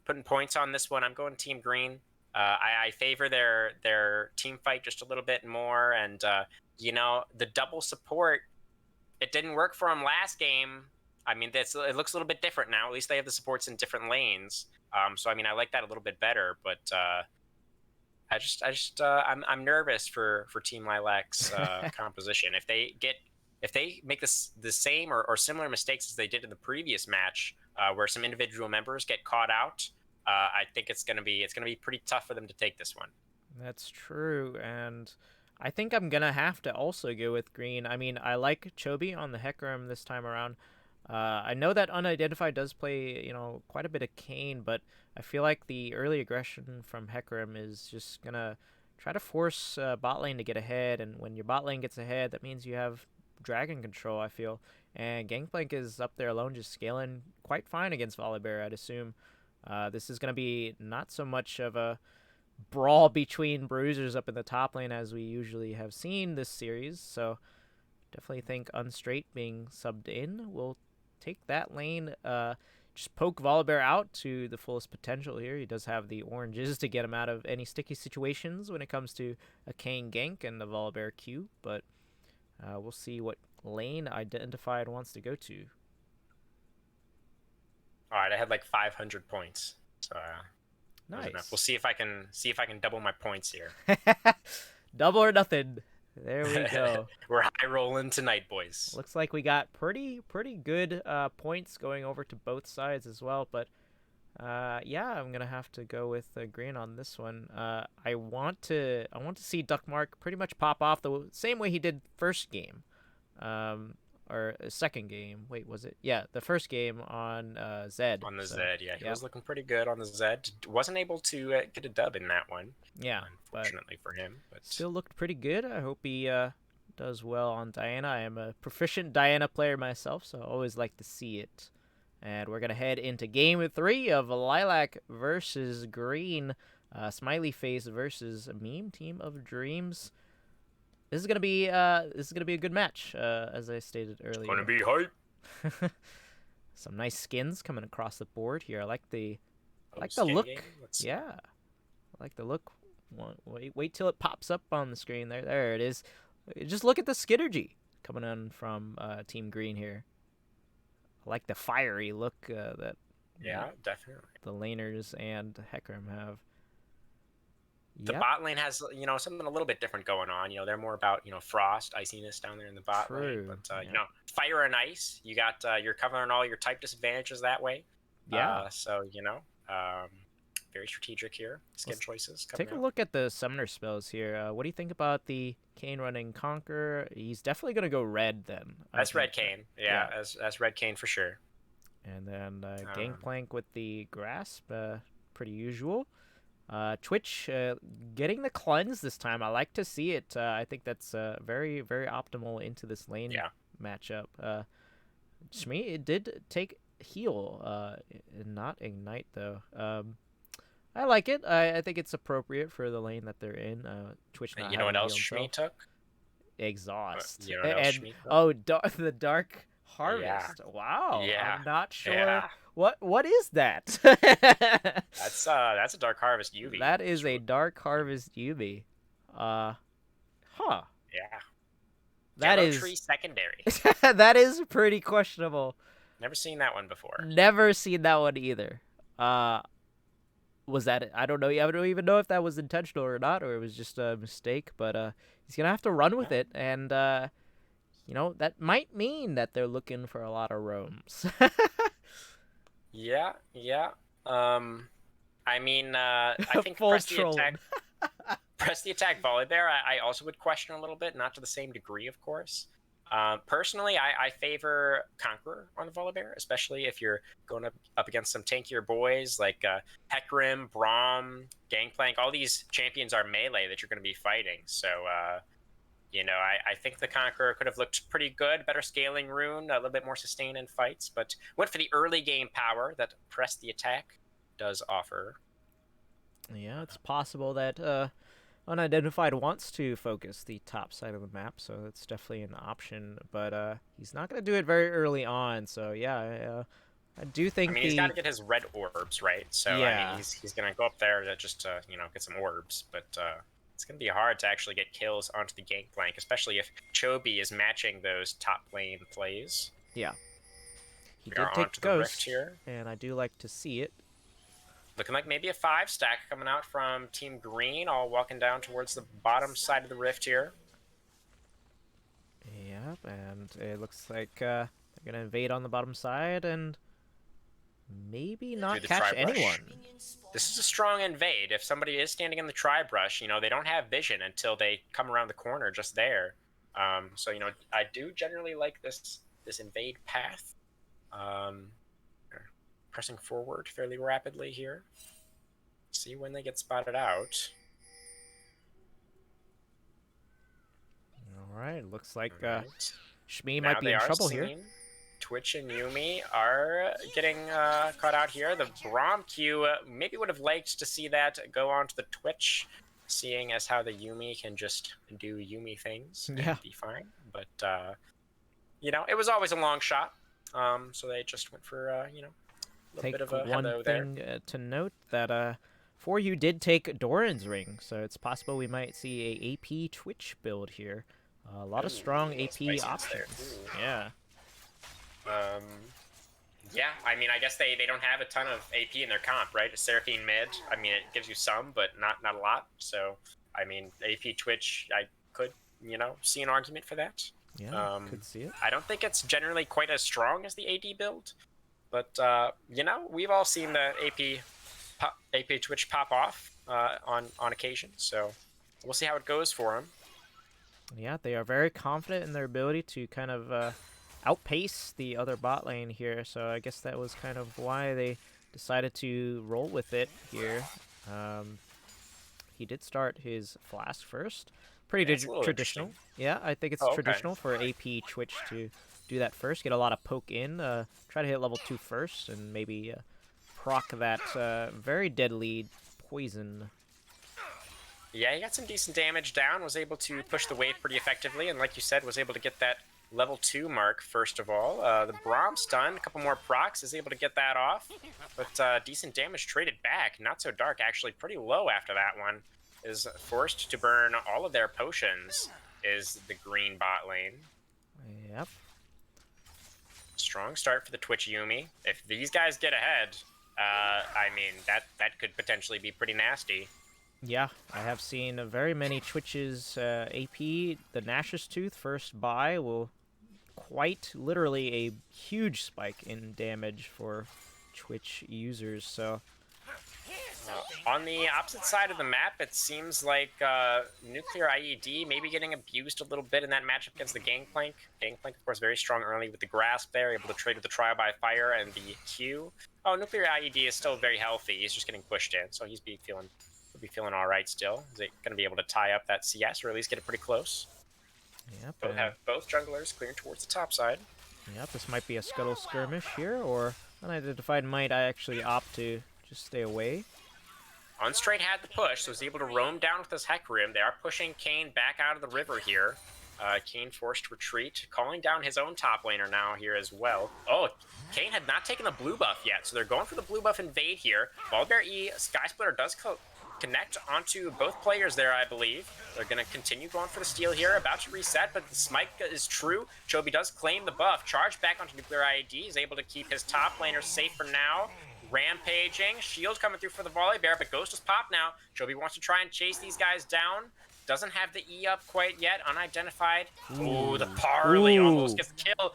putting points on this one, I'm going Team Green. I favor their team fight just a little bit more, and the double support. It didn't work for them last game. I mean, it looks a little bit different now. At least they have the supports in different lanes. So I mean, I like that a little bit better. But I'm nervous for Team Lilac's composition. If they make the same or similar mistakes as they did in the previous match, where some individual members get caught out, I think it's gonna be pretty tough for them to take this one. That's true, and I think I'm gonna have to also go with green. I mean, I like Chobi on the Hecarim this time around. I know that Unidentified does play, quite a bit of Kayn, but I feel like the early aggression from Hecarim is just gonna try to force bot lane to get ahead, and when your bot lane gets ahead, that means you have dragon control, I feel. And Gangplank is up there alone, just scaling quite fine against Volibear, I'd assume. This is gonna be not so much of a brawl between bruisers up in the top lane as we usually have seen this series, so definitely think Unstraight being subbed in will take that lane, just poke Volibear out to the fullest potential here. He does have the oranges to get him out of any sticky situations when it comes to a Kayn gank and the Volibear Q, but we'll see what lane Identified wants to go to. All right, I had like 500 points, so nice. We'll see if I can double my points here. Double or nothing. There we go. We're high rolling tonight, boys. Looks like we got pretty good points going over to both sides as well. But yeah, I'm gonna have to go with green on this one. I want to see Duckmark pretty much pop off the same way he did first game, or second game. Wait, was it? Yeah, the first game on Zed. On the Zed, yeah, he was looking pretty good on the Zed. Wasn't able to get a dub in that one. Yeah, unfortunately for him, but still looked pretty good. I hope he does well on Diana. I am a proficient Diana player myself, so I always like to see it. And we're gonna head into game 3 of Lilac versus Green, Smiley Face versus Meme Team of Dreams. This is gonna be a good match, as I stated earlier. It's gonna be hype. Some nice skins coming across the board here. I like the look. Yeah, I like the look. Wait till it pops up on the screen. There it is. Just look at the Skittergy coming in from Team Green here. I like the fiery look that definitely the laners and Hecarim have. The bot lane has something a little bit different going on. They're more about frost, iciness down there in the bot lane. But fire and ice, you got you're covering all your type disadvantages that way. Yeah. So very strategic here. Skin choices. Take a look at the summoner spells here. What do you think about the Kayn running Conquer? He's definitely gonna go red then. That's red Kayn. Yeah, that's red Kayn for sure. And then Gangplank with the grasp, pretty usual. Twitch getting the cleanse this time. I like to see it. I think that's very optimal into this lane matchup. Shmi, it did take heal, not ignite though. I like it. I think it's appropriate for the lane that they're in. Twitch. You know what else Shmi took? Exhaust. You know what else and the Dark Harvest. Yeah. Wow. Yeah. I'm not sure. Yeah. What is that? That's a Dark Harvest UV. That is a Dark Harvest UV. Huh. Yeah. That Yellow is tree secondary. that is pretty questionable. Never seen that one before. Never seen that one either. Was that it? I don't know. I don't even know if that was intentional or not, or it was just a mistake. But he's gonna have to run with it, and that might mean that they're looking for a lot of roams. Yeah. I mean, I think press the attack Volibear. I also would question a little bit, not to the same degree, of course. Personally, I favor Conqueror on the Volibear, especially if you're going up against some tankier boys like Hecarim, Braum, Gangplank. All these champions are melee that you're going to be fighting. So, I think the Conqueror could have looked pretty good, better scaling rune, a little bit more sustain in fights, but went for the early game power that press the attack does offer. Yeah, it's possible that Unidentified wants to focus the top side of the map, so it's definitely an option. But he's not going to do it very early on. So yeah, I do I think mean, he's got the to get his red orbs, right? So I mean, yeah he's gonna go up there to just get some orbs, but it's gonna be hard to actually get kills onto the gangplank, especially if Chobi is matching those top lane plays. yeah he We are did take onto the rift Ghost, here. and I do like to see it. Looking like maybe a 5-stack coming out from Team Green, all walking down towards the bottom side of the rift here. Yep, and it looks like they're gonna invade on the bottom side and maybe Through not the catch tri-brush. anyone. This is a strong invade. If somebody is standing in the tri-brush, they don't have vision until they come around the corner just there. So, I do generally like this invade path. Pressing forward fairly rapidly here. See when they get spotted out. All right, looks like Right. Shmi Now might be they in are trouble here. seen. Twitch and Yumi are getting caught out here. The Braum Q maybe would have liked to see that go onto the Twitch, seeing as how the Yumi can just do Yumi things Yeah. and be fine. But, it was always a long shot. So they just went for, a little bit of a one hello there. thing to note that for you did take Doran's ring, so it's possible we might see a AP Twitch build here. A lot of strong AP spiciness options. there. Yeah. Yeah, I mean, I guess they don't have a ton of AP in their comp, right? A Seraphine mid, I mean, it gives you some, but not a lot. So, I mean, AP Twitch, I could, see an argument for that. Yeah, could see it. I don't think it's generally quite as strong as the AD build, but, we've all seen the AP Twitch pop off on occasion, so we'll see how it goes for him. Yeah, they are very confident in their ability to kind of outpace the other bot lane here, so I guess that was kind of why they decided to roll with it here. He did start his flask first. Pretty traditional. Yeah, I think it's traditional for AP Twitch to do that first, get a lot of poke in, try to hit level 2 first, and maybe proc that very deadly poison. Yeah, he got some decent damage down, was able to push the wave pretty effectively, and like you said, was able to get that level 2 mark first of all. The Braum stun, a couple more procs, is able to get that off, but decent damage traded back. Not so dark, actually pretty low after that one. Is forced to burn all of their potions, is the green bot lane. Yep. Strong start for the Twitch Yumi. If these guys get ahead, I mean, that could potentially be pretty nasty. Yeah, I have seen very many Twitch's AP. The Nash's Tooth first buy will quite literally a huge spike in damage for Twitch users. So on the opposite side of the map, it seems like Nuclear IED maybe getting abused a little bit in that matchup against the Gangplank. Gangplank, of course, very strong early with the Grasp there, able to trade with the Trial by Fire and the Q. Oh, Nuclear IED is still very healthy. He's just getting pushed in, so he'll be feeling all right still. Is he going to be able to tie up that CS or at least get it pretty close? Yep. Both junglers clearing towards the top side. Yep, this might be a Scuttle Skirmish here, or Unidentified might I actually opt to just stay away. Unstraight had the push, so was able to roam down with his Hecarim. They are pushing Kayn back out of the river here. Kayn forced retreat, calling down his own top laner now here as well. Oh, Kayn had not taken the blue buff yet, so they're going for the blue buff invade here. Volibear E, Sky Splitter does connect onto both players there, I believe. They're going to continue going for the steal here, about to reset, but the smite is true. Chobi does claim the buff, charge back onto Nuclear IED, is able to keep his top laner safe for now. Rampaging, shield coming through for the Volibear, but Ghost is popped now. Chobi wants to try and chase these guys down. Doesn't have the E up quite yet, unidentified. Ooh, the parley almost gets the kill,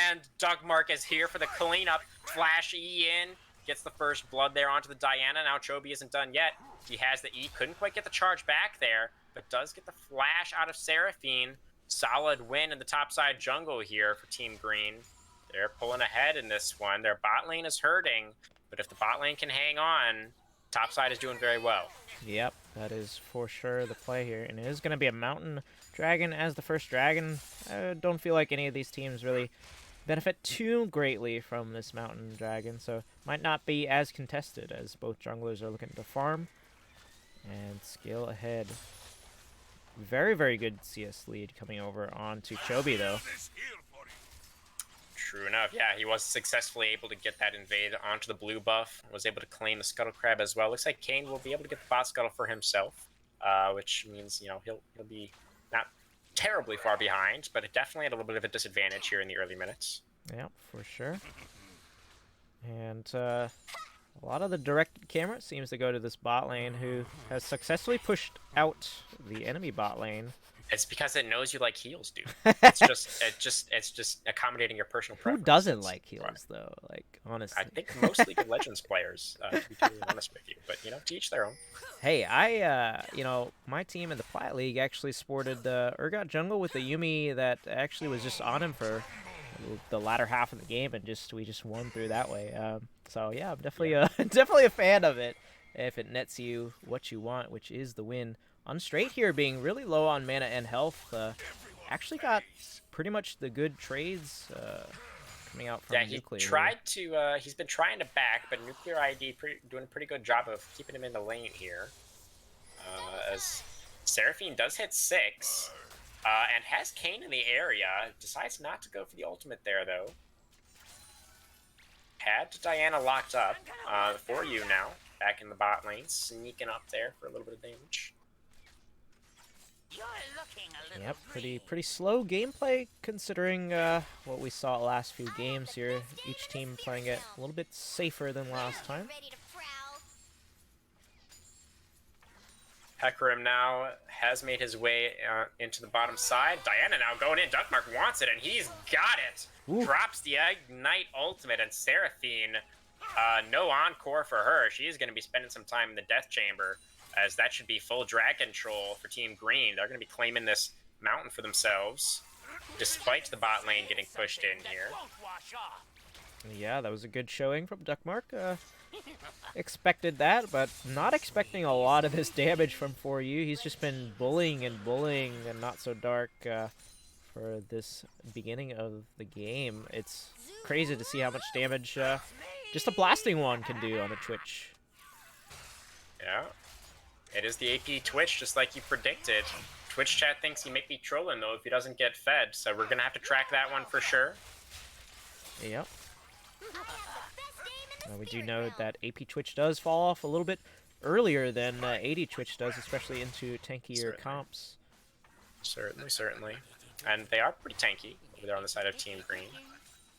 and Dugmark is here for the cleanup. Flash E in, gets the first blood there onto the Diana. Now Chobi isn't done yet. He has the E, couldn't quite get the charge back there, but does get the flash out of Seraphine. Solid win in the topside jungle here for Team Green. They're pulling ahead in this one. Their bot lane is hurting, but if the bot lane can hang on, topside is doing very well. Yep, that is for sure the play here. And it is going to be a Mountain Dragon as the first dragon. I don't feel like any of these teams really benefit too greatly from this Mountain Dragon, so might not be as contested as both junglers are looking to farm and scale ahead. Very, very good CS lead coming over onto Chobi, though. True enough. Yeah, he was successfully able to get that invade onto the blue buff. Was able to claim the Scuttle Crab as well. Looks like Kane will be able to get the bot scuttle for himself, which means he'll be not terribly far behind, but definitely at a little bit of a disadvantage here in the early minutes. Yeah, for sure. And a lot of the directed camera seems to go to this bot lane, who has successfully pushed out the enemy bot lane. It's because it knows you like heals, dude. It's just accommodating your personal Who preference. doesn't like heals, though? Like, honestly. I think most League of Legends players, to be totally honest with you. But to each their own. Hey, my team in the Plat League actually sported Urgot Jungle with the Yuumi that actually was just on him for the latter half of the game, and we just won through that way. So yeah, I'm definitely definitely a fan of it if it nets you what you want, which is the win. Unstraight here being really low on mana and health, actually got pretty much the good trades coming out from Nuclear. He's been trying to back, but Nuclear ID doing a pretty good job of keeping him in the lane here. As Seraphine does hit 6, and has Kane in the area, decides not to go for the ultimate there though. Had Diana locked up for you now, back in the bot lane, sneaking up there for a little bit of damage. Yep, pretty slow gameplay considering what we saw last few games here. Each team playing it a little bit safer than last time. Hecarim now has made his way into the bottom side. Diana now going in. Duckmark wants it, and he's got it. Ooh. Drops the Ignite ultimate, and Seraphine, no encore for her. She's going to be spending some time in the Death Chamber, as that should be full dragon control for Team Green. They're going to be claiming this mountain for themselves, despite the bot lane getting pushed in here. Yeah, that was a good showing from Duckmark. Expected that, but not expecting a lot of this damage from 4U. He's just been bullying and Not So Dark for this beginning of the game. It's crazy to see how much damage just a blasting wand can do on a Twitch. Yeah. It is the AP Twitch, just like you predicted. Twitch chat thinks he might be trolling, though, if he doesn't get fed, so we're going to have to track that one for sure. Yep. We do know that AP Twitch does fall off a little bit earlier than AD Twitch does, especially into tankier comps. Certainly. And they are pretty tanky over there on the side of Team Green.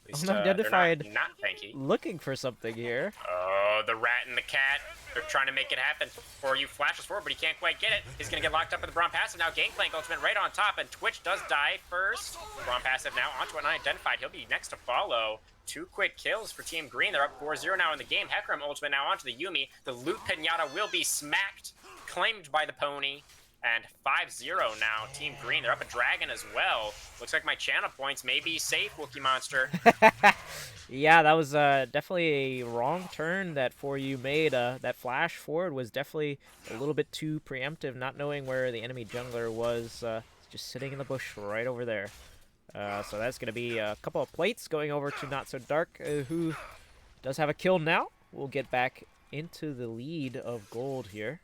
At least, Unidentified, they're not tanky. Looking for something here. Oh, the rat and the cat. They're trying to make it happen. 4U flashes forward, but he can't quite get it. He's going to get locked up with the Braum passive now. Gangplank ultimate right on top, and Twitch does die first. Braum passive now onto an unidentified. He'll be next to follow. 2 quick kills for Team Green. They're up 4-0 now in the game. Hecarim ultimate now onto the Yuumi. The loot pinata will be smacked, claimed by the pony. And 5-0 now, Team Green. They're up a dragon as well. Looks like my channel points may be safe, Wookie Monster. Yeah, that was definitely a wrong turn that 4U made. That flash forward was definitely a little bit too preemptive, not knowing where the enemy jungler was, just sitting in the bush right over there. So that's going to be a couple of plates going over to Not So Dark, who does have a kill now. We'll get back into the lead of gold here.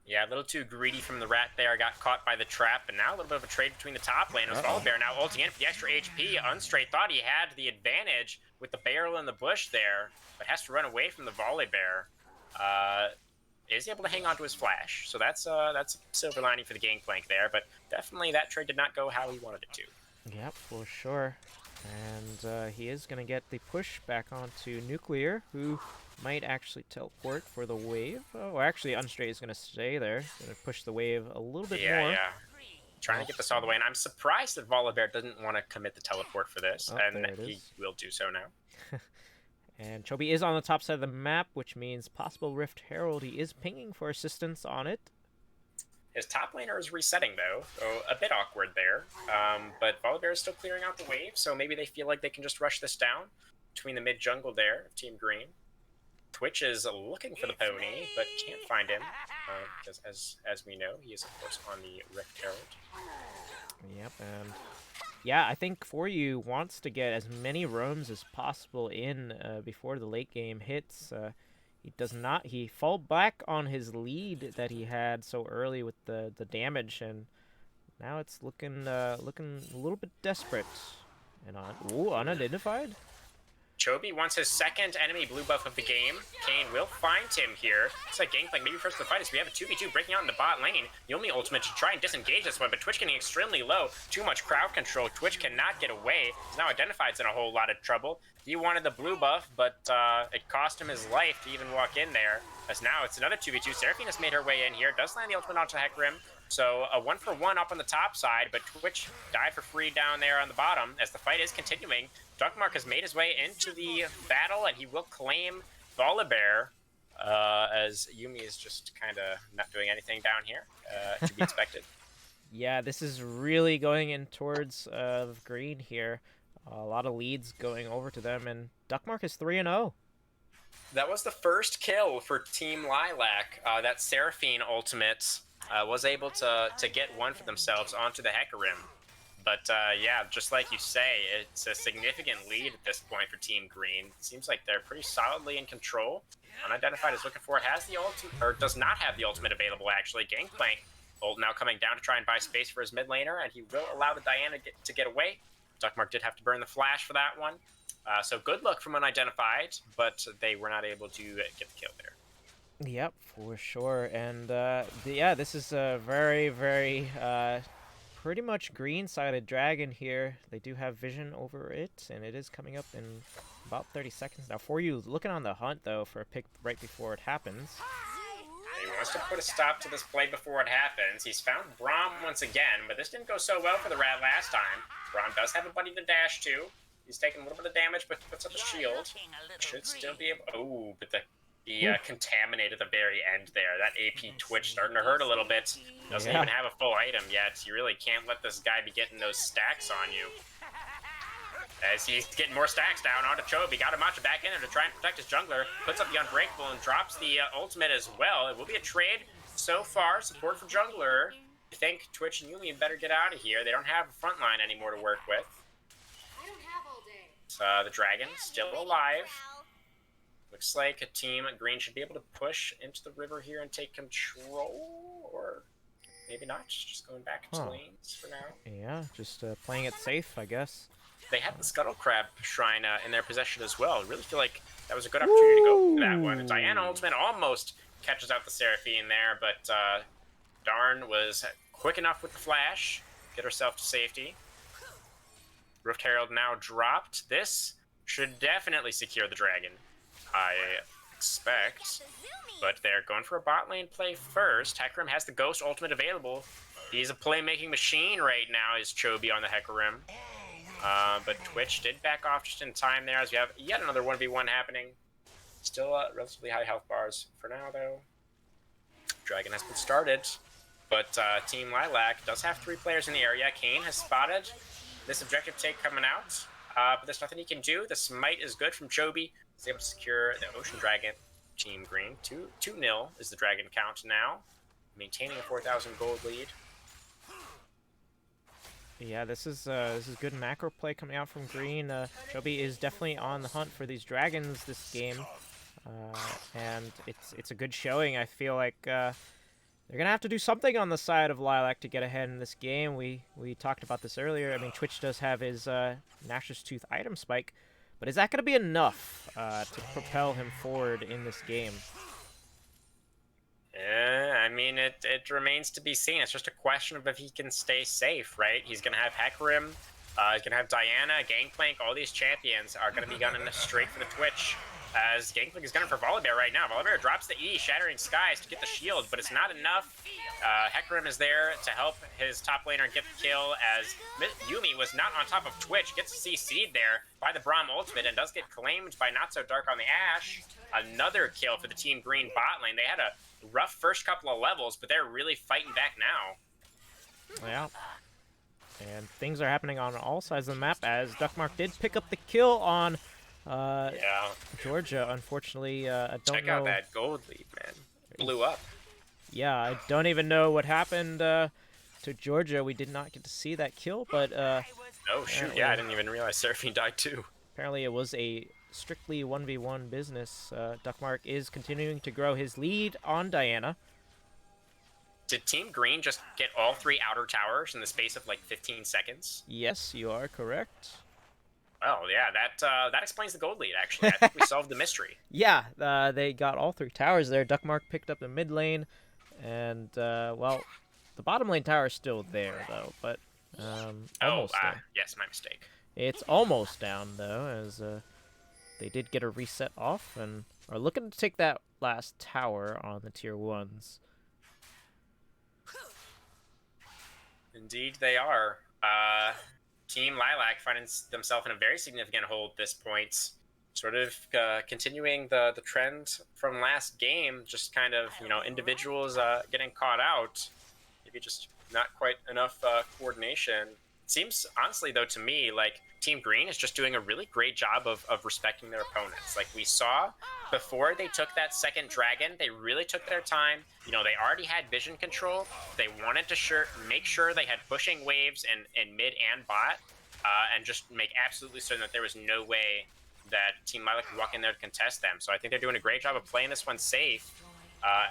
Yeah, a little too greedy from the rat there. Got caught by the trap, and now a little bit of a trade between the top laners. Volibear now ulting in for the extra HP. Unstraight thought he had the advantage with the barrel in the bush there, but has to run away from the Volibear. Is able to hang on to his flash, so that's a silver lining for the Gangplank there, but definitely that trade did not go how he wanted it to. Yep, for sure. And he is going to get the push back onto Nuclear, who might actually teleport for the wave. Oh, actually, Unstraight is going to stay there. Going to push the wave a little bit more. Yeah. Trying to get this all the way, and I'm surprised that Volibear doesn't want to commit the teleport for this, and he will do so now. And Chobi is on the top side of the map, which means possible Rift Herald. He is pinging for assistance on it. His top laner is resetting, though, so a bit awkward there. But Volibear is still clearing out the wave, so maybe they feel like they can just rush this down between the mid-jungle there of Team Green. Twitch is looking for the pony, but can't find him, because as we know, he is, of course, on the Rift Herald. Yep, and yeah, I think 4U wants to get as many roams as possible in before the late game hits. He does not. He fall back on his lead that he had so early with the damage, and now it's looking a little bit desperate. And unidentified. Chobi wants his second enemy blue buff of the game. Kane will find him here. It's like Gangplank maybe first to the fight as we have a 2v2 breaking out in the bot lane. The only ultimate to try and disengage this one, but Twitch getting extremely low. Too much crowd control. Twitch cannot get away. He's now identified's in a whole lot of trouble. He wanted the blue buff, but it cost him his life to even walk in there. As now it's another 2v2. Seraphine has made her way in here. Does land the ultimate onto Hecarim. So a 1-for-1 up on the top side, but Twitch died for free down there on the bottom as the fight is continuing. Duckmark has made his way into the battle, and he will claim Volibear as Yuumi is just kind of not doing anything down here, to be expected. Yeah, this is really going in towards green here. A lot of leads going over to them, and Duckmark is 3-0. That was the first kill for Team Lilac. That Seraphine ultimate was able to get one for themselves onto the Hecarim. But yeah, just like you say, it's a significant lead at this point for Team Green. It seems like they're pretty solidly in control. Unidentified is looking for it, has the ultimate, or does not have the ultimate available actually. Gangplank ult now coming down to try and buy space for his mid laner, and he will allow the Diana to get away. Duckmark did have to burn the flash for that one. So good luck from Unidentified, but they were not able to get the kill there. Yep, for sure. And yeah, this is a very, very pretty much green-sided dragon here. They do have vision over it, and it is coming up in about 30 seconds now. For you, looking on the hunt, though, for a pick right before it happens. He wants to put a stop to this play before it happens. He's found Braum once again, but this didn't go so well for the Rat last time. Braum does have a buddy to dash to. He's taking a little bit of damage, but puts up a shield. Should still be able... Oh, but he contaminated the very end there. That AP Twitch starting to hurt a little bit. Doesn't even have a full item yet. You really can't let this guy be getting those stacks on you. As he's getting more stacks down onto Chobi. Got Amacha back in there to try and protect his jungler. Puts up the Unbreakable and drops the ultimate as well. It will be a trade so far. Support for jungler. I think Twitch and Yuumi better get out of here. They don't have a front line anymore to work with. The dragon still alive. Looks like a team Green should be able to push into the river here and take control, or maybe not. Just going back to lanes for now. Yeah, just playing it safe, I guess. They had the Scuttle Crab Shrine in their possession as well. I really feel like that was a good opportunity to go for that one. Diana Ultimate almost catches out the Seraphine there, but Darn was quick enough with the flash, get herself to safety. Rift Herald now dropped. This should definitely secure the dragon, I expect. But they're going for a bot lane play first. Hecarim has the Ghost ultimate available. He's a playmaking machine right now, is Chobi on the Hecarim. But Twitch did back off just in time there as we have yet another 1v1 happening. Still relatively high health bars for now, though. Dragon has been started. But Team Lilac does have 3 players in the area. Kane has spotted this objective take coming out. But there's nothing he can do. The smite is good from Chobi. He's able to secure the Ocean Dragon. Team Green 2-0 is the dragon count now, maintaining a 4,000 gold lead. Yeah, this is good macro play coming out from Green. Chobi is definitely on the hunt for these dragons this game, and it's a good showing. I feel like they're gonna have to do something on the side of Lilac to get ahead in this game. We talked about this earlier. I mean, Twitch does have his Gnash's Tooth item spike, but is that gonna be enough to propel him forward in this game? I mean, it remains to be seen. It's just a question of if he can stay safe, right? He's going to have Hecarim, he's going to have Diana, Gangplank, all these champions are going to be gunning straight for the Twitch. As Gangplank is gunning for Volibear right now. Volibear drops the E, Shattering Skies to get the shield, but it's not enough. Hecarim is there to help his top laner get the kill, as Yuumi was not on top of Twitch, gets CC'd there by the Braum ultimate and does get claimed by Not So Dark on the Ashe. Another kill for the Team Green bot lane. They had a rough first couple of levels, but they're really fighting back now. Yeah. And things are happening on all sides of the map, as Duckmark did pick up the kill on Georgia. Unfortunately, I don't know. Check out that gold lead, man. Blew up. Yeah, I don't even know what happened to Georgia. We did not get to see that kill, but oh shoot, yeah, I didn't even realize Seraphine died too. Apparently it was a strictly 1v1 business. Duckmark is continuing to grow his lead on Diana. Did Team Green just get all 3 outer towers in the space of like 15 seconds? Yes, you are correct. Oh yeah, that explains the gold lead. Actually, I think we solved the mystery. Yeah, they got all 3 towers there. Duckmark picked up the mid lane, and well, the bottom lane tower is still there though, but almost there. Yes, my mistake. It's almost down though, as they did get a reset off and are looking to take that last tower on the tier 1s. Indeed, they are. Team Lilac finding themselves in a very significant hole at this point. Sort of continuing the trend from last game, just kind of, individuals getting caught out. Maybe just not quite enough coordination. It seems, honestly, though, to me, like Team Green is just doing a really great job of respecting their opponents. Like we saw before they took that second dragon, they really took their time. They already had vision control. They wanted to make sure they had pushing waves in mid and bot, and just make absolutely certain that there was no way that Team Lilac could walk in there to contest them. So I think they're doing a great job of playing this one safe.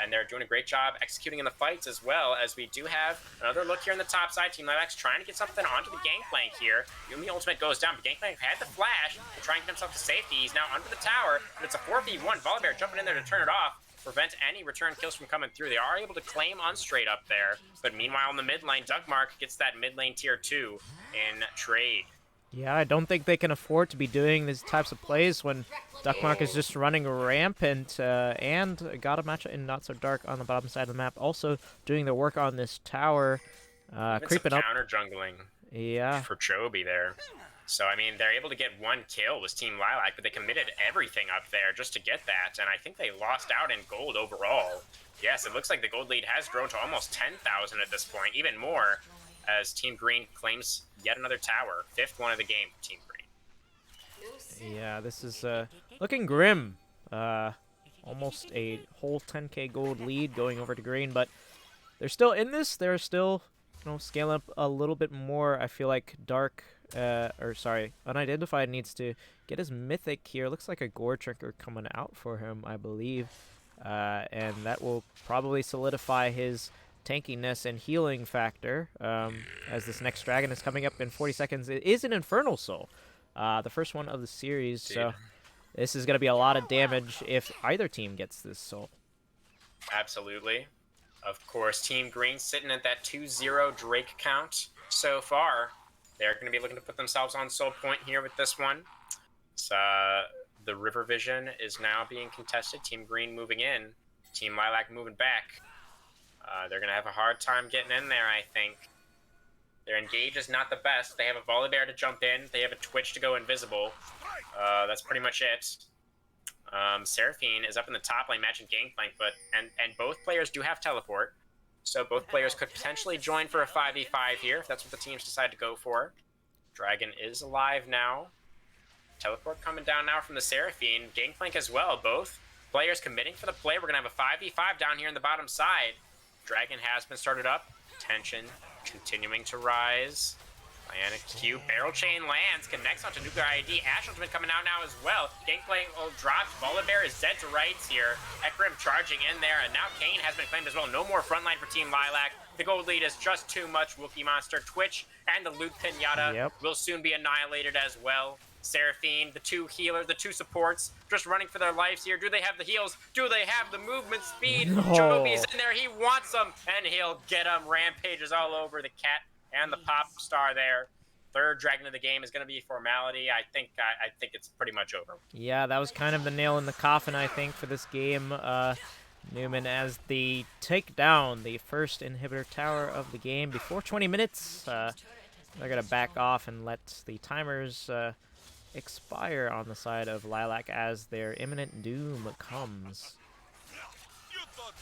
And they're doing a great job executing in the fights as well, as we do have another look here on the top side. Team Lilac's trying to get something onto the Gangplank here. Yumi ultimate goes down, but Gangplank had the flash to try and get himself to safety. He's now under the tower, but it's a 4v1. Volibear jumping in there to turn it off, prevent any return kills from coming through. They are able to claim Unstraight up there, but meanwhile in the mid lane, Duckmark gets that mid lane tier 2 in trade. Yeah, I don't think they can afford to be doing these types of plays when Duckmark is just running rampant and got a match in Not So Dark on the bottom side of the map. Also doing the work on this tower, creeping up. Counter jungling for Chobi there. So, I mean, they're able to get 1 kill with Team Lilac, but they committed everything up there just to get that, and I think they lost out in gold overall. Yes, it looks like the gold lead has grown to almost 10,000 at this point, even more, as Team Green claims yet another tower. 5th one of the game for Team Green. Yeah, this is looking grim. Almost a whole 10k gold lead going over to Green, but they're still in this. They're still, scaling up a little bit more. I feel like Unidentified needs to get his mythic here. Looks like a Gore Trinker coming out for him, I believe. And that will probably solidify his tankiness and healing factor, as this next dragon is coming up in 40 seconds. It is an Infernal Soul, the first one of the series, so this is going to be a lot of damage if either team gets this soul. Absolutely. Of course, Team Green sitting at that 2-0 Drake count so far. They're going to be looking to put themselves on soul point here with this one. So, the River Vision is now being contested. Team Green moving in. Team Lilac moving back. They're going to have a hard time getting in there, I think. Their engage is not the best. They have a Volibear to jump in. They have a Twitch to go invisible. That's pretty much it. Seraphine is up in the top lane matching Gangplank, and both players do have teleport. So both players could potentially join for a 5v5 here, if that's what the teams decide to go for. Dragon is alive now. Teleport coming down now from the Seraphine. Gangplank as well. Both players committing for the play. We're going to have a 5v5 down here in the bottom side. Dragon has been started up. Tension continuing to rise. Bionic Q. Barrel Chain lands. Connects onto Nuka ID. Ash Ultimate coming out now as well. Gangplank drops. Volibear is dead to rights here. Ekrim charging in there. And now Kane has been claimed as well. No more frontline for Team Lilac. The gold lead is just too much. Wookie Monster, Twitch, and the Loot Pinata will soon be annihilated as well. Seraphine, the 2 healers, the 2 supports, just running for their lives here. Do they have the heals? Do they have the movement speed? No. Chobi's in there. He wants them, and he'll get them. Rampages all over the cat and the pop star there. 3rd dragon of the game is going to be formality. I think it's pretty much over. Yeah, that was kind of the nail in the coffin, I think, for this game, Newman, as they take down the first inhibitor tower of the game before 20 minutes. They're going to back off and let the timers expire on the side of Lilac as their imminent doom comes.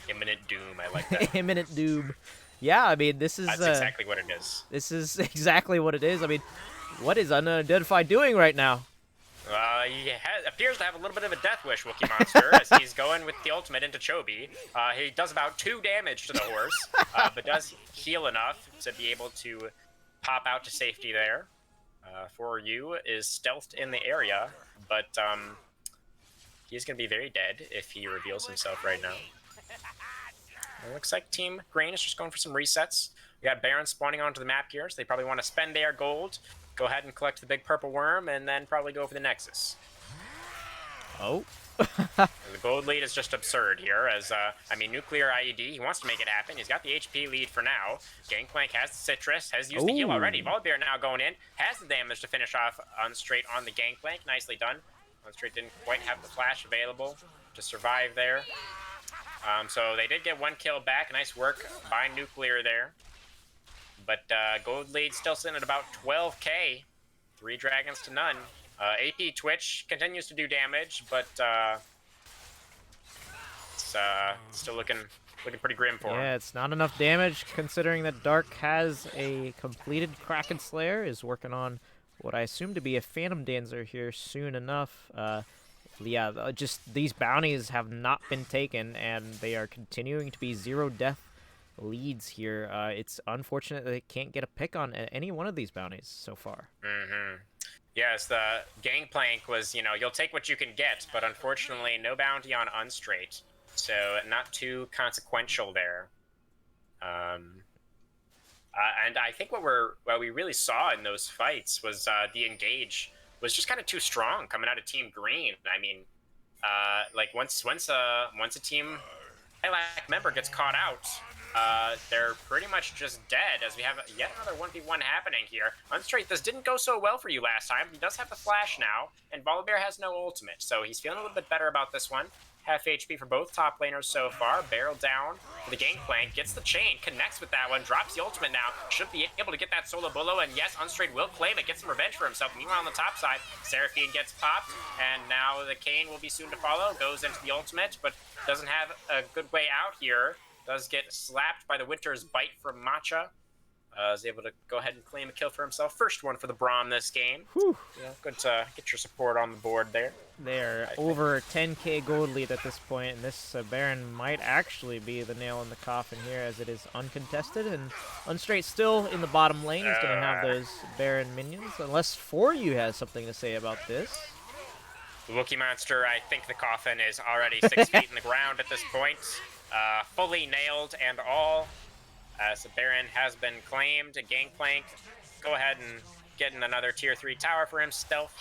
Imminent doom, I like that. Imminent doom. Yeah, I mean, this is... That's exactly what it is. This is exactly what it is. I mean, what is Unidentified doing right now? He appears to have a little bit of a death wish, Wookie Monster, as he's going with the ultimate into Chobi. He does about 2 damage to the horse, but does heal enough to be able to pop out to safety there. For you is stealthed in the area, but he's going to be very dead if he reveals himself right now. It looks like Team Green is just going for some resets. We got Baron spawning onto the map here, so they probably want to spend their gold, go ahead and collect the big purple worm, and then probably go for the Nexus. Oh. The gold lead is just absurd here, as, I mean, Nuclear IED, he wants to make it happen. He's got the HP lead for now. Gangplank has the Citrus, has used the heal already. Volibear now going in, has the damage to finish off Unstraight on the Gangplank. Nicely done. Unstraight didn't quite have the flash available to survive there. So they did get one kill back. Nice work by Nuclear there. But gold lead still sitting at about 12k. 3 dragons to none. AP Twitch continues to do damage, but it's still looking pretty grim for him. Yeah, it's not enough damage considering that Dark has a completed Kraken Slayer, is working on what I assume to be a Phantom Dancer here soon enough. Yeah, just these bounties have not been taken, and they are continuing to be 0 death leads here. It's unfortunate that they can't get a pick on any one of these bounties so far. Yes, the Gangplank was, you know, you'll take what you can get, but unfortunately no bounty on Unstraight, so not too consequential there. And I think what we really saw in those fights was the engage was just kind of too strong coming out of Team Green. I mean, like once a team Lilac member gets caught out, they're pretty much just dead, as we have yet another 1v1 happening here. Unstraight, this didn't go so well for you last time. He does have the flash now, and Volibear has no ultimate, so he's feeling a little bit better about this one. Half HP for both top laners so far. Barrel down for the Gangplank, gets the chain, connects with that one, drops the ultimate now. Should be able to get that solo bullo, and yes, Unstraight will claim it, get some revenge for himself. Meanwhile, on the top side, Seraphine gets popped, and now the Kayn will be soon to follow. Goes into the ultimate, but doesn't have a good way out here. Does get slapped by the Winter's Bite from Matcha. Is able to go ahead and claim a kill for himself. First one for the Braum this game. Whew. Yeah, good to get your support on the board there. They're over 10k gold lead at this point, and this Baron might actually be the nail in the coffin here, as it is uncontested, and Unstraight still in the bottom lane. He's going to have those Baron minions, unless For You has something to say about this. The Wookie Monster, I think the coffin is already 6 feet in the ground at this point. Fully nailed and all. So Baron has been claimed. Gangplank, go ahead and get in another tier 3 tower for himself.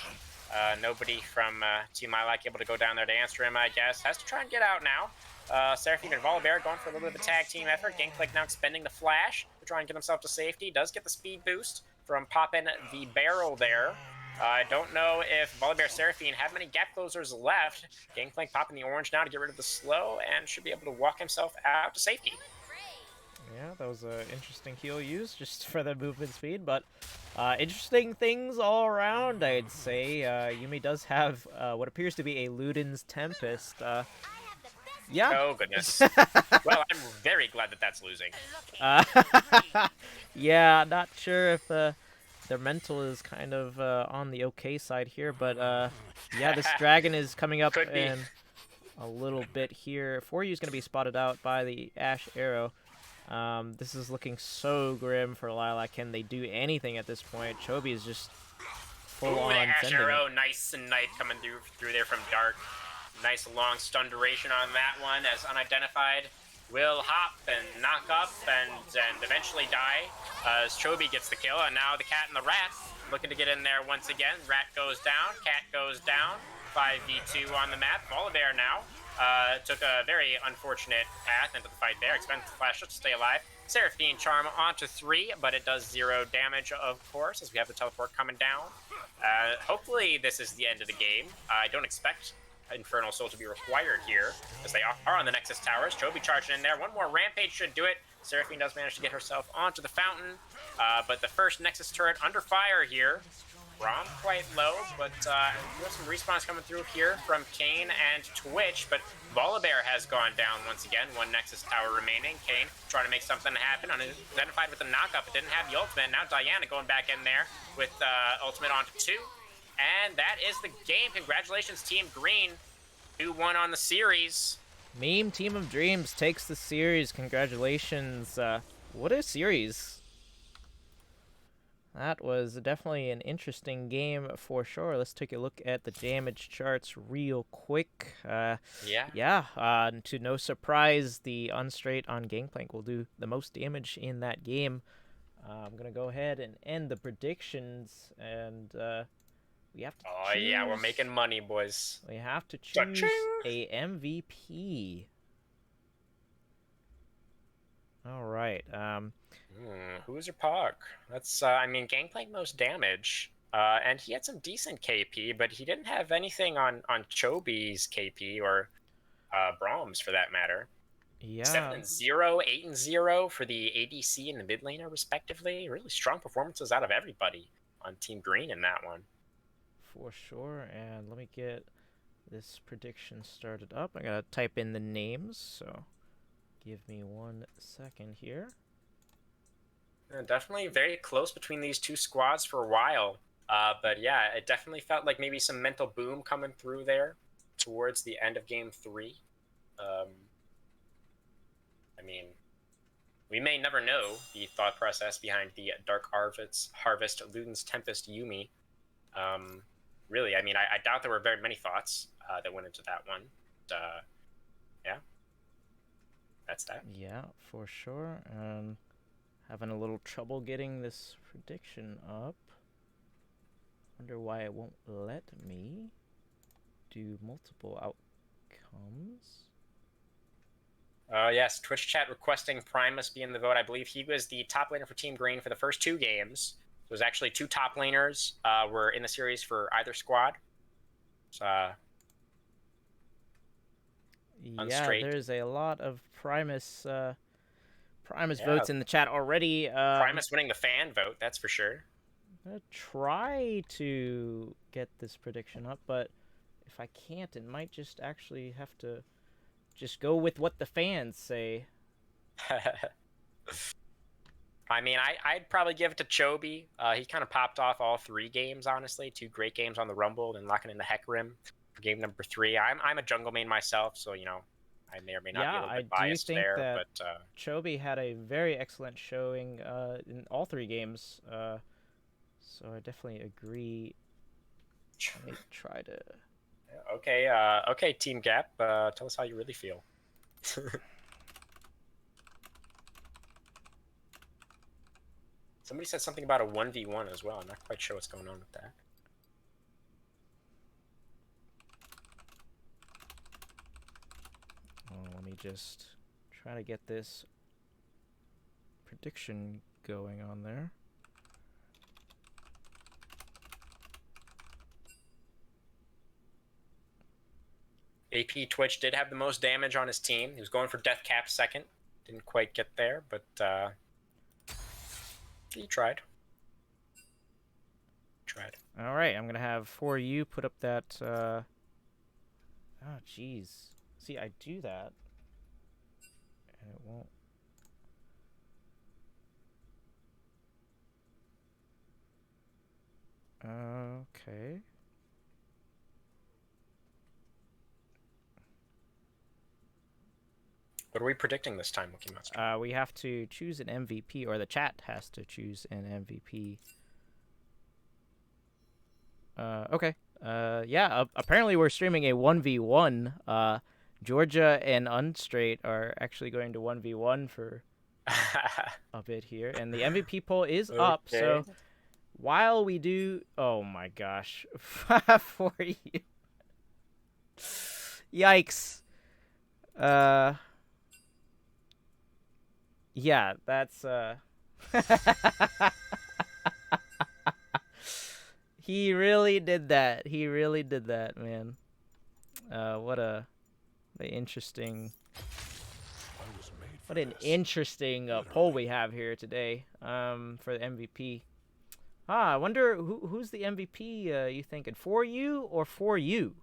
Nobody from Team Lilac able to go down there to answer him, I guess. Has to try and get out now. Seraphine and Volibear going for a little bit of a tag team effort. Gangplank now expending the flash to try and get himself to safety. Does get the speed boost from popping the barrel there. I don't know if Volibear Seraphine have many gap closers left. Gangplank popping the orange now to get rid of the slow, and should be able to walk himself out to safety. Yeah, that was an interesting heal use just for the movement speed, but interesting things all around, I'd say. Yuumi does have what appears to be a Luden's Tempest. Yeah. Oh, goodness. Well, I'm very glad that that's losing. Yeah, not sure if their mental is kind of on the okay side here, but yeah, this dragon is coming up in a little bit here. For You is going to be spotted out by the Ash Arrow. This is looking so grim for Lilac. Can they do anything at this point? Chobi is just full on the Ash sending Arrow, it. nice and nice coming through there from Dark. Nice long stun duration on that one, as Unidentified will hop and knock up and eventually die as Chobi gets the kill. And now the Cat and the Rat looking to get in there once again. Rat goes down, Cat goes down. 5v2 on the map. Volibear now took a very unfortunate path into the fight there. Expends the flash just to stay alive. Seraphine Charm onto 3, but it does 0 damage, of course, as we have the teleport coming down. Hopefully this is the end of the game. I don't expect Infernal Soul to be required here, as they are on the Nexus Towers. Chobi charging in there. One more Rampage should do it. Seraphine does manage to get herself onto the fountain, but the first Nexus turret under fire here. Braum quite low, but we have some respawns coming through here from Kayn and Twitch, but Volibear has gone down once again. One Nexus tower remaining. Kayn trying to make something happen. Unidentified with the knockup, it didn't have the ultimate. Now Diana going back in there with ultimate onto 2. And that is the game. Congratulations, Team Green. 2-1 on the series. Meme Team of Dreams takes the series. Congratulations. What a series. That was definitely an interesting game for sure. Let's take a look at the damage charts real quick. Yeah. Yeah, to no surprise, the Unstraight on Gangplank will do the most damage in that game. I'm going to go ahead and end the predictions, and we have to Oh yeah, we're making choose. money, boys. We have to choose Cha-ching! a MVP. All right. Who's your Pog? That's I mean, Gangplank most damage. And he had some decent KP, but he didn't have anything on Chobi's KP or Brahms for that matter. Yeah, 7-0, 8-0 for the ADC and the mid laner, respectively. Really strong performances out of everybody on Team Green in that one. for sure. And let me get this prediction started up. I gotta type in the names, so give me 1 second here. Yeah, definitely very close between these two squads for a while. But yeah, it definitely felt like maybe some mental boom coming through there towards the end of game 3. I mean, we may never know the thought process behind the Dark Harvest Luden's Tempest Yumi. Really, I mean, I doubt there were very many thoughts that went into that one. Yeah, that's that. Yeah, for sure. Having a little trouble getting this prediction up. Wonder why it won't let me do multiple outcomes. Yes, Twitch chat requesting Primus be in the vote. I believe he was the top laner for Team Green for the first 2 games. It was actually 2 top laners were in the series for either squad. So, Yeah, Unstraight. there's a lot of Primus votes in the chat already. Primus winning the fan vote, that's for sure. I'm gonna try to get this prediction up, but if I can't, it might just actually have to just go with what the fans say. I mean, I'd probably give it to Chobi. He kind of popped off all 3 games, honestly. 2 great games on the Rumble, then locking in the Heck Rim for game number 3. I'm a jungle main myself, so, you know, I may or may not be a little bit biased there. That but Chobi had a very excellent showing in all 3 games, so I definitely agree. Let me try to... Okay, Team Gap, tell us how you really feel. Somebody said something about a 1v1 as well. I'm not quite sure what's going on with that. Let me just try to get this prediction going on there. AP Twitch did have the most damage on his team. He was going for Death Cap second. Didn't quite get there, but he tried. All right, I'm gonna have for you put up that. Oh, jeez. See, I do that, and it won't. Okay. What are we predicting this time, Wookie Monster? We have to choose an MVP, or the chat has to choose an MVP. Okay. Yeah, apparently we're streaming a 1v1. Georgia and Unstraight are actually going to 1v1 for a bit here. And the MVP poll is up, so while we do... Oh my gosh. For you. Yikes. Yeah, that's... He really did that. He really did that, man. What an interesting poll we have here today. For the MVP. I wonder who's the MVP. You thinking for you or for you?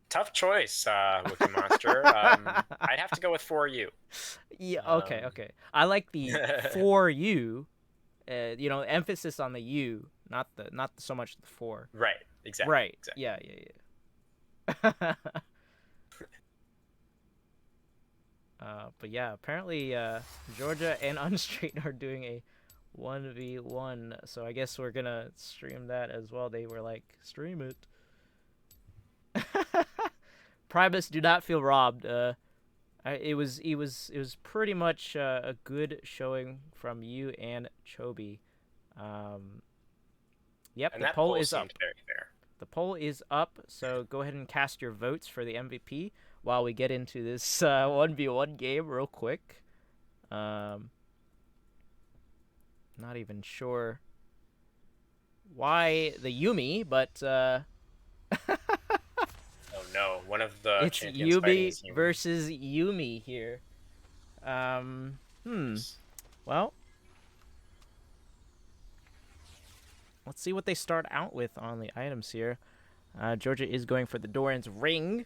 Tough choice, Wookie Monster. I'd have to go with for you. Yeah. Okay. Okay. I like the for you. You know, emphasis on the you, not so much the for. Right. Exactly. Right. Exactly. Yeah. But yeah, apparently Georgia and Unstraight are doing a 1v1. So I guess we're gonna stream that as well. They were like, stream it. Primus, do not feel robbed. It was pretty much a good showing from you and Chobi. Yep, And the that poll poll is up. seemed very fair. The poll is up, so go ahead and cast your votes for the MVP while we get into this 1v1 game real quick. Not even sure why the Yumi, but Oh no, one of the it's champions fighting is Yumi Yumi. versus Yumi here. Well, let's see what they start out with on the items here. Georgia is going for the Doran's ring.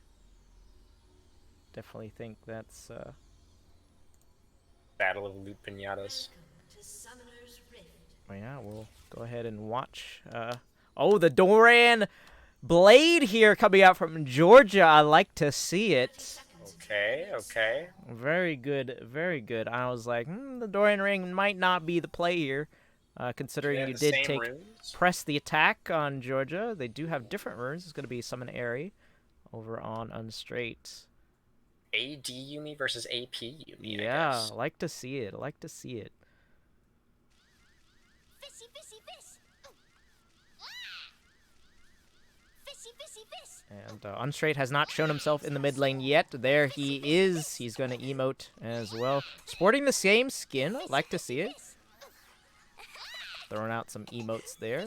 Definitely think that's Battle of Loot Pinatas. Oh yeah, we'll go ahead and watch. Oh, the Doran blade here coming out from Georgia. I like to see it. Okay, okay. Very good, very good. I was like, the Doran ring might not be the play here, considering you did take press the attack on Georgia. They do have different runes. It's going to be Summon Airy over on Unstraight. AD Yumi versus AP Yumi. Yeah, I like to see it. I like to see it. And Unstraight has not shown himself in the mid lane yet. There he is. He's going to emote as well. Sporting the same skin. I like to see it. Throwing out some emotes there.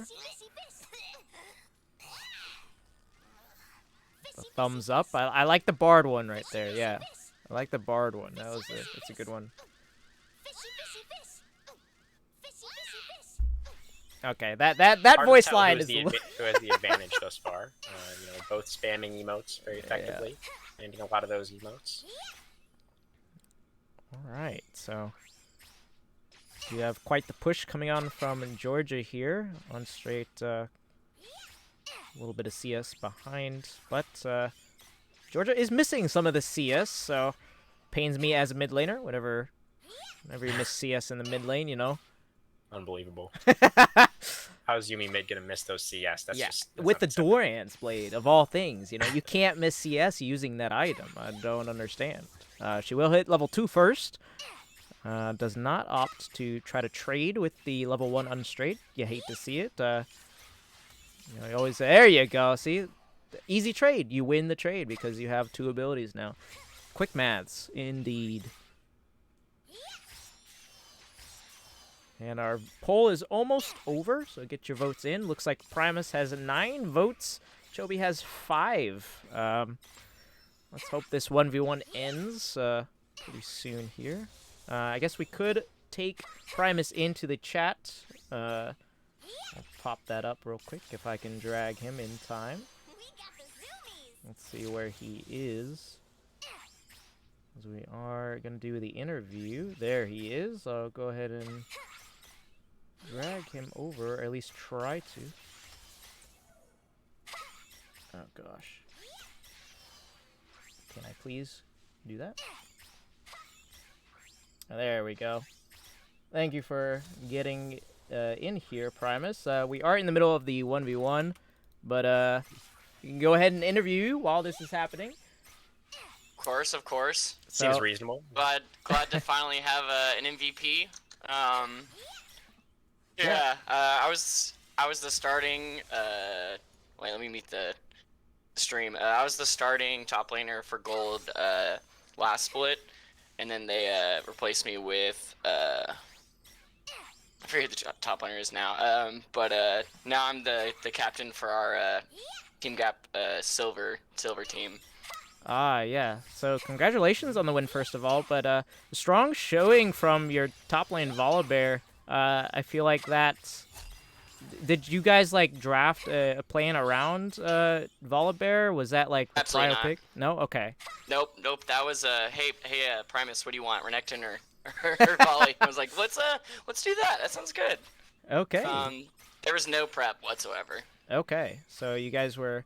The thumbs up. I like the Bard one right there. Yeah, I like the Bard one. That's a good one. Okay, that voice line is who has the advantage thus far. Both spamming emotes very effectively, landing a lot of those emotes. All right, so you have quite the push coming on from Georgia here. Unstraight, a little bit of CS behind, but Georgia is missing some of the CS, so pains me as a mid laner. Whenever you miss CS in the mid lane, you know. Unbelievable. How's Yumi mid gonna miss those CS? That's with the Doran's blade of all things. You know, you can't miss CS using that item. I don't understand. She will hit level 2 first. Does not opt to try to trade with the level 1 Unstraight. You hate to see it. You always say, there you go. See, easy trade. You win the trade because you have 2 abilities now. Quick maths, indeed. And our poll is almost over, so get your votes in. Looks like Primus has 9 votes. Chobi has 5. Let's hope this 1v1 ends pretty soon here. I guess we could take Primus into the chat. I'll pop that up real quick if I can drag him in time. Let's see where he is. As we are going to do the interview. There he is. I'll go ahead and drag him over, or at least try to. Oh gosh. Can I please do that? Oh, there we go. Thank you for getting in here, Primus. We are in the middle of the 1v1, but you can go ahead and interview while this is happening. Of course. Seems reasonable. Glad to finally have an MVP. I was the starting. Wait, let me meet the stream. I was the starting top laner for gold last split, and then they replaced me with I forget who the top laner is now. But now I'm the captain for our Team Gap silver team. Ah, yeah. So congratulations on the win, first of all. But a strong showing from your top lane Volibear. I feel like that. Did you guys like draft a plan around Volibear? Was that like the prior pick? No. Okay. Nope. That was hey, Primus, what do you want, Renekton or Volley? I was like, let's do that. That sounds good. Okay. There was no prep whatsoever. Okay. So you guys were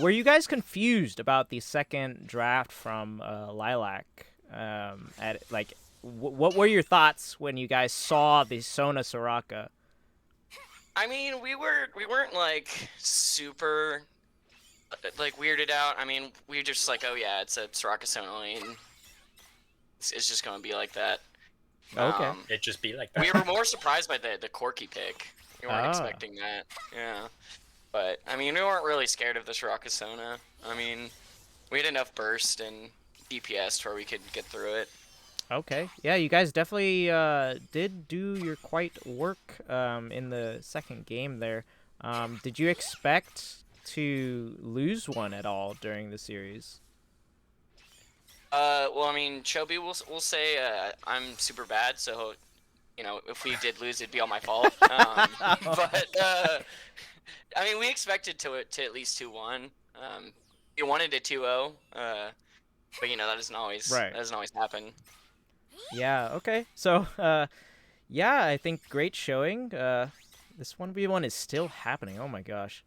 you guys confused about the second draft from Lilac? what were your thoughts when you guys saw the Sona Soraka? I mean, we weren't like super like weirded out. I mean, we were just like, oh yeah, it's a Soraka Sona lane. It's just gonna be like that. Okay. It just be like We that. were more surprised by the Corki pick. We weren't Ah. expecting that. Yeah. But I mean, we weren't really scared of the Soraka Sona. I mean, we had enough burst and DPS where we could get through it. Okay. Yeah, you guys definitely did do your quite work in the second game there. Did you expect to lose one at all during the series? Well, I mean, Chobi will say I'm super bad, so you know, if we did lose, it'd be all my fault. But I mean, we expected to at least 2-1. We wanted a 2-0, but you know that Right. doesn't always happen. Yeah, okay. So, yeah, I think great showing. This 1v1 is still happening. Oh my gosh.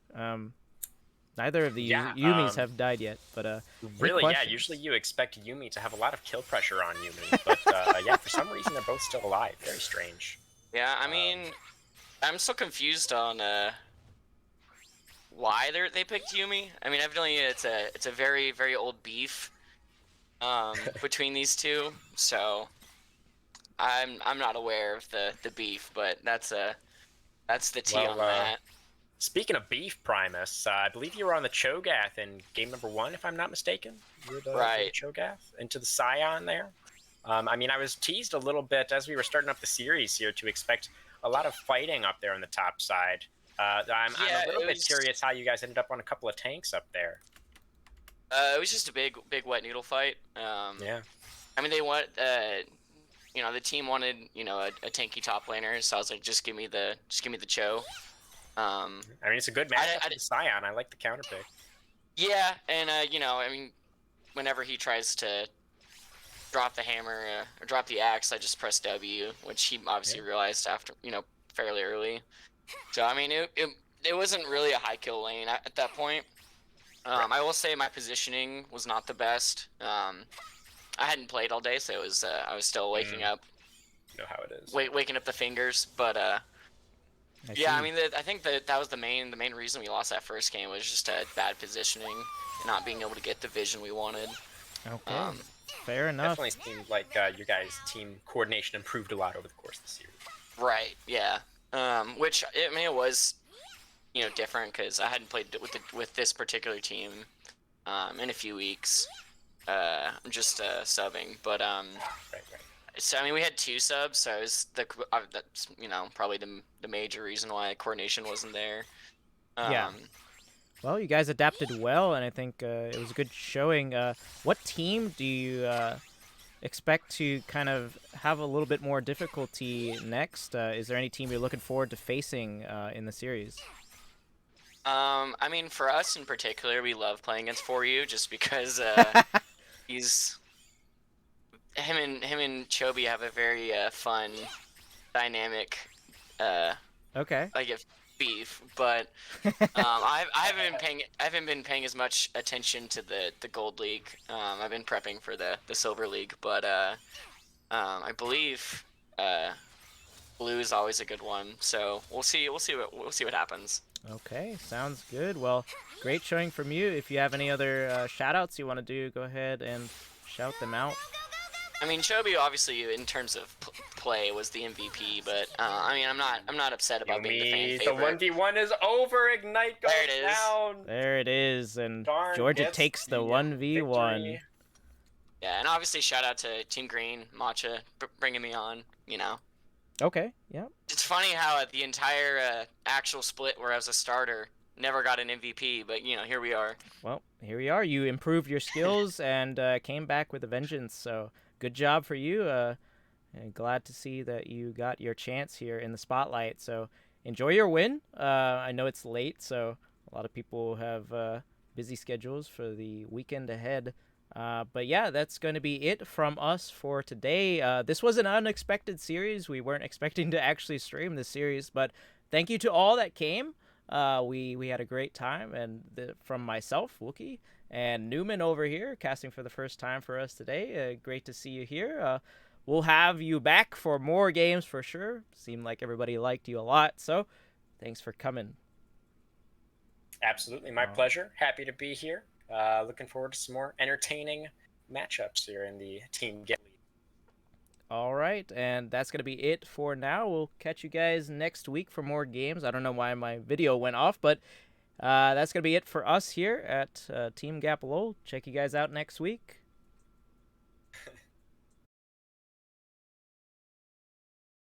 Neither of the Yeah, Yumis have died yet, but any Really, yeah. questions? Usually you expect Yumi to have a lot of kill pressure on Yumi, but yeah, for some reason they're both still alive. Very strange. Yeah, I mean, I'm still confused on why they picked Yumi. I mean, evidently it's a very very old beef between these two, so I'm not aware of the beef, but that's the tea Well, on that. Speaking of beef, Primus, I believe you were on the Cho'Gath in game number 1, if I'm not mistaken. You were the Right. Cho'Gath into the Scion there. I mean, I was teased a little bit as we were starting up the series here to expect a lot of fighting up there on the top side. I'm Yeah, a little it bit was- curious how you guys ended up on a couple of tanks up there. It was just a big wet noodle fight. Yeah. I mean, they want you know, the team wanted, you know, a tanky top laner, so I was like, just give me the Cho. I mean, it's a good matchup I- for the Scion. I like the counter pick. Yeah, and you know, I mean, whenever he tries to drop the hammer or drop the axe, I just press W, which he obviously realized after, you know, fairly early. So I mean, it wasn't really a high kill lane at that point. I will say my positioning was not the best. I hadn't played all day, so it was I was still waking up, You know how it is. waking up the fingers. But yeah, I mean, I think that was the main reason we lost that first game was just bad positioning, not being able to get the vision we wanted. Okay. Fair enough. Definitely seemed like your guys' team coordination improved a lot over the course of the series. Right. Yeah. Which I mean, it was, you know, different because I hadn't played with this particular team in a few weeks. I'm just subbing, but Right. so I mean, we had 2 subs, so it was that's, you know, probably the major reason why coordination wasn't there. Yeah. Well, you guys adapted well, and I think it was a good showing. What team do you expect to kind of have a little bit more difficulty next? Is there any team you're looking forward to facing in the series? I mean, for us in particular, we love playing against 4U just because he's him and Chobi have a very fun dynamic Okay. like if beef, but I haven't been paying as much attention to the Gold League. I've been prepping for the Silver League, but I believe Blue is always a good one. So we'll see what happens. Okay, sounds good. Well, great showing from you. If you have any other shout-outs you want to do, go ahead and shout them out. I mean, Chobi obviously in terms of play was the MVP, but I mean, I'm not upset about being the fan Yumi, the favorite. 1v1 is over. Ignite goes There it is. down. There it is, and Darn Georgia gets takes the the 1v1. victory. Yeah, and obviously shout out to Team Green, Matcha, bringing me on. You know, Okay, yeah. it's funny how the entire actual split where I was a starter never got an MVP, but you know, here we are. Well, here we are. You improved your skills and came back with a vengeance, so good job for you. And glad to see that you got your chance here in the spotlight. So enjoy your win. I know it's late, so a lot of people have busy schedules for the weekend ahead. But yeah, that's going to be it from us for today. This was an unexpected series. We weren't expecting to actually stream this series, but thank you to all that came. We had a great time, and from myself, Wookie, and Newman over here, casting for the first time for us today. Great to see you here. we'll have you back for more games for sure. Seemed like everybody liked you a lot, so thanks for coming. Absolutely, my pleasure. Happy to be here. Looking forward to some more entertaining matchups here in the Team Get League. All right, and that's going to be it for now. We'll catch you guys next week for more games. I don't know why my video went off, but that's going to be it for us here at Team Gap Lowell. Check you guys out next week.